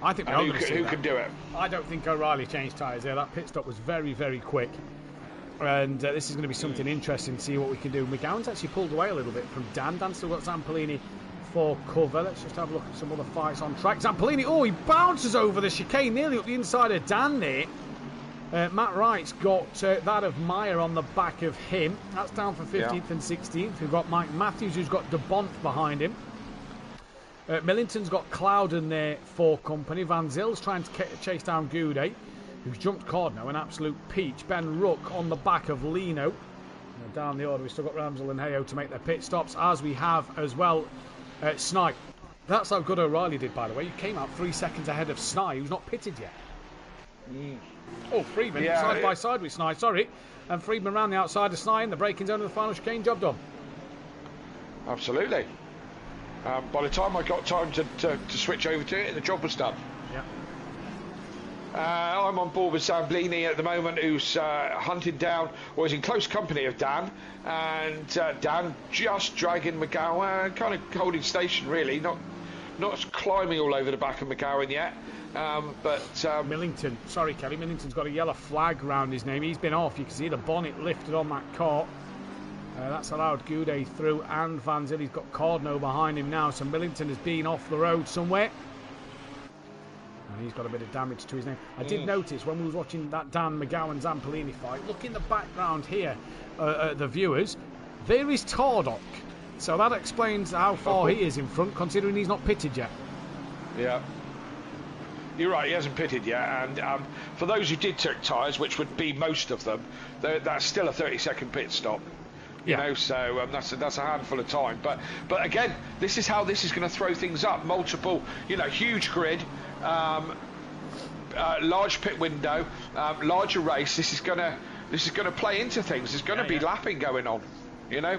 I think who can do it. I don't think O'Reilly changed tyres there. That pit stop was very, very quick, and this is going to be something interesting to see what we can do. McGowan's actually pulled away a little bit from Dan. Dan's still got Zampolini for cover. Let's just have a look at some other fights on track. Zampolini, he bounces over the chicane, nearly up the inside of Dan there. Matt Wright's got that of Meyer on the back of him. That's down for 15th and 16th. We've got Mike Matthews, who's got De Bont behind him. Millington's got Clouden there for company. Van Zil's trying to chase down Goudet, who's jumped Cardno, an absolute peach. Ben Rook on the back of Lino. Down the order, we've still got Ramsel and Hayo to make their pit stops, as we have as well Snipe. That's how good O'Reilly did, by the way. He came out 3 seconds ahead of Snipe, who's not pitted yet. Oh, Friedman side by side with Snipe, sorry. And Friedman round the outside of Snipe in the braking zone of the final chicane. Job done. Absolutely. By the time I got time to switch over to it, the job was done. Yeah. I'm on board with Zampolini at the moment, who's hunted down, or is in close company of Dan, and Dan just dragging McGowan, kind of holding station really, not climbing all over the back of McGowan yet. But Millington, sorry Kelly, Millington's got a yellow flag round his name. He's been off. You can see the bonnet lifted on that car. That's allowed Goudet through, and Van Zyl. He's got Cardno behind him now, so Millington has been off the road somewhere. And he's got a bit of damage to his name. I did notice when we was watching that Dan McGowan Zampolini fight, look in the background here, the viewers, there is Tardok. So that explains how far he is in front, considering he's not pitted yet. Yeah. You're right, he hasn't pitted yet, and for those who did take tyres, which would be most of them, that's still a 30-second pit stop. You know, so that's a handful of time. But again, this is how this is going to throw things up. Multiple, huge grid, large pit window, larger race. This is going to play into things. There's going to be lapping going on.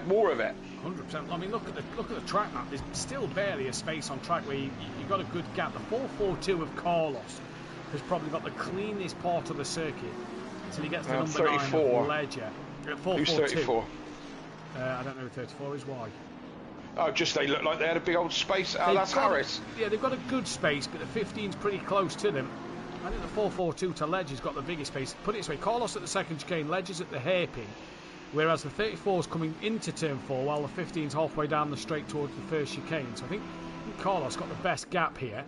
More of it. 100%. I mean, look at the track map. There's still barely a space on track where you've got a good gap. The 442 of Carlos has probably got the cleanest part of the circuit until he gets to number 34. 9 of Ledger. 442. Who's 34? I don't know who 34 is. Why? Oh, just they look like they had a big old space. Oh, that's Harris. Yeah, they've got a good space, but the 15's pretty close to them. I think the 442 to Ledger's got the biggest space. Put it this way, Carlos at the second chicane, Ledger's at the hairpin, whereas the 34's coming into turn 4 while the 15's halfway down the straight towards the first chicane. So I think Carlos got the best gap here.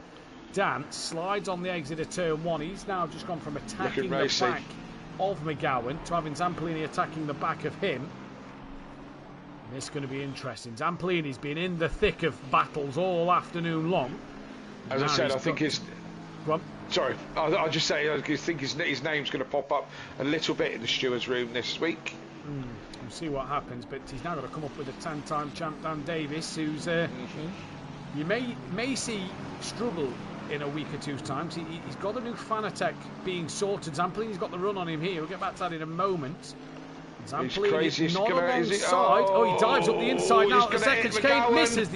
Dan slides on the exit of turn 1. He's now just gone from attacking the back of McGowan to having Zampolini attacking the back of him. This is going to be interesting. Zampolini's been in the thick of battles all afternoon long. As I said, I think his... Sorry, I'll just say, I think his name's going to pop up a little bit in the steward's room this week. We'll see what happens, but he's now got to come up with a 10-time champ Dan Davis, who's you may see struggle in a week or two's time. He's got a new Fanatec being sorted. Zampolini's got the run on him here. We'll get back to that in a moment. Zampolini not alongside. He dives up the inside now. The second chicane misses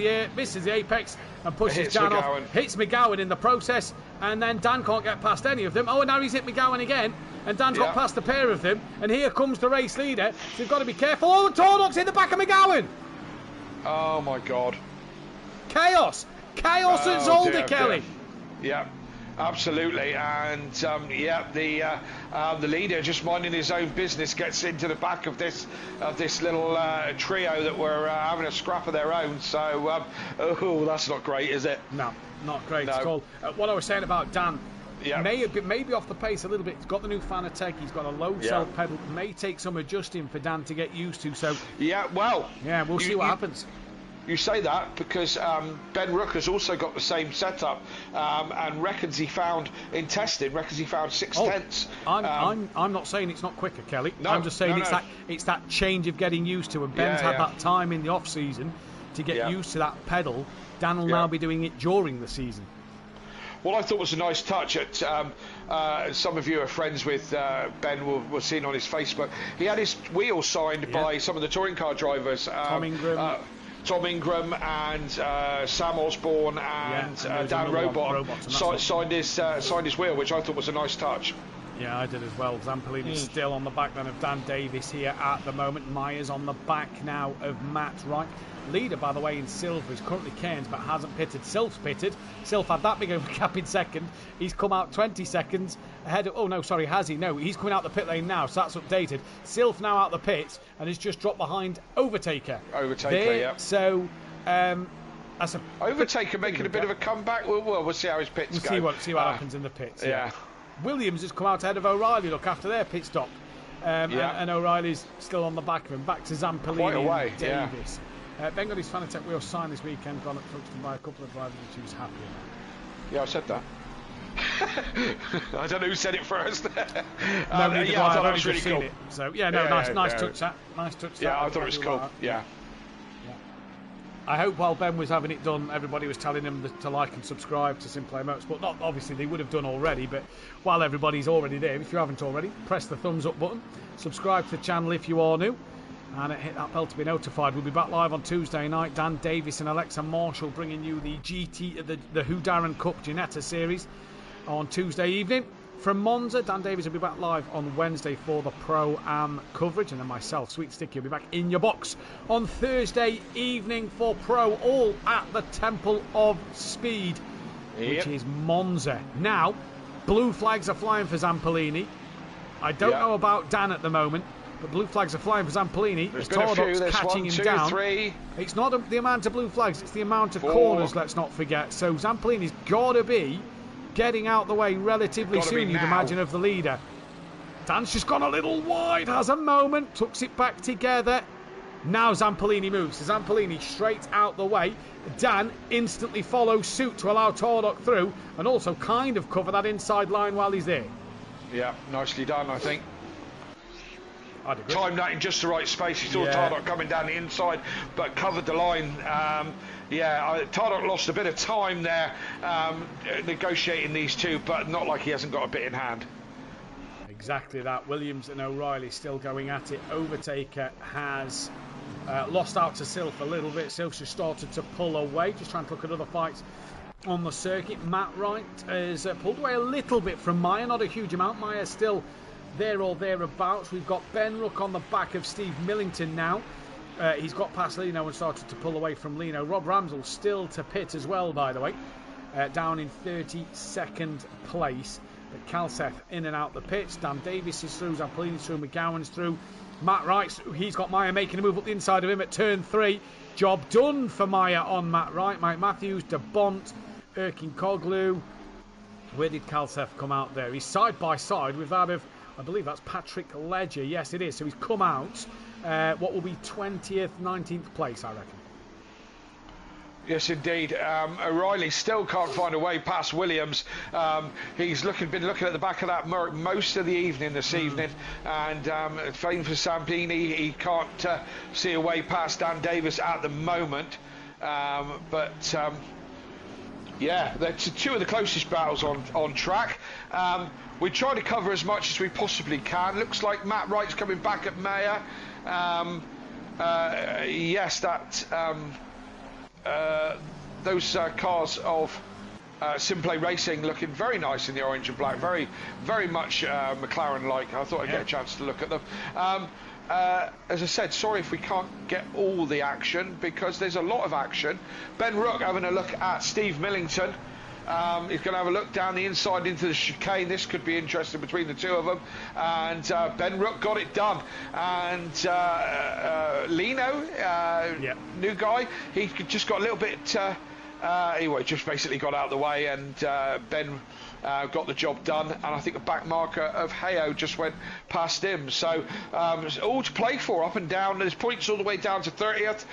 the apex and pushes Dan off. Hits McGowan in the process, and then Dan can't get past any of them. Oh, and now he's hit McGowan again, and Dan's got past the pair of them. And here comes the race leader. So you've got to be careful. Oh, Tordok's in the back of McGowan. Oh my God. Chaos at Zolder, dear, Kelly. Dear. Yeah. Absolutely, and the leader, just minding his own business, gets into the back of this little trio that were having a scrap of their own. So, that's not great, is it? No, not great at all. What I was saying about Dan, maybe off the pace a little bit. He's got the new Fanatec. He's got a low self pedal. May take some adjusting for Dan to get used to. So we'll see what happens. You say that because Ben Rook has also got the same setup and reckons he found in testing 6/10. I'm not saying it's not quicker, Kelly. No, I'm just saying it's that change of getting used to, and Ben's had that time in the off season to get used to that pedal. Dan will now be doing it during the season. What I thought was a nice touch at some of you are friends with Ben were seen on his Facebook. He had his wheels signed by some of the touring car drivers. Tom Ingram and Sam Osborne and Dan Robot signed his wheel, which I thought was a nice touch. Yeah, I did as well. Zampolini's still on the back then of Dan Davis here at the moment. Myers on the back now of Matt Wright. Leader, by the way, in silver is currently Cairns, but hasn't pitted. Sylph's pitted. Sylph had that big of a gap in second. He's come out 20 seconds ahead of... Oh, no, sorry, has he? No, he's coming out the pit lane now, so that's updated. Sylph now out the pits and has just dropped behind Overtaker. So, that's a... Overtaker making a bit of a comeback. We'll see how his pits go. See what happens in the pits. Yeah. Williams has come out ahead of O'Reilly, look, after their pit stop. And O'Reilly's still on the back of him. Back to Zampolini and Davis. Ben got his Fanatec wheel signed this weekend, gone at Folkestone by a couple of drivers, which he was happy about. Yeah, I said that. I don't know who said it first. I thought that was really cool. So, nice touch that. Nice touch. Yeah, I thought it was cool. Yeah. I hope while Ben was having it done, everybody was telling him to like and subscribe to SimPlay Motorsport. Not obviously they would have done already, but while everybody's already there, if you haven't already, press the thumbs up button, subscribe to the channel if you are new, and hit that bell to be notified. We'll be back live on Tuesday night. Dan Davis and Alexa Marshall bringing you the the Who Darren Cup Ginetta series on Tuesday evening. From Monza, Dan Davis will be back live on Wednesday for the Pro-Am coverage, and then myself, Sweet Sticky, will be back in your box on Thursday evening for Pro, all at the Temple of Speed, which is Monza. Now, blue flags are flying for Zampolini. I don't know about Dan at the moment, but blue flags are flying for Zampolini. There's catching him down. 3. It's not the amount of blue flags, it's the amount of corners, let's not forget. So Zampolini's got to be getting out the way relatively soon, you'd imagine, of the leader. Dan's just gone a little wide, has a moment, tucks it back together. Now Zampolini moves. So Zampolini straight out the way. Dan instantly follows suit to allow Tardock through and also kind of cover that inside line while he's there. Yeah, nicely done, I think. I'd agree. Timed that in just the right space. He saw Tardock coming down the inside, but covered the line. Tardock lost a bit of time there negotiating these two, but not like he hasn't got a bit in hand. Exactly that. Williams and O'Reilly still going at it. Overtaker has lost out to Sylph a little bit. Sylph's just started to pull away, just trying to look at other fights on the circuit. Matt Wright has pulled away a little bit from Meyer, not a huge amount. Meyer's still there or thereabouts. We've got Ben Rook on the back of Steve Millington now. He's got past Leno and started to pull away from Leno. Rob Ramsell still to pit as well, by the way, down in 32nd place. But Calseth in and out the pits. Dan Davis is through, Zampolini's through, McGowan's through. Matt Wright, he's got Meyer making a move up the inside of him at turn 3. Job done for Meyer on Matt Wright. Mike Matthews, De Bont, Erkin Koglu. Where did Calseth come out there? He's side by side with that of, I believe that's Patrick Ledger. Yes, it is. So he's come out, what will be 20th, 19th place, I reckon. Yes, indeed. O'Reilly still can't find a way past Williams. He's been looking at the back of that Merc most of the evening this evening, and fame for Zampolini, he can't see a way past Dan Davis at the moment. Yeah, they're two of the closest battles on track. We try to cover as much as we possibly can. Looks like Matt Wright's coming back at Mayer. Yes, those cars of SimPlay Racing looking very nice in the orange and black, very, very much McLaren-like. I thought I'd get a chance to look at them. as I said, sorry if we can't get all the action, because there's a lot of action. Ben Rook having a look at Steve Millington. He's going to have a look down the inside into the chicane. This could be interesting between the two of them. And Ben Rook got it done. And Lino, new guy, he just got a little bit... anyway, just basically got out of the way, and Ben got the job done. And I think the back marker of Hayo just went past him. So all to play for, up and down. There's points all the way down to 30th.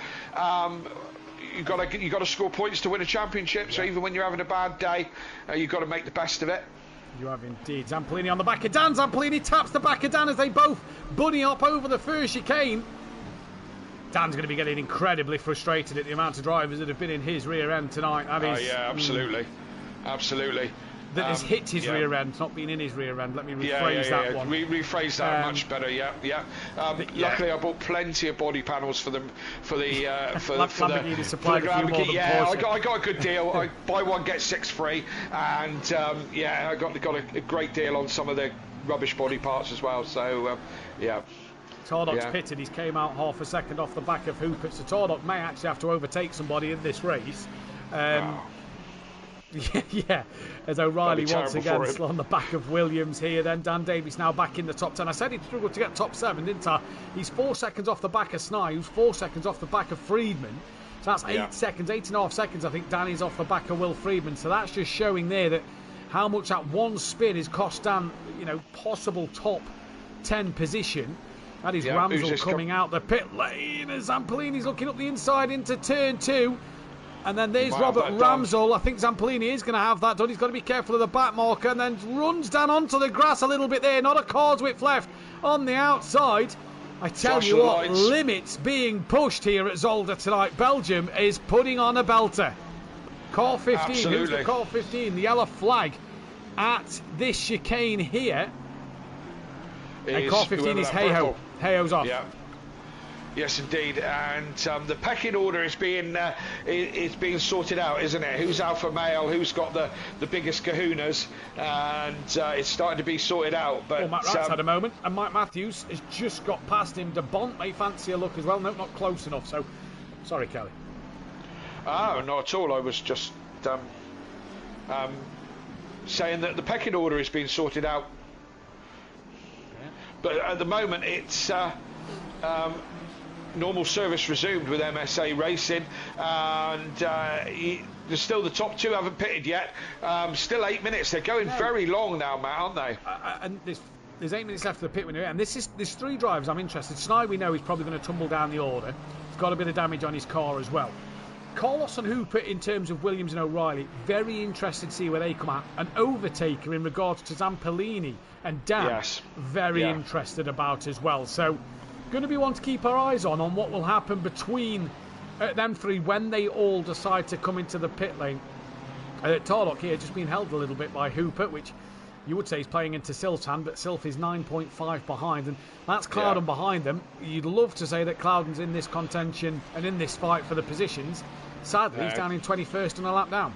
You've got to score points to win a championship. So even when you're having a bad day, you've got to make the best of it. You have indeed. Zampolini on the back of Dan. Zampolini taps the back of Dan as they both bunny up over the first chicane. Dan's going to be getting incredibly frustrated at the amount of drivers that have been in his rear end tonight. Yeah, absolutely. Absolutely. That has hit his rear end, not been in his rear end. Let me rephrase that one. Rephrase that much better. Luckily, I bought plenty of body panels for them for the Lamborghini supplied a few more than Porsche. I got a good deal. I buy one get 6 free, and I got a great deal on some of the rubbish body parts as well. So Tardoc's pitted. He's came out half a second off the back of Hooper. So Tardoc may actually have to overtake somebody in this race. As O'Reilly once again still on the back of Williams here. Then Dan Davies now back in the top 10. I said he'd struggled to get top 7, didn't I? He's 4 seconds off the back of Snide, who's 4 seconds off the back of Friedman. So that's 8 seconds, 8.5 seconds. I think Danny's off the back of Will Friedman. So that's just showing there that how much that one spin has cost Dan, possible top 10 position. That is Ramsell coming out the pit lane as Zampolini's looking up the inside into turn 2. And then there's Robert Ramsell. I think Zampolini is going to have that done. He's got to be careful of the back marker, and then runs down onto the grass a little bit there. Not a car's width left on the outside. I tell you what, limits being pushed here at Zolder tonight. Belgium is putting on a belter. Car 15, Absolutely. Who's the car 15? The yellow flag at this chicane here. And car 15 is Hayo. Hayo's off. Yeah. Yes, indeed, and the pecking order is being sorted out, isn't it? Who's alpha male? Who's got the biggest kahunas? And it's starting to be sorted out. But Matt Wright's had a moment, and Mike Matthews has just got past him. De Bont may fancy a look as well. No, not close enough. So, sorry, Kelly. Oh, not at all. I was just saying that the pecking order is being sorted out. Yeah. But at the moment, it's. Normal service resumed with MSA Racing, and there's still the top 2 haven't pitted yet. Still 8 minutes. They're going very long now, Matt, aren't they? And there's 8 minutes left of the pit window, and there's 3 drivers I'm interested. Snide, we know he's probably going to tumble down the order. He's got a bit of damage on his car as well. Carlos and Hooper, in terms of Williams and O'Reilly, very interested to see where they come out. An overtaker in regards to Zampolini and Dan, very interested about as well. So, going to be one to keep our eyes on what will happen between them 3 when they all decide to come into the pit lane. Tardoc here just being held a little bit by Hooper, which you would say is playing into Silph's hand, but Silph is 9.5 behind, and that's Clouden behind them. You'd love to say that Clouden's in this contention and in this fight for the positions. Sadly, he's down in 21st and a lap down.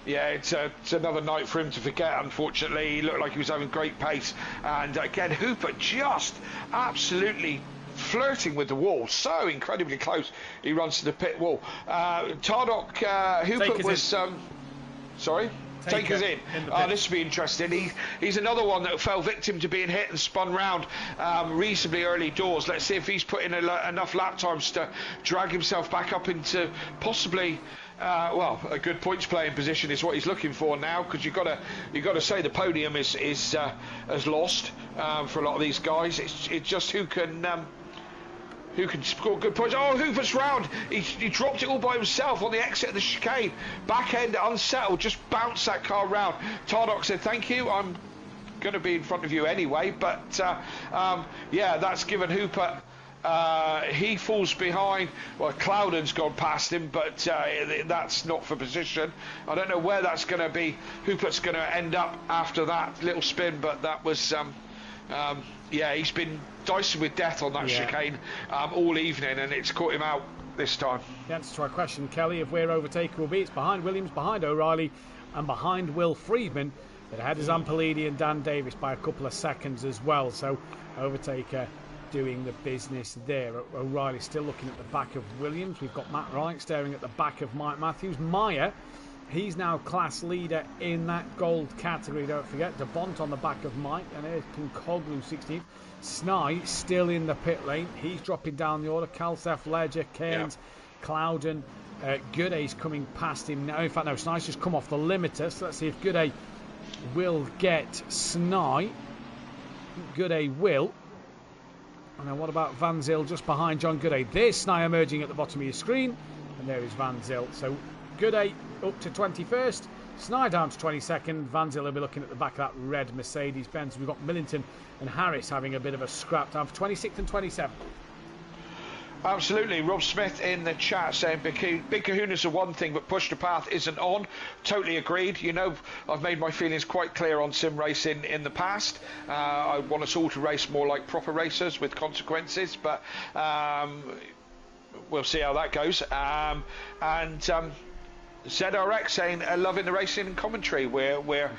Yeah, it's another night for him to forget, unfortunately. He looked like he was having great pace. And again, Hooper just absolutely flirting with the wall. So incredibly close. He runs to the pit wall. Tardoc, Hooper was... sorry? Take us in. This will be interesting. He's another one that fell victim to being hit and spun round reasonably early doors. Let's see if he's put in enough lap times to drag himself back up into possibly... a good points playing position is what he's looking for now, because you've got to say the podium is lost for a lot of these guys. It's just who can score good points. Oh, Hooper's round. He dropped it all by himself on the exit of the chicane. Back end unsettled, just bounced that car round. Tardoc said, "Thank you. I'm going to be in front of you anyway." But that's given Hooper. He falls behind. Well, Clouden's gone past him, but that's not for position. I don't know where that's going to be. Hooper's going to end up after that little spin, but that was he's been dicing with death on that chicane all evening, and it's caught him out this time. The answer to our question, Kelly, of where overtaker will be, it's behind Williams, behind O'Reilly, and behind Will Friedman, but ahead of Zampolini and Dan Davis by a couple of seconds as well. So overtaker doing the business there. O'Reilly still looking at the back of Williams. We've got Matt Wright staring at the back of Mike Matthews. Meyer, he's now class leader in that gold category, don't forget. De Bont on the back of Mike, and there's Pinkoglu 16th. Snide still in the pit lane. He's dropping down the order. Kalsef, Ledger, Cairns, Clouden. Gooday's coming past him now. In fact, no, Snide's just come off the limiter, so let's see if Gooday will get Snide. Gooday will. And then what about Van Zyl just behind John Gooday? There's Snide emerging at the bottom of your screen, and there is Van Zyl. So Gooday up to 21st, Snide down to 22nd. Van Zyl will be looking at the back of that red Mercedes-Benz. We've got Millington and Harris having a bit of a scrap down for 26th and 27th. Absolutely. Rob Smith in the chat saying big kahunas are one thing, but push to path isn't on. Totally agreed. You know, I've made my feelings quite clear on sim racing in the past. I want us all to race more like proper racers with consequences, but we'll see how that goes. ZRX saying loving the racing and commentary. We're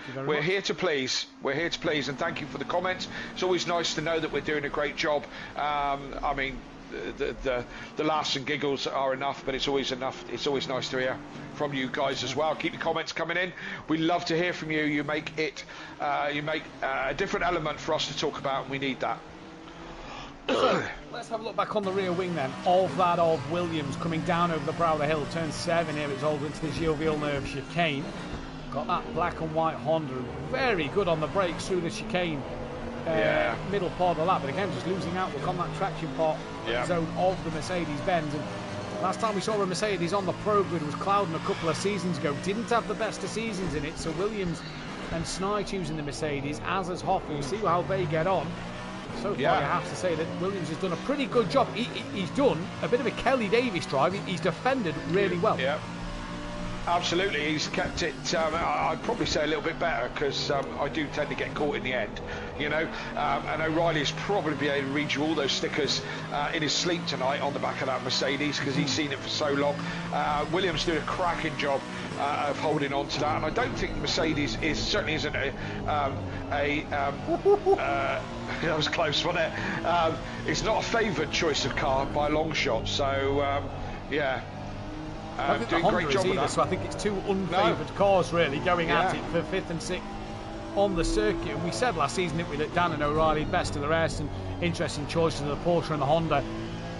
here to please. We're here to please, and thank you for the comments. It's always nice to know that we're doing a great job. I mean, the laughs and giggles are enough, but it's always enough. It's always nice to hear from you guys as well. Keep your comments coming in. We love to hear from you. You make it. You make a different element for us to talk about, and we need that. So, let's have a look back on the rear wing then of Williams coming down over the brow of the hill. Turn 7 here, it's over into the Gilles Villeneuve chicane. Got that black and white Honda, very good on the brakes through the chicane. Middle part of the lap, but again just losing outlook on that traction part zone of the Mercedes-Benz. And last time we saw a Mercedes on the Pro Grid was Clouden a couple of seasons ago. Didn't have the best of seasons in it, so Williams and Snide choosing the Mercedes, as has Hoff. We'll see how they get on. So far, I have to say that Williams has done a pretty good job. He's done a bit of a Kelly Davis drive. He's defended really well. Yeah, absolutely. He's kept it, I'd probably say a little bit better, because I do tend to get caught in the end, you know. And O'Reilly's probably be able to read you all those stickers in his sleep tonight on the back of that Mercedes, because he's seen it for so long. Williams did a cracking job of holding on to that, and I don't think Mercedes certainly isn't that was close, wasn't it? It's not a favoured choice of car by a long shot, so I think doing a great job with that. So I think it's two unfavoured cars really going at it for 5th and 6th on the circuit. And we said last season, didn't we, that Dan and O'Reilly best of the rest, and interesting choices of the Porsche and the Honda.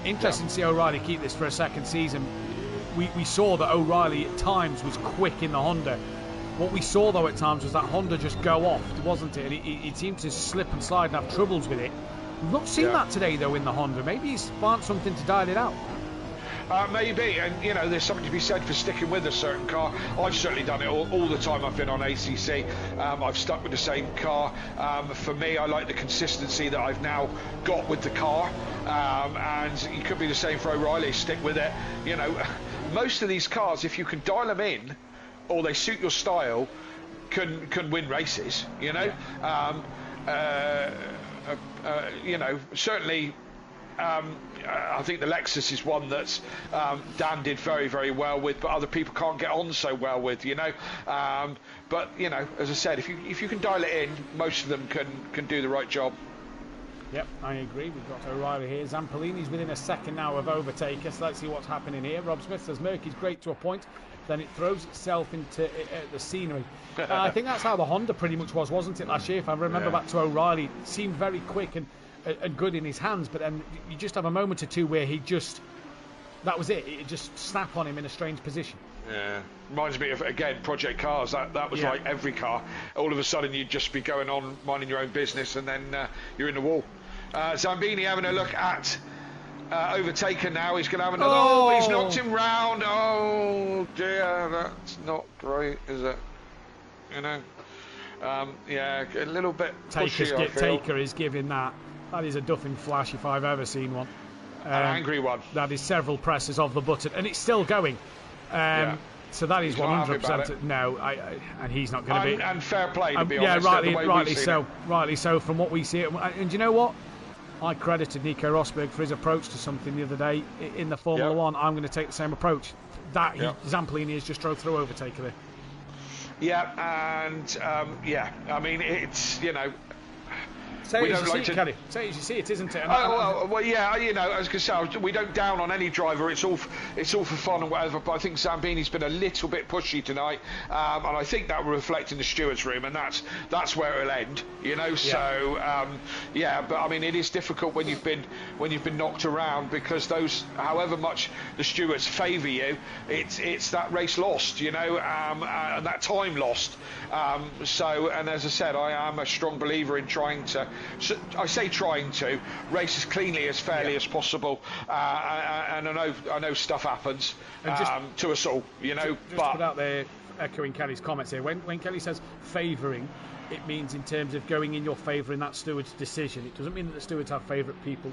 Interesting to see O'Reilly keep this for a second season. We saw that O'Reilly at times was quick in the Honda. What we saw though at times was that Honda just go off, wasn't it? And he seemed to slip and slide and have troubles with it. We've not seen that today though in the Honda. Maybe he's found something to dial it out. Maybe, and you know, there's something to be said for sticking with a certain car. I've certainly done it all the time I've been on ACC. I've stuck with the same car. For me, I like the consistency that I've now got with the car, and it could be the same for O'Reilly. Stick with it. You know, most of these cars, if you can dial them in, or they suit your style, can win races. You know, you know, certainly. I think the Lexus is one that Dan did very, very well with, but other people can't get on so well with, you know. But you know, as I said, if you can dial it in, most of them can do the right job. Yep, I agree. We've got O'Reilly here. Zampolini's within a second now of overtaker, so let's see what's happening here. Rob Smith says Murky's great to a point, then it throws itself into the scenery. I think that's how the Honda pretty much was, wasn't it, last year? If I remember back to O'Reilly, it seemed very quick and good in his hands, but then you just have a moment or two where that was it. It just snapped on him in a strange position. Yeah, reminds me of, again, Project Cars. That was like every car. All of a sudden you'd just be going on minding your own business, and then you're in the wall. Zambini having a look at overtaker now. He's going to have another. He's knocked him round. Oh dear, that's not great, is it? You know. Yeah, a little bit pushy, Taker is giving that. That is a Duffin flash if I've ever seen one. An angry one. That is several presses of the button, and it's still going. So that is 100%. No, and he's not going to be. And fair play, to be honest. Yeah, rightly so. Rightly so from what we see. And do you know what? I credited Nico Rosberg for his approach to something the other day in the Formula One. I'm going to take the same approach. Zampolini has just drove through overtaker there. Yeah, and I mean, it's, you know, Say it as you see it, Kelly. Say it as you see it, isn't it? Well, yeah, you know, as I say, we don't down on any driver. It's all for fun and whatever. But I think Zambini's been a little bit pushy tonight, and I think that will reflect in the stewards' room, and that's where it'll end. You know, so but I mean, it is difficult when you've been knocked around, because those, however much the stewards favour you, it's that race lost. You know, and that time lost. And as I said, I am a strong believer in trying to. I say trying to race as cleanly, as fairly as possible, and I know stuff happens to us all, you know. Just put out there, echoing Kelly's comments here. When Kelly says favouring, it means in terms of going in your favour in that steward's decision. It doesn't mean that the stewards have favourite people.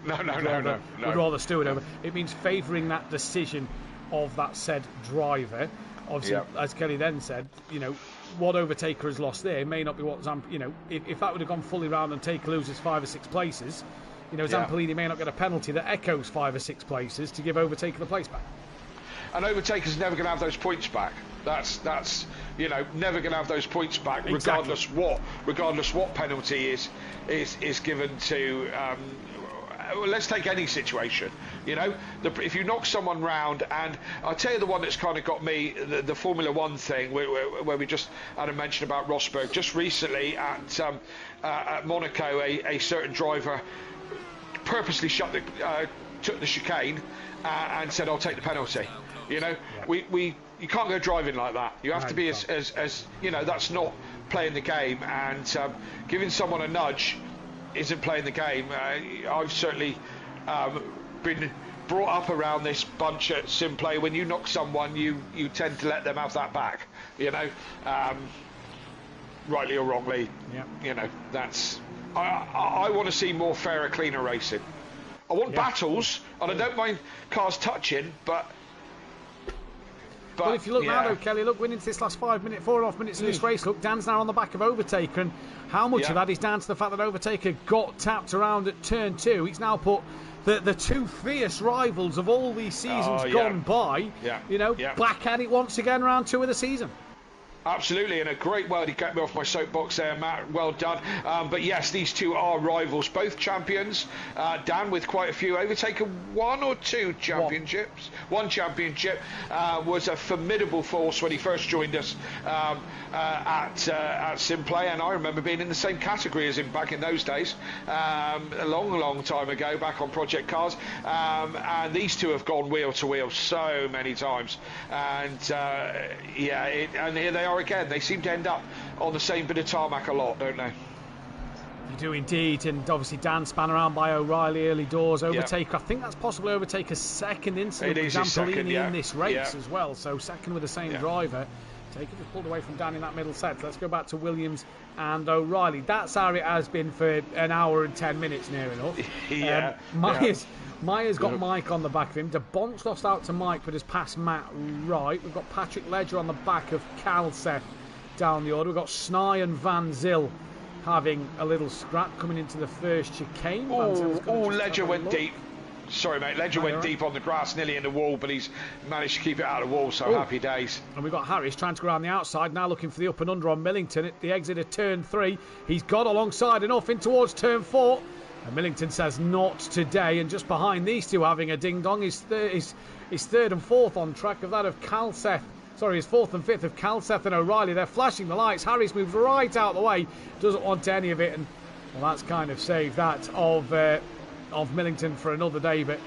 No. Would rather steward over. It means favouring that decision of that said driver. Obviously, as Kelly then said, you know, what Overtaker has lost there may not be what you know, if that would have gone fully round and Taker loses 5 or 6 places, you know, Zampolini may not get a penalty that echoes 5 or 6 places to give Overtaker the place back. And Overtaker's never going to have those points back. That's you know, never going to have those points back, regardless what penalty is given to. Let's take any situation, you know, if you knock someone round, and I'll tell you the one that's kind of got me, the Formula One thing, where we just had a mention about Rosberg. Just recently at Monaco, a certain driver purposely took the chicane and said, I'll take the penalty. You know, you can't go driving like that. You have to be as you know, that's not playing the game, and giving someone a nudge isn't playing the game. I've certainly been brought up around this bunch at SimPlay. When you knock someone, you tend to let them have that back, you know, rightly or wrongly. You know, that's I want to see more fairer, cleaner racing. I want battles, and I don't mind cars touching, but if you look now, though, Kelly, look, winning this last 4.5 minutes of this race, look, Dan's now on the back of Overtaker, and how much of that is down to the fact that Overtaker got tapped around at turn 2. He's now put the two fierce rivals of all these seasons gone by, you know, back at it once again, round 2 of the season. Absolutely, and a great word. He got me off my soapbox there, Matt. Well done. But yes, these two are rivals, both champions. Dan with quite a few. Overtaker 1 or 2 championships. One championship. Was a formidable force when he first joined us at SimPlay, and I remember being in the same category as him back in those days, a long time ago, back on Project Cars. And these two have gone wheel to wheel so many times, and and here they are again. They seem to end up on the same bit of tarmac a lot, don't they? You do indeed, and obviously Dan span around by O'Reilly early doors. Overtaker, I think that's possibly Overtaker's second incident with Zampolini in this race as well, so second with the same driver. Taker just pulled away from Dan in that middle set. Let's go back to Williams and O'Reilly. That's how it has been for an hour and 10 minutes near enough. Myers got Mike on the back of him. De Bont's lost out to Mike, but has passed Matt right. We've got Patrick Ledger on the back of Kalseth down the order. We've got Snye and Van Zyl having a little scrap coming into the first chicane. Ledger went deep. Sorry, mate. Ledger went deep on the grass, nearly in the wall, but he's managed to keep it out of the wall, so happy days. And we've got Harris trying to go around the outside, now looking for the up and under on Millington at the exit of turn 3. He's got alongside and off in towards turn 4. And Millington says not today, and just behind these two having a ding-dong is third and fourth on track of that of Kalseth. Sorry, his fourth and fifth of Kalseth and O'Reilly. They're flashing the lights. Harris moves right out of the way, doesn't want any of it, and well, that's kind of saved that of Millington for another day. But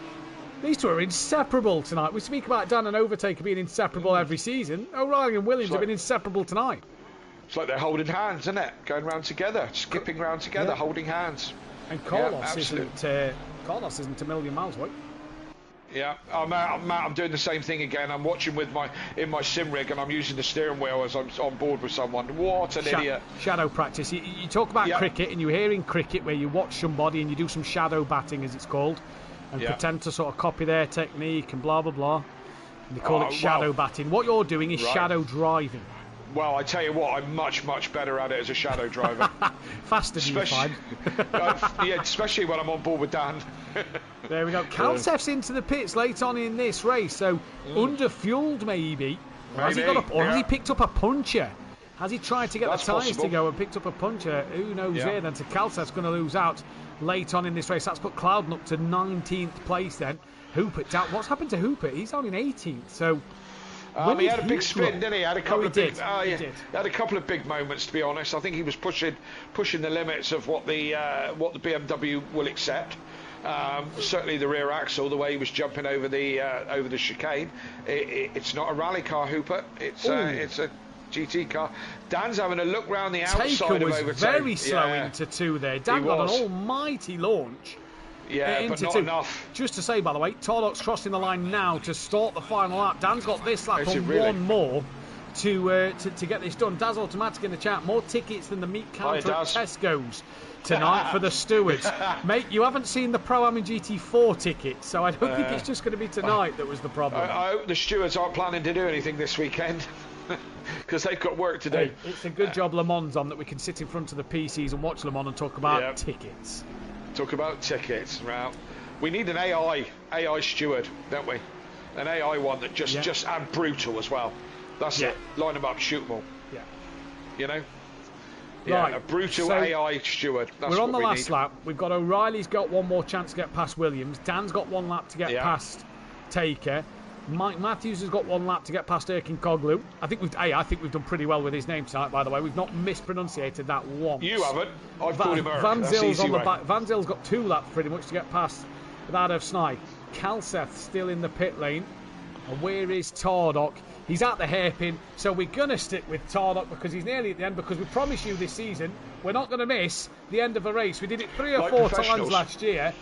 these two are inseparable tonight. We speak about Dan and Overtaker being inseparable every season. O'Reilly and Williams have been inseparable tonight. It's like they're holding hands, isn't it? Going round together, skipping round together, holding hands. And Carlos isn't a million miles away. Yeah, Matt, I'm doing the same thing again. I'm watching in my sim rig, and I'm using the steering wheel as I'm on board with someone. What an idiot! Shadow practice. You talk about cricket, and you hear in cricket where you watch somebody and you do some shadow batting, as it's called, and pretend to sort of copy their technique and blah blah blah. And they call it shadow batting. What you're doing is shadow driving. Well, I tell you what, I'm much better at it as a shadow driver. Faster than you find. Especially when I'm on board with Dan. There we go. Kalseth's into the pits late on in this race, so under-fueled maybe. Has he picked up a puncher? Has he tried to get the tyres to go and picked up a puncher? Who knows here then? To Calcet's going to lose out late on in this race. That's put Clouden up to 19th place then. Hoopert down. What's happened to Hoopert? He's down in 18th. So he had a big spin, didn't he? Had a couple of big. He did. Had a couple of big moments, to be honest. I think he was pushing the limits of what the BMW will accept. Certainly the rear axle, the way he was jumping over the chicane. It's not a rally car, Hoopert. It's a GT car. Dan's having a look round the outside of overtake. Very slow into 2 there. Dan got an almighty launch. Yeah, but not enough. Just to say, by the way, Tordok's crossing the line now to start the final lap. Dan's got this lap and one more to get this done. Daz Automatic in the chat. More tickets than the meat counter at Tesco's tonight for the stewards. Mate, you haven't seen the Pro-Am in GT4 tickets, so I don't think it's just going to be tonight that was the problem. I hope the stewards aren't planning to do anything this weekend. Because they've got work to do. Hey, it's a good job Le Mans on that we can sit in front of the PCs and watch Le Mans and talk about tickets. Talk about tickets. Right. We need an AI steward, don't we? An AI one that just and brutal as well. That's it. Line them up, shoot them all. Yeah. You know? Yeah, right. A brutal AI steward. That's we're on the what last lap. We've got O'Reilly's got one more chance to get past Williams. Dan's got 1 lap to get past Taker. Mike Matthews has got 1 lap to get past Erkin Koglu. I think we've done pretty well with his name tonight, by the way. We've not mispronunciated that once. You haven't. I've called him Erk. Van Zyl's on the back. Van Zyl's got 2 laps pretty much to get past that of Snide. Calseth still in the pit lane. And where is Tardok? He's at the hairpin, so we're going to stick with Tardok because he's nearly at the end, because we promise you this season we're not going to miss the end of a race. We did it 3 or 4 times last year.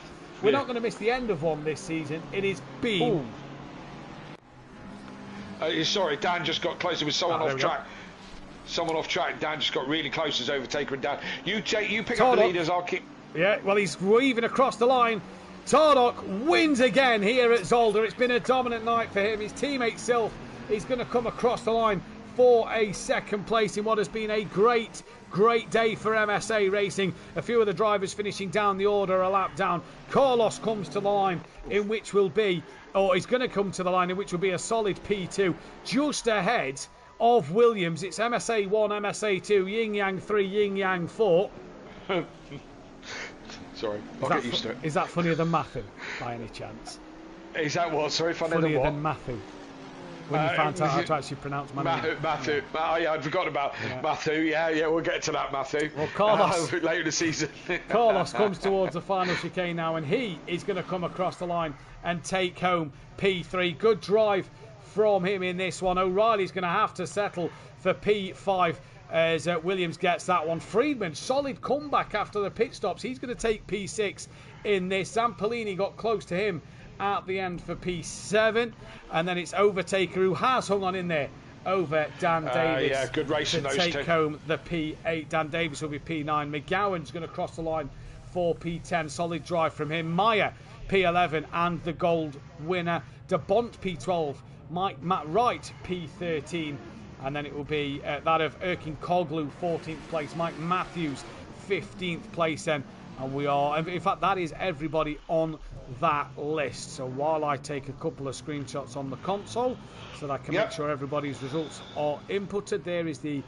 We're not going to miss the end of one this season. It is been... sorry, Dan just got closer with someone off track. Someone off track. Dan just got really close as Overtaker and Dan. You pick up the leaders. I'll keep. Yeah, well, he's weaving across the line. Tardok wins again here at Zolder. It's been a dominant night for him. His teammate Sylph is going to come across the line for a 2nd place in what has been a great day for MSA Racing. A few of the drivers finishing down the order a lap down. Carlos comes to the line, in which will be, or is going to come to the line, in which will be a solid P2. Just ahead of Williams, it's MSA 1, MSA 2, Yin Yang 3, Yin Yang 4. Sorry, I'll get used to it. Is that funnier than Mathew, by any chance? Is that what? Sorry, funnier than Mathew. When you found out how to actually pronounce my name. Mathew. I'd forgotten about Mathew. Yeah, we'll get to that, Mathew. Well, Carlos, later in the season. Carlos comes towards the final chicane now, and he is going to come across the line and take home P3. Good drive from him in this one. O'Reilly's going to have to settle for P5 as Williams gets that one. Friedman, solid comeback after the pit stops. He's going to take P6 in this. Zampellini got close to him at the end for P7, and then it's Overtaker who has hung on in there over Dan Davis. Good racing to those take two. Home the P8. Dan Davis will be P9. McGowan's going to cross the line for P10. Solid drive from him. Meyer P11 and the gold winner. De Bont P12. Matt Wright P13, and then it will be that of Erkin Koglu 14th place. Mike Matthews 15th place then. And we are, in fact, that is everybody on that list. So while I take a couple of screenshots on the console so that I can make sure everybody's results are inputted, there is the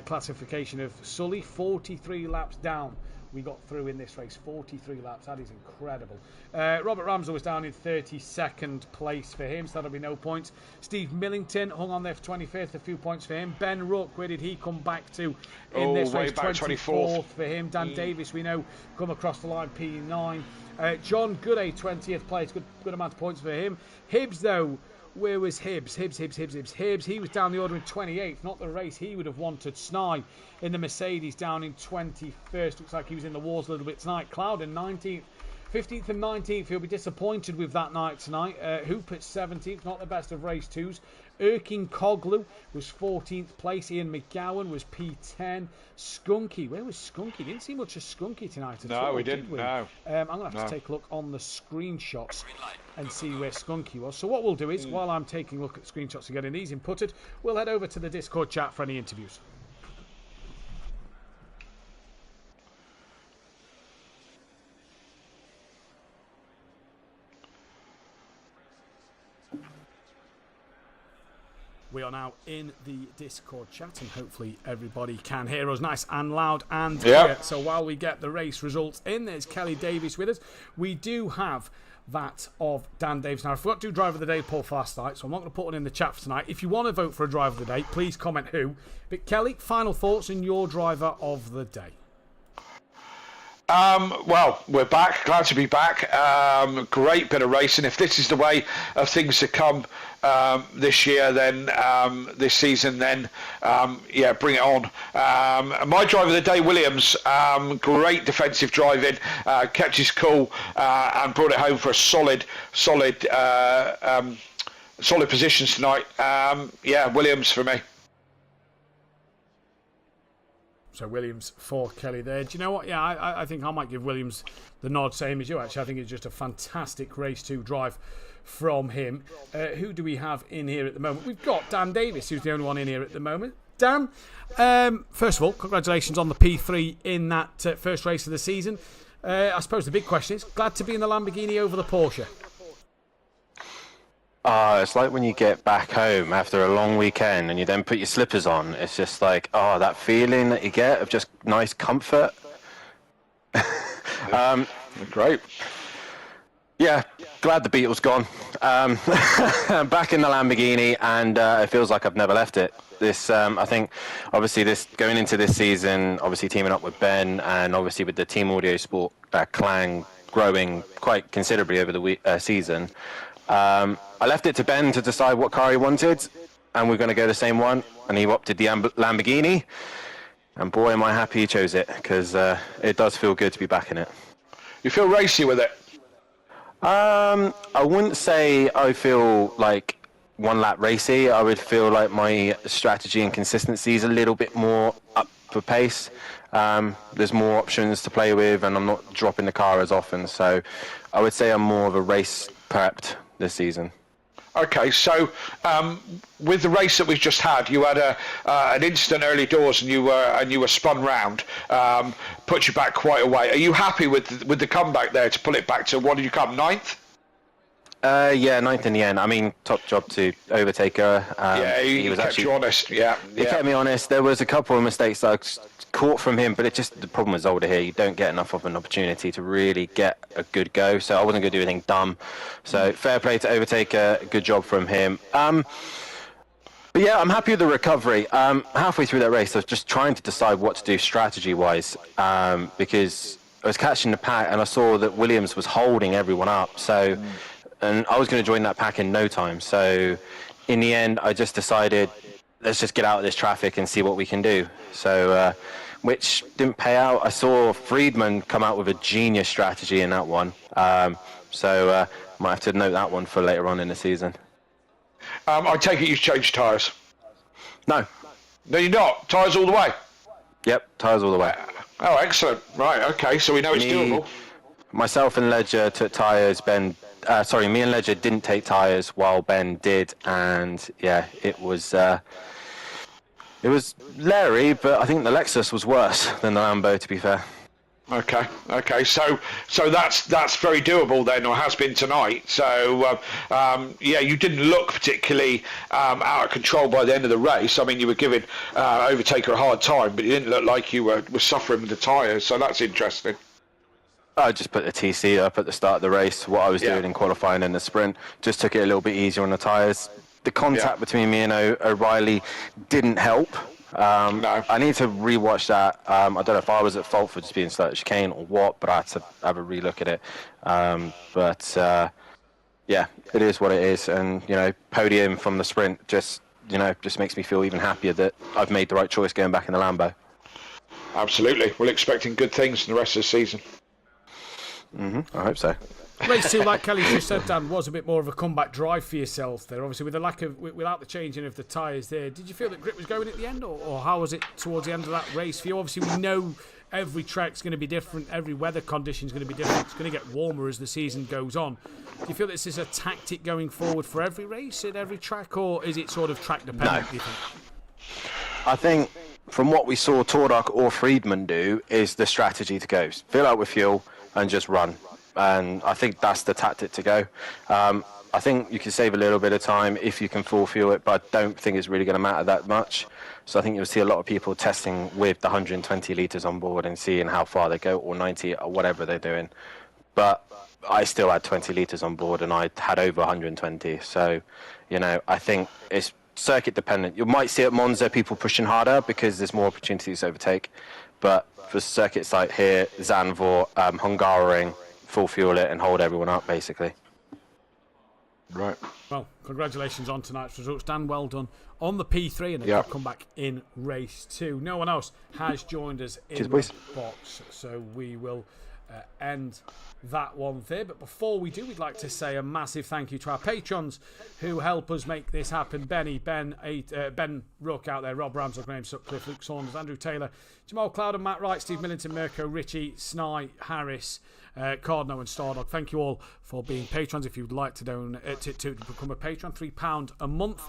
classification of Sully, 43 laps down. We got through in this race, 43 laps. That is incredible. Robert Ramsey was down in 32nd place for him, so that'll be no points. Steve Millington hung on there for 25th, a few points for him. Ben Rook, where did he come back to in this race? 24th for him. Dan Davis, we know, come across the line, P9. John Gooday, 20th place, good amount of points for him. Hibbs, though, where was Hibbs? Hibbs, he was down the order in 28th, not the race he would have wanted. Snide in the Mercedes down in 21st. Looks like he was in the wars a little bit tonight. Clouden 19th. 15th and 19th, he'll be disappointed with that night tonight. Hoopert 17th, not the best of race twos. Erkin Koglu was 14th place. Ian McGowan was P10. Skunky, where was Skunky? Didn't see much of Skunky tonight at all. No, we didn't. No. I'm going to have to take a look on the screenshots and see where Skunky was. So what we'll do is, while I'm taking a look at screenshots and getting these inputted, we'll head over to the Discord chat for any interviews. We are now in the Discord chat, and hopefully everybody can hear us nice and loud and clear. So while we get the race results in, there's Kelly Davis with us. We do have that of Dan Davis. Now, I forgot to do Driver of the Day poll for last night, so I'm not going to put one in the chat for tonight. If you want to vote for a Driver of the Day, please comment who. But Kelly, final thoughts on your Driver of the Day? Well, we're back. Glad to be back. Great bit of racing. If this is the way of things to come this year, then this season, then bring it on. My driver of the day, Williams. Great defensive driving, kept his cool, and brought it home for a solid positions tonight. Williams for me. So Williams for Kelly there. Do you know what? Yeah, I think I might give Williams the nod, same as you, actually. I think it's just a fantastic race to drive from him. Who do we have in here at the moment? We've got Dan Davis, who's the only one in here at the moment. Dan, first of all, congratulations on the P3 in that first race of the season. I suppose the big question is, glad to be in the Lamborghini over the Porsche? It's like when you get back home after a long weekend and you then put your slippers on. It's just like, that feeling that you get of just nice comfort. Great. Yeah, glad the Beetle's gone. I'm back in the Lamborghini, and it feels like I've never left it. This, I think, obviously, this going into this season, obviously teaming up with Ben, and obviously with the Team Audio Sport clan growing quite considerably over the season. I left it to Ben to decide what car he wanted, and we're going to go the same one, and he opted the Lamborghini, and boy am I happy he chose it, because it does feel good to be back in it. You feel racy with it? I wouldn't say I feel like one lap racy. I would feel like my strategy and consistency is a little bit more up for pace. There's more options to play with, and I'm not dropping the car as often, so I would say I'm more of a race prepped this season. Okay, so with the race that we've just had, you had an incident early doors, and you were spun round, put you back quite a way. Are you happy with the comeback there to pull it back to, what did you come, 9th? Yeah, 9th in the end. I mean, top job to overtake her. He was kept you honest. He kept me honest. There was a couple of mistakes that I caught from him, but the problem with Zolder here, you don't get enough of an opportunity to really get a good go. So I wasn't going to do anything dumb. So fair play to overtake her. Good job from him. But yeah, I'm happy with the recovery. Halfway through that race, I was just trying to decide what to do strategy-wise, because I was catching the pack and I saw that Williams was holding everyone up. So, and I was going to join that pack in no time. So in the end, I just decided, let's just get out of this traffic and see what we can do. So, which didn't pay out. I saw Friedman come out with a genius strategy in that one. So might have to note that one for later on in the season. I take it you've changed tyres? No. No, you're not? Tyres all the way? Yep, tyres all the way. Oh, excellent. Right, okay, so we know it's doable. Myself and Ledger took tyres. Me and Ledger didn't take tyres while Ben did. And yeah, it was Larry, but I think the Lexus was worse than the Lambo, to be fair. Okay. So that's very doable then, or has been tonight. So you didn't look particularly out of control by the end of the race. I mean, you were giving Overtaker a hard time, but you didn't look like you were suffering with the tyres. So that's interesting. I just put the TC up at the start of the race. What I was doing in qualifying and the sprint, just took it a little bit easier on the tyres. The contact between me and O'Reilly didn't help. No. I need to rewatch that. I don't know if I was at fault for just being slightly chicane or what, but I had to have a relook at it. It is what it is. And, podium from the sprint just makes me feel even happier that I've made the right choice going back in the Lambo. Absolutely. We're expecting good things in the rest of the season. I hope so. Race 2, like Kelly just said, Dan, was a bit more of a comeback drive for yourself there. Obviously, without the changing of the tyres there, did you feel that grip was going at the end, or how was it towards the end of that race for you? Obviously, we know every track's going to be different, every weather condition's going to be different. It's going to get warmer as the season goes on. Do you feel this is a tactic going forward for every race at every track, or is it sort of track dependent? No. Do you think? I think from what we saw Tordark or Friedman do is the strategy to go fill out with fuel and just run. And I think that's the tactic to go. I think you can save a little bit of time if you can full fuel it, but I don't think it's really going to matter that much. So I think you'll see a lot of people testing with the 120 litres on board and seeing how far they go, or 90, or whatever they're doing. But I still had 20 litres on board and I had over 120. So, you know, I think it's circuit dependent. You might see at Monza people pushing harder because there's more opportunities to overtake. But for circuits like here, Zandvoort, Hungaroring, full fuel it and hold everyone up, basically. Right. Well, congratulations on tonight's results, Dan. Well done on the P3, and they'll come back in race 2. No one else has joined us in the box, so we will end that one there. But before we do, we'd like to say a massive thank you to our patrons who help us make this happen. Ben Rook out there, Rob Ramsell, Graham Sutcliffe, Luke Saunders, Andrew Taylor, Jamal Cloud and Matt Wright, Steve Millington, Mirko, Richie, Sny, Harris, Cardno and Stardog. Thank you all for being patrons. If you'd like to donate to become a patron, £3 a month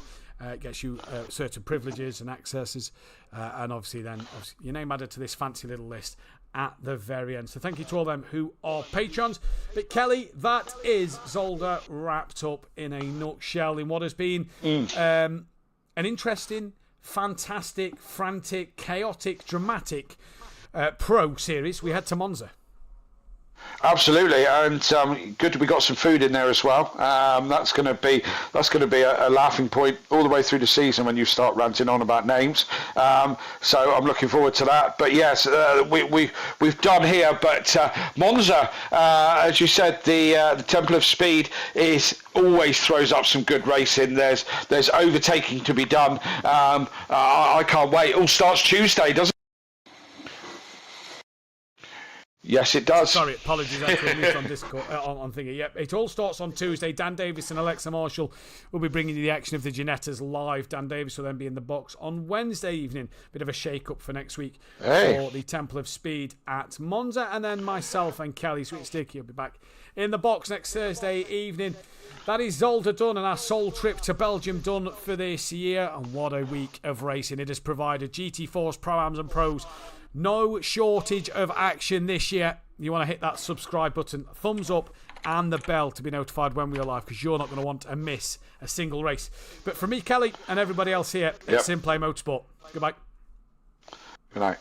gets you certain privileges and accesses, and obviously then your name added to this fancy little list at the very end. So thank you to all them who are patrons. But Kelly, that is Zolder wrapped up in a nutshell in what has been an interesting, fantastic, frantic, chaotic, dramatic pro series we had to Monza. Absolutely, and good. We got some food in there as well. That's going to be a laughing point all the way through the season when you start ranting on about names. So I'm looking forward to that. But yes, we've done here. But Monza, as you said, the Temple of Speed always throws up some good racing. There's overtaking to be done. I can't wait. It all starts Tuesday, doesn't it? Yes, it does. Sorry, apologies. I missed on Discord on thingy. Yep, it all starts on Tuesday. Dan Davis and Alexa Marshall will be bringing you the action of the Ginettas live. Dan Davis will then be in the box on Wednesday evening. Bit of a shake-up for next week for the Temple of Speed at Monza, and then myself and Kelly Sweet Sticky will be back in the box next Thursday evening. That is Zolder done and our sole trip to Belgium done for this year. And what a week of racing it has provided. GT4s, Pro-Ams and Pros. No shortage of action this year. You want to hit that subscribe button, thumbs up, and the bell to be notified when we are live, because you're not going to want to miss a single race. But from me, Kelly, and everybody else here at SimPlay Motorsport, goodbye. Good night.